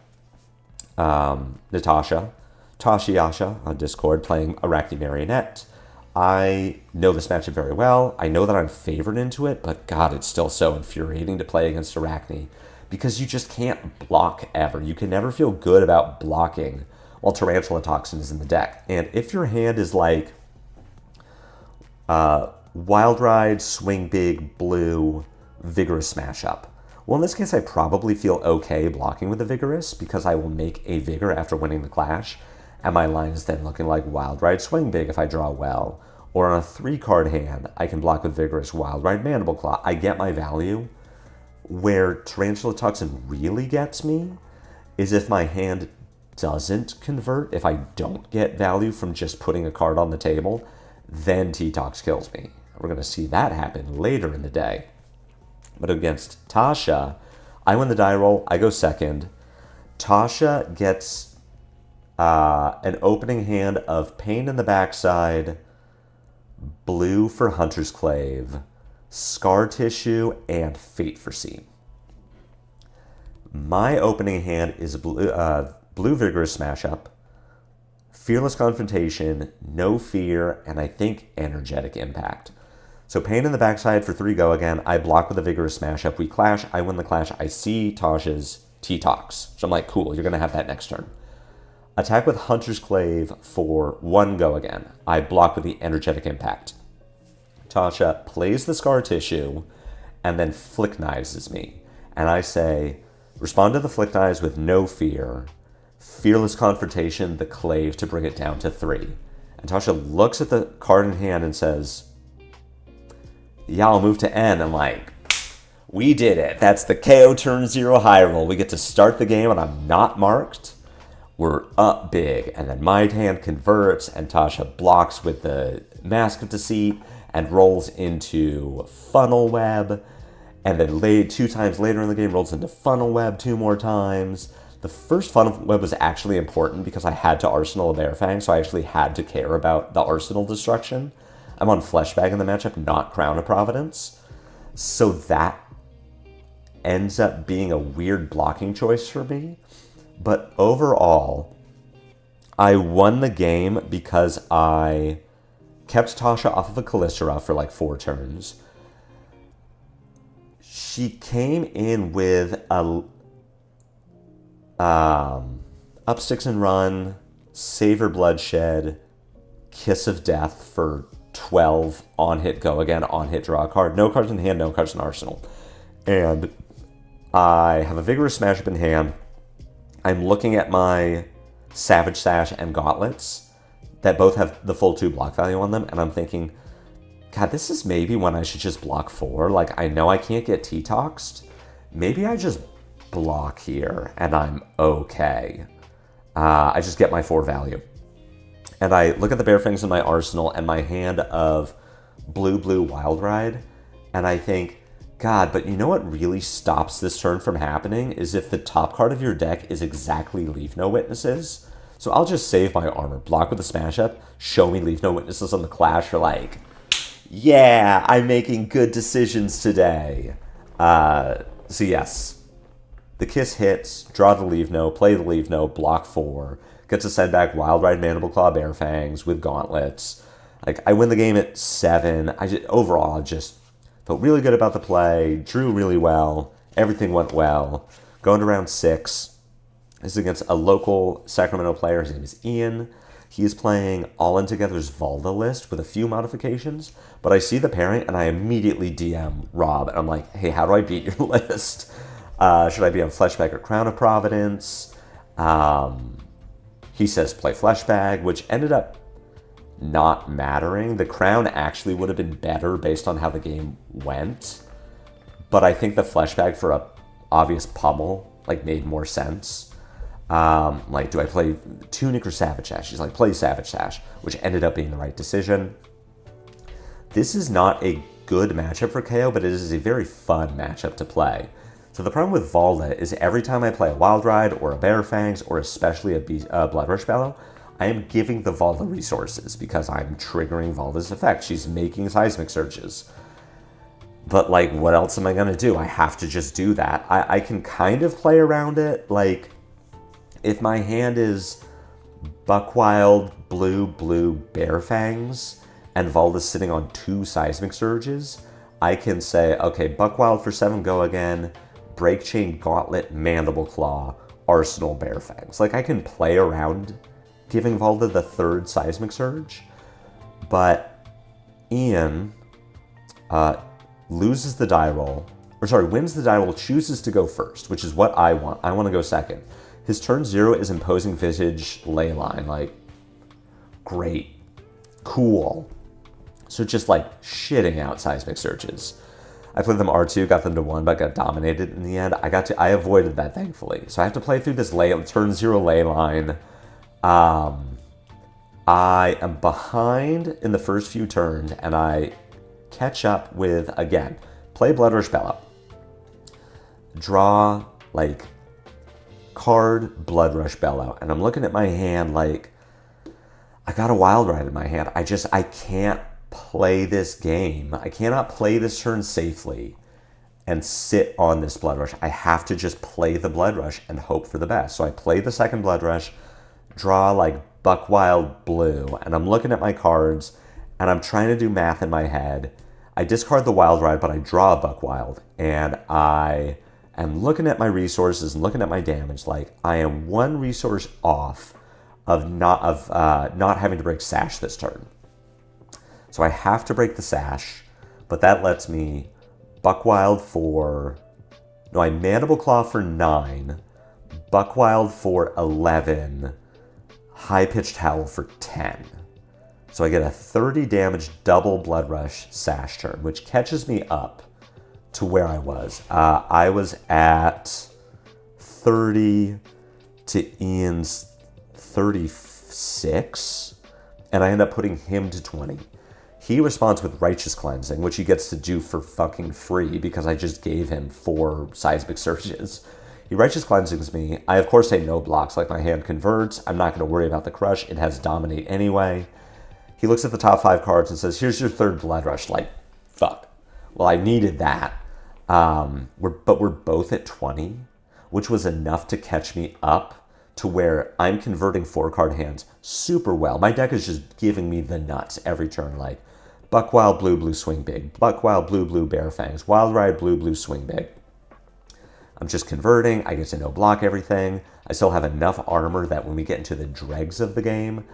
Natasha. Tashiasha on Discord playing Arachne Marionette. I know this matchup very well. I know that I'm favored into it, but God, it's still so infuriating to play against Arachne because you just can't block ever. You can never feel good about blocking while Tarantula Toxin is in the deck. And if your hand is like Wild Ride, Swing Big, Blue, Vigorous Smash Up, well, in this case, I probably feel okay blocking with the Vigorous because I will make a Vigor after winning the Clash. And my line is then looking like Wild Ride, Swing Big if I draw well. Or on a 3-card hand, I can block with Vigorous, Wild Ride, Mandible Claw. I get my value. Where Tarantula Toxin really gets me is if my hand doesn't convert, if I don't get value from just putting a card on the table, then T-Tox kills me. We're going to see that happen later in the day. But against Tasha, I win the die roll, I go second. Tasha gets an opening hand of Pain in the Backside, Blue for Hunter's Clave, Scar Tissue, and Fate for Seam. My opening hand is Blue Vigorous Smash Up, Fearless Confrontation, No Fear, and I think Energetic Impact. So Pain in the Backside for 3 go again. I block with a Vigorous Smash Up. We clash. I win the clash. I see Tasha's T-Tox. So I'm like, cool, you're going to have that next turn. Attack with Hunter's Clave for 1 go again. I block with the Energetic Impact. Tasha plays the Scar Tissue and then Flick Knives me. And I say, respond to the Flick Knives with No Fear, Fearless Confrontation, the Clave to bring it down to 3. And Tasha looks at the card in hand and says, yeah, I'll move to N. I'm like, we did it. That's the KO turn 0 high roll. We get to start the game and I'm not marked. We're up big, and then my hand converts, and Tasha blocks with the Mask of Deceit and rolls into Funnel Web, and then 2 times later in the game rolls into Funnel Web 2 more times. The first Funnel Web was actually important because I had to Arsenal a Bearfang, so I actually had to care about the Arsenal destruction. I'm on Fleshbag in the matchup, not Crown of Providence, so that ends up being a weird blocking choice for me. But overall, I won the game because I kept Tasha off of a Calistera for like 4 turns. She came in with a Up Sticks and Run, Savor Bloodshed, Kiss of Death for 12, on-hit, go again, on-hit, draw a card. No cards in hand, no cards in arsenal. And I have a Vigorous Smash Up in hand. I'm looking at my Savage Sash and Gauntlets that both have the full 2 block value on them, and I'm thinking, God, this is maybe when I should just block 4. Like, I know I can't get T-Toxed. Maybe I just block here, and I'm okay. I just get my 4 value. And I look at the Bear Fangs in my arsenal and my hand of blue Wild Ride, and I think, God, but you know what really stops this turn from happening is if the top card of your deck is exactly Leave No Witnesses. So I'll just save my armor, block with a Smash Up, show me Leave No Witnesses on the Clash, or like, yeah, I'm making good decisions today. So yes, the Kiss hits, draw the Leave No, play the Leave No, block 4, get to send back Wild Ride, Mandible Claw, Bear Fangs with Gauntlets. Like, I win the game at 7. Overall, I just felt really good about the play, drew really well, everything went well. Going to round 6. This is against a local Sacramento player. His name is Ian. He is playing All In Together's Volda list with a few modifications, but I see the pairing and I immediately DM Rob, and I'm like, hey, how do I beat your list? Should I be on Fleshbag or Crown of Providence? He says play Fleshbag, which ended up not mattering. The Crown actually would have been better based on how the game went, but I think the Fleshbag for a obvious pummel like made more sense. Like, do I play Tunic or Savage Sash? She's like, play Savage Sash, which ended up being the right decision. This is not a good matchup for KO, but it is a very fun matchup to play. So the problem with Volda is every time I play a Wild Ride or a Bear Fangs or especially a Blood Rush Bellow, I am giving the Volda resources because I'm triggering Volda's effect. She's making Seismic Surges. But, like, what else am I going to do? I have to just do that. I can kind of play around it. Like, if my hand is Buckwild, blue, Bear Fangs, and Volda's sitting on 2 Seismic Surges, I can say, okay, Buckwild for 7, go again, Break Chain, Gauntlet, Mandible Claw, Arsenal, Bear Fangs. Like, I can play around giving Volda the 3rd Seismic Surge, but Ian loses the die roll, wins the die roll, chooses to go first, which is what I want. I want to go second. His turn 0 is imposing Visage Leyline. Like, great. Cool. So just like shitting out Seismic Surges. I played them R2, got them to 1, but got dominated in the end. I avoided that, thankfully. So I have to play through this turn 0 Leyline. I am behind in the first few turns, and I catch up with, again, play Blood Rush Bellow. Draw, like, card Blood Rush Bellow, and I'm looking at my hand like, I got a Wild Ride in my hand. I can't play this game. I cannot play this turn safely and sit on this Blood Rush. I have to just play the Blood Rush and hope for the best. So I play the second Blood Rush, draw like Buckwild blue, and I'm looking at my cards, and I'm trying to do math in my head. I discard the Wild Ride, but I draw a Buckwild, and I am looking at my resources and looking at my damage. Like, I am 1 resource off of not having to break Sash this turn. So I have to break the Sash, but that lets me Buckwild for... No, I Mandible Claw for 9, Buckwild for 11, High-Pitched Howl for 10. So I get a 30 damage double Blood Rush Sash turn, which catches me up to where I was. I was at 30 to Ian's 36, and I end up putting him to 20. He responds with Righteous Cleansing, which he gets to do for fucking free because I just gave him 4 Seismic Surges. He Righteous Cleansings me. I, of course, say no blocks, like my hand converts. I'm not going to worry about the Crush. It has Dominate anyway. He looks at the top 5 cards and says, here's your 3rd Blood Rush. Like, fuck. Well, I needed that. But we're both at 20, which was enough to catch me up to where I'm converting 4-card hands super well. My deck is just giving me the nuts every turn, like Buckwild, blue, swing big. Buckwild, blue, Bear Fangs. Wild Ride, blue, swing big. I'm just converting. I get to no block everything. I still have enough armor that when we get into the dregs of the game,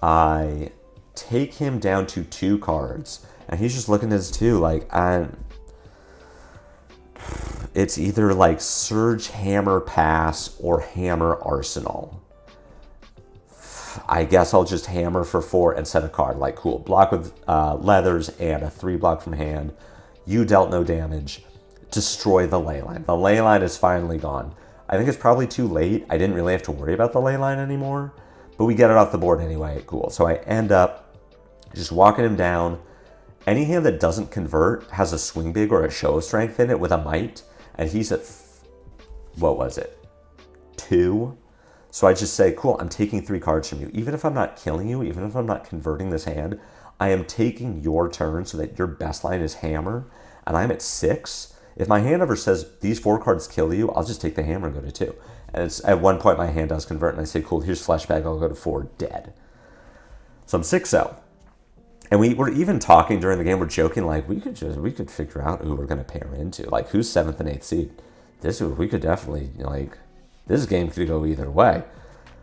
I take him down to 2 cards. And he's just looking at his 2 like, it's either like Surge Hammer Pass or Hammer Arsenal. I guess I'll just hammer for 4 and set a card. Like, cool. Block with leathers and a 3 block from hand. You dealt no damage. Destroy the ley line. The ley line is finally gone. I think it's probably too late. I didn't really have to worry about the ley line anymore. But we get it off the board anyway. Cool. So I end up just walking him down. Any hand that doesn't convert has a swing big or a show of strength in it with a might. And he's at, what was it? 2? So I just say, cool, I'm taking 3 cards from you. Even if I'm not killing you, even if I'm not converting this hand, I am taking your turn so that your best line is hammer, and I'm at 6. If my hand ever says, these 4 cards kill you, I'll just take the hammer and go to 2. And it's, at one point, my hand does convert, and I say, cool, here's flashback, I'll go to 4, dead. So I'm 6-0. And we were even talking during the game, we're joking, like, we could figure out who we're going to pair into. Like, who's 7th and 8th seed? We could definitely, like, this game could go either way.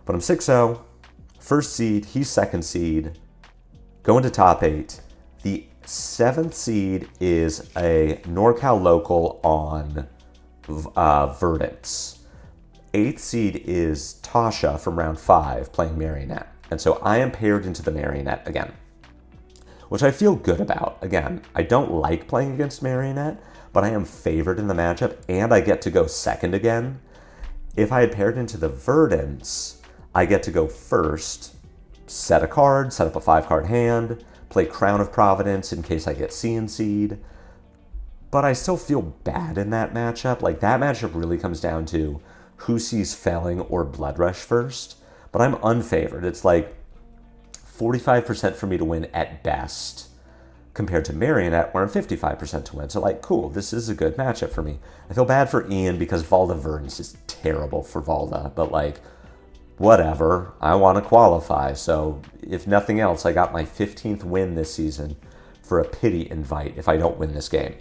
But I'm 6-0, 1st seed, he's 2nd seed, going to top 8. The 7th seed is a NorCal local on Verdance. 8th seed is Tasha from round 5 playing Marionette. And so I am paired into the Marionette again, which I feel good about. Again, I don't like playing against Marionette, but I am favored in the matchup, and I get to go 2nd again. If I had paired into the Verdance, I get to go 1st, set a card, set up a 5-card hand, play Crown of Providence in case I get CNC'd. But I still feel bad in that matchup. Like, that matchup really comes down to who sees Felling or Blood Rush first. But I'm unfavored. It's like 45% for me to win at best, compared to Marionette, where I'm 55% to win. So, like, cool, this is a good matchup for me. I feel bad for Ian because Valda Verdance is terrible for Valda, but, like, whatever. I want to qualify. So, if nothing else, I got my 15th win this season for a pity invite if I don't win this game.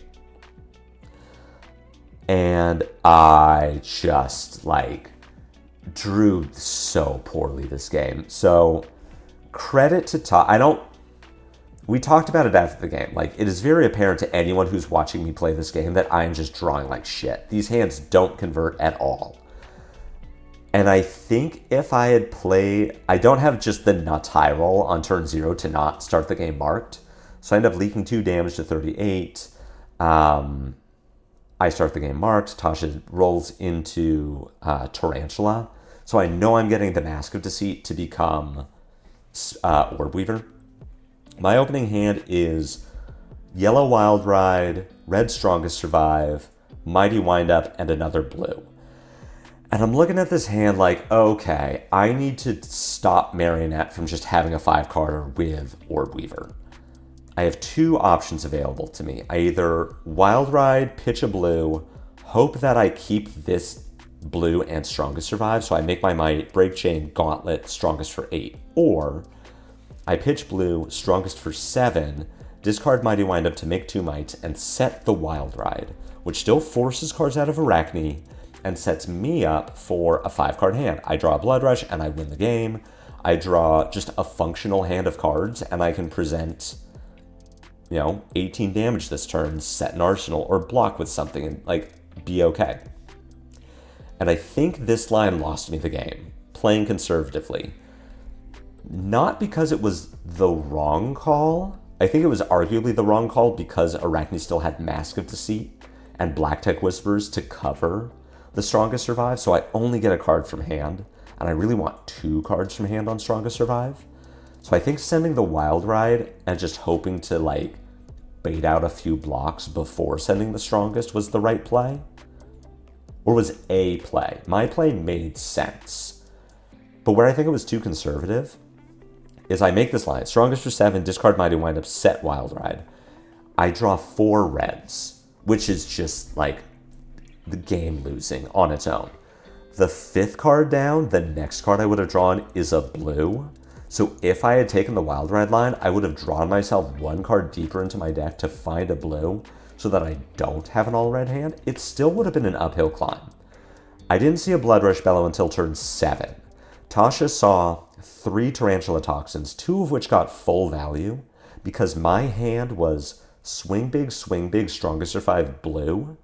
And I just, like, drew so poorly this game. So, credit to Todd. We talked about it after the game. Like, it is very apparent to anyone who's watching me play this game that I'm just drawing like shit. These hands don't convert at all. And I think if I had played, I don't have just the nuts high roll on turn 0 to not start the game marked. So I end up leaking 2 damage to 38. I start the game marked. Tasha rolls into Tarantula. So I know I'm getting the Mask of Deceit to become Orb Weaver. My opening hand is Yellow Wild Ride, Red Strongest Survive, Mighty Windup, and another blue. And I'm looking at this hand like, okay, I need to stop Marionette from just having a 5-carder with Orb Weaver. I have 2 options available to me. I either Wild Ride, pitch a blue, hope that I keep this blue and Strongest Survive, so I make my Might, Break Chain, Gauntlet, Strongest for 8. Or I pitch blue, Strongest for 7, discard Mighty Windup to make 2 Mights, and set the Wild Ride, which still forces cards out of Arachne and sets me up for a 5-card hand. I draw a Blood Rush and I win the game. I draw just a functional hand of cards and I can present, 18 damage this turn, set an arsenal, or block with something and, like, be okay. And I think this line lost me the game, playing conservatively. Not because it was the wrong call. I think it was arguably the wrong call because Arachne still had Mask of Deceit and Black Tech Whispers to cover the Strongest Survive, so I only get a card from hand, and I really want 2 cards from hand on Strongest Survive. So I think sending the Wild Ride and just hoping to, like, bait out a few blocks before sending the Strongest was the right play. Or was a play. My play made sense. But where I think it was too conservative is I make this line, Strongest for 7, discard Mighty Windup, set Wild Ride. I draw 4 reds, which is just, like, the game losing on its own. The 5th card down, the next card I would have drawn is a blue. So if I had taken the Wild Ride line, I would have drawn myself 1 card deeper into my deck to find a blue so that I don't have an all-red hand. It still would have been an uphill climb. I didn't see a Blood Rush Bellow until turn 7. Tasha saw 3 Tarantula Toxins, 2 of which got full value, because my hand was swing big, strongest survive blue,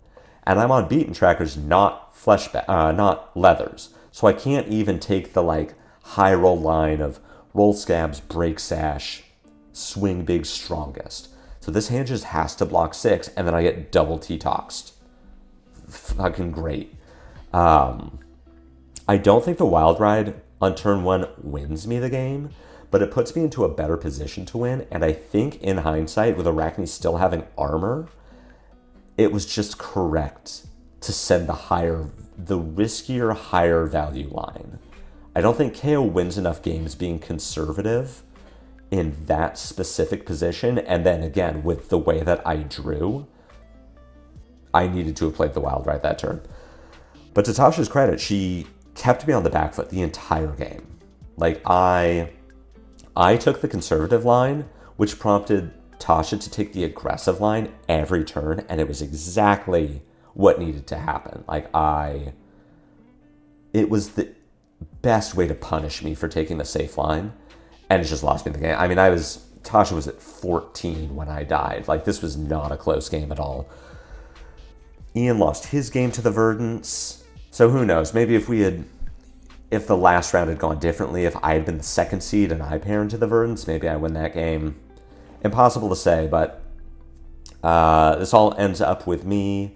and I'm on beaten trackers, not not leathers. So I can't even take the like high roll line of roll scabs, break sash, swing big, strongest. So this hand just has to block 6, and then I get double T-toxed. Fucking great. I don't think the Wild Ride on turn 1 wins me the game, but it puts me into a better position to win, and I think in hindsight, with Arachne still having armor, it was just correct to send the riskier, higher value line. I don't think KO wins enough games being conservative in that specific position, and then again, with the way that I drew, I needed to have played the Wild Ride that turn. But to Tasha's credit, she kept me on the back foot the entire game. Like, I took the conservative line, which prompted Tasha to take the aggressive line every turn, and it was exactly what needed to happen. Like, it was the best way to punish me for taking the safe line, and it just lost me the game. I mean, Tasha was at 14 when I died. Like, this was not a close game at all. Ian lost his game to the Verdants. So who knows? Maybe if the last round had gone differently, if I had been the 2nd seed and I paired to the Verdants, maybe I win that game. Impossible to say, but this all ends up with me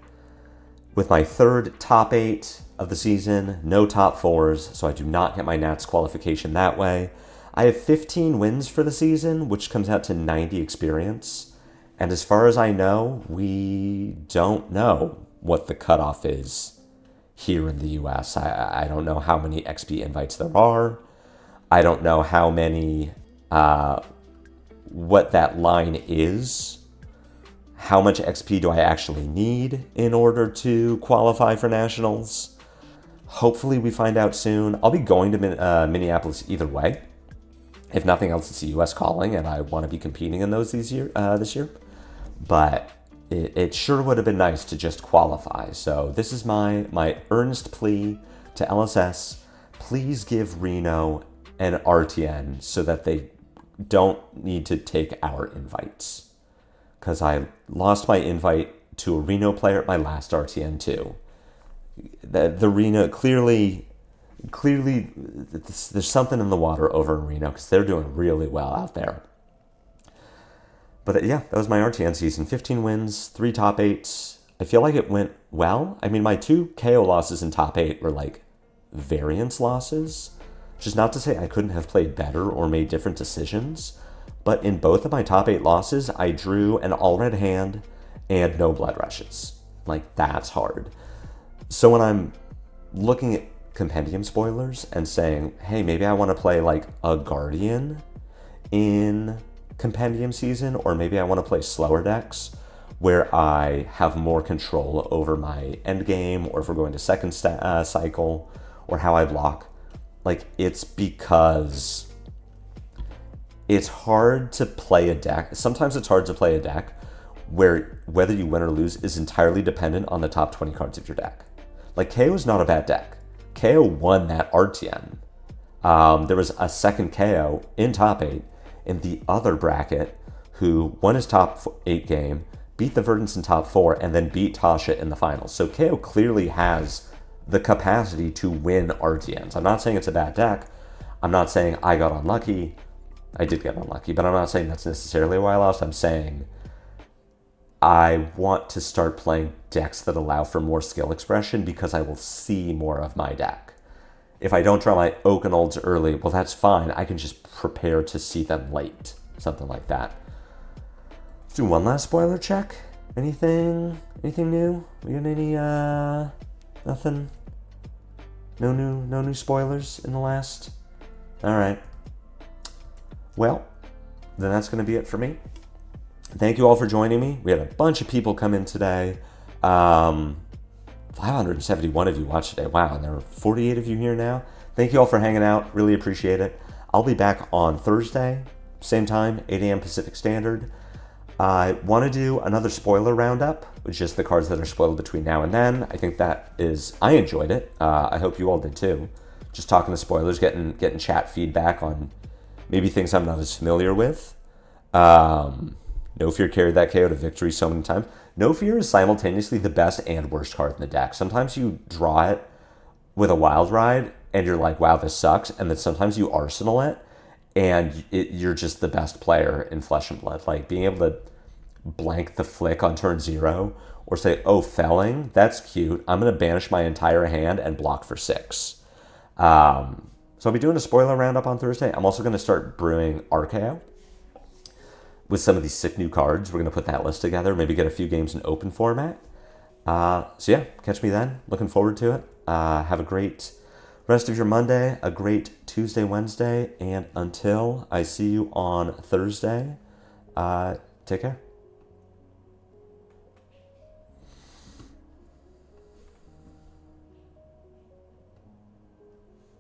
with my 3rd top 8 of the season, no top 4s, so I do not get my Nats qualification that way. I have 15 wins for the season, which comes out to 90 experience. And as far as I know, we don't know what the cutoff is here in the US. I don't know how many XP invites there are. I don't know how many, what that line is. How much XP do I actually need in order to qualify for nationals? Hopefully we find out soon. I'll be going to Minneapolis either way. If nothing else, it's the US calling, and I want to be competing in those this year. But it sure would have been nice to just qualify. So this is my earnest plea to LSS. Please give Reno an RTN so that they don't need to take our invites. Because I lost my invite to a Reno player at my last RTN too. The Reno, clearly there's something in the water over in Reno because they're doing really well out there. But yeah, that was my RTN season. 15 wins, 3 top 8s. I feel like it went well. I mean, my 2 KO losses in top 8 were like variance losses. Which is not to say I couldn't have played better or made different decisions. But in both of my top 8 losses, I drew an all-red hand and no blood rushes. Like, that's hard. So when I'm looking at compendium spoilers and saying, hey, maybe I want to play like a Guardian in compendium season, or maybe I want to play slower decks where I have more control over my end game, or if we're going to second cycle, or how I block. Like, it's because it's hard to play a deck. Sometimes it's hard to play a deck where whether you win or lose is entirely dependent on the top 20 cards of your deck. Like, KO is not a bad deck. KO won that RTN. There was a second KO in top 8 in the other bracket who won his top 8 game, beat the Verdants in top 4, and then beat Tasha in the finals. So KO clearly has the capacity to win RTNs. I'm not saying it's a bad deck. I'm not saying I got unlucky. I did get unlucky, but I'm not saying that's necessarily why I lost. I'm saying I want to start playing decks that allow for more skill expression because I will see more of my deck. If I don't draw my Oak and Olds early, well, that's fine. I can just prepare to see them late. Something like that. Let's do one last spoiler check. Anything new? We got any, nothing? No new spoilers in the last? All right. Well, then that's going to be it for me. Thank you all for joining me. We had a bunch of people come in today. 571 of you watched today. Wow, and there are 48 of you here now. Thank you all for hanging out. Really appreciate it. I'll be back on Thursday, same time, 8 a.m. Pacific Standard. I want to do another spoiler roundup, which is just the cards that are spoiled between now and then. I think I enjoyed it. I hope you all did too. Just talking to spoilers, getting chat feedback on maybe things I'm not as familiar with. No Fear carried that KO to victory so many times. No Fear is simultaneously the best and worst card in the deck. Sometimes you draw it with a Wild Ride and you're like, wow, this sucks. And then sometimes you Arsenal it and you're just the best player in Flesh and Blood. Like being able to blank the flick on turn 0 or say, oh, felling, that's cute. I'm going to banish my entire hand and block for 6. So I'll be doing a spoiler roundup on Thursday. I'm also going to start brewing RKO with some of these sick new cards. We're going to put that list together, maybe get a few games in open format. So yeah, catch me then. Looking forward to it. Have a great rest of your Monday, a great Tuesday, Wednesday, and until I see you on Thursday, take care.